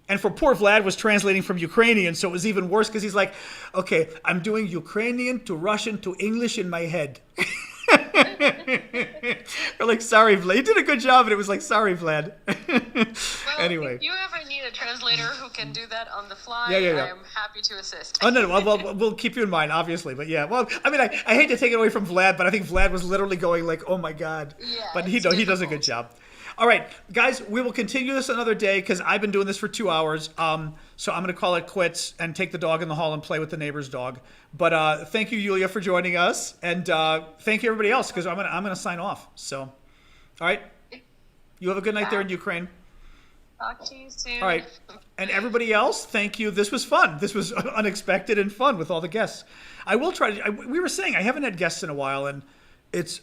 And for poor Vlad was translating from Ukrainian, so it was even worse because he's like, okay, I'm doing Ukrainian to Russian to English in my head. We're like, sorry, Vlad. You did a good job, and it was like, sorry, Vlad. Well, Anyway. if you ever need a translator who can do that on the fly, Yeah. I'm happy to assist. Oh, no. Well, we'll keep you in mind, obviously. But yeah, well, I mean, I hate to take it away from Vlad, but I think Vlad was literally going like, oh, my God. Yeah, But he it's does a difficult. good job. All right, guys, we will continue this another day because I've been doing this for 2 hours. So I'm going to call it quits and take the dog in the hall and play with the neighbor's dog. But thank you, Yulia, for joining us, and thank you everybody else because I'm gonna sign off. So, all right, you have a good night there in Ukraine. Talk to you soon. All right, and everybody else, thank you. This was fun. This was unexpected and fun with all the guests. I will try to. We were saying I haven't had guests in a while, and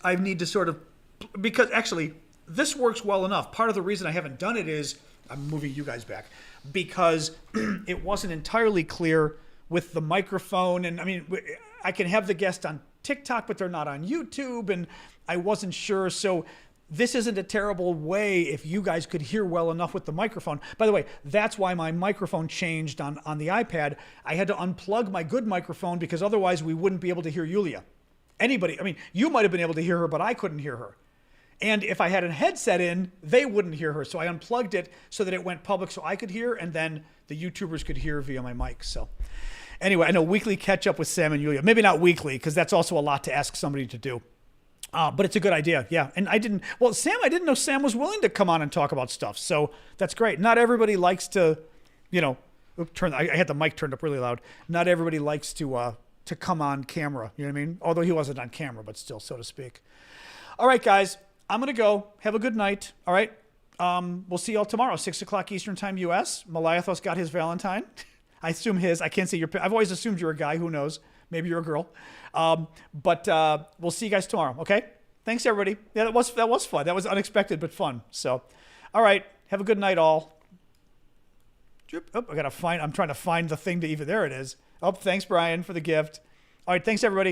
I need to sort of because actually. This works well enough. Part of the reason I haven't done it is I'm moving you guys back because it wasn't entirely clear with the microphone. And I mean, I can have the guest on TikTok, but they're not on YouTube. And I wasn't sure. So this isn't a terrible way if you guys could hear well enough with the microphone. By the way, that's why my microphone changed on the iPad. I had to unplug my good microphone because otherwise we wouldn't be able to hear Yulia. Anybody, I mean, you might have been able to hear her, but I couldn't hear her. And if I had a headset in, they wouldn't hear her. So I unplugged it so that it went public so I could hear, and then the YouTubers could hear via my mic. So anyway, I know weekly catch up with Sam and Yulia. Maybe not weekly, because that's also a lot to ask somebody to do. But it's a good idea, yeah. And I didn't know Sam was willing to come on and talk about stuff. So that's great. Not everybody likes to, I had the mic turned up really loud. Not everybody likes to come on camera. You know what I mean? Although he wasn't on camera, but still, so to speak. All right, guys. I'm going to go. Have a good night. All right. We'll see y'all tomorrow, 6 o'clock Eastern time, U.S. Malayathos got his Valentine. I assume his. I can't see your. I've always assumed you're a guy. Who knows? Maybe you're a girl. But we'll see you guys tomorrow. Okay. Thanks, everybody. Yeah, that was fun. That was unexpected, but fun. So, all right. Have a good night, all. Oh, I'm trying to find the thing to even. There it is. Oh, thanks, Brian, for the gift. All right. Thanks, everybody.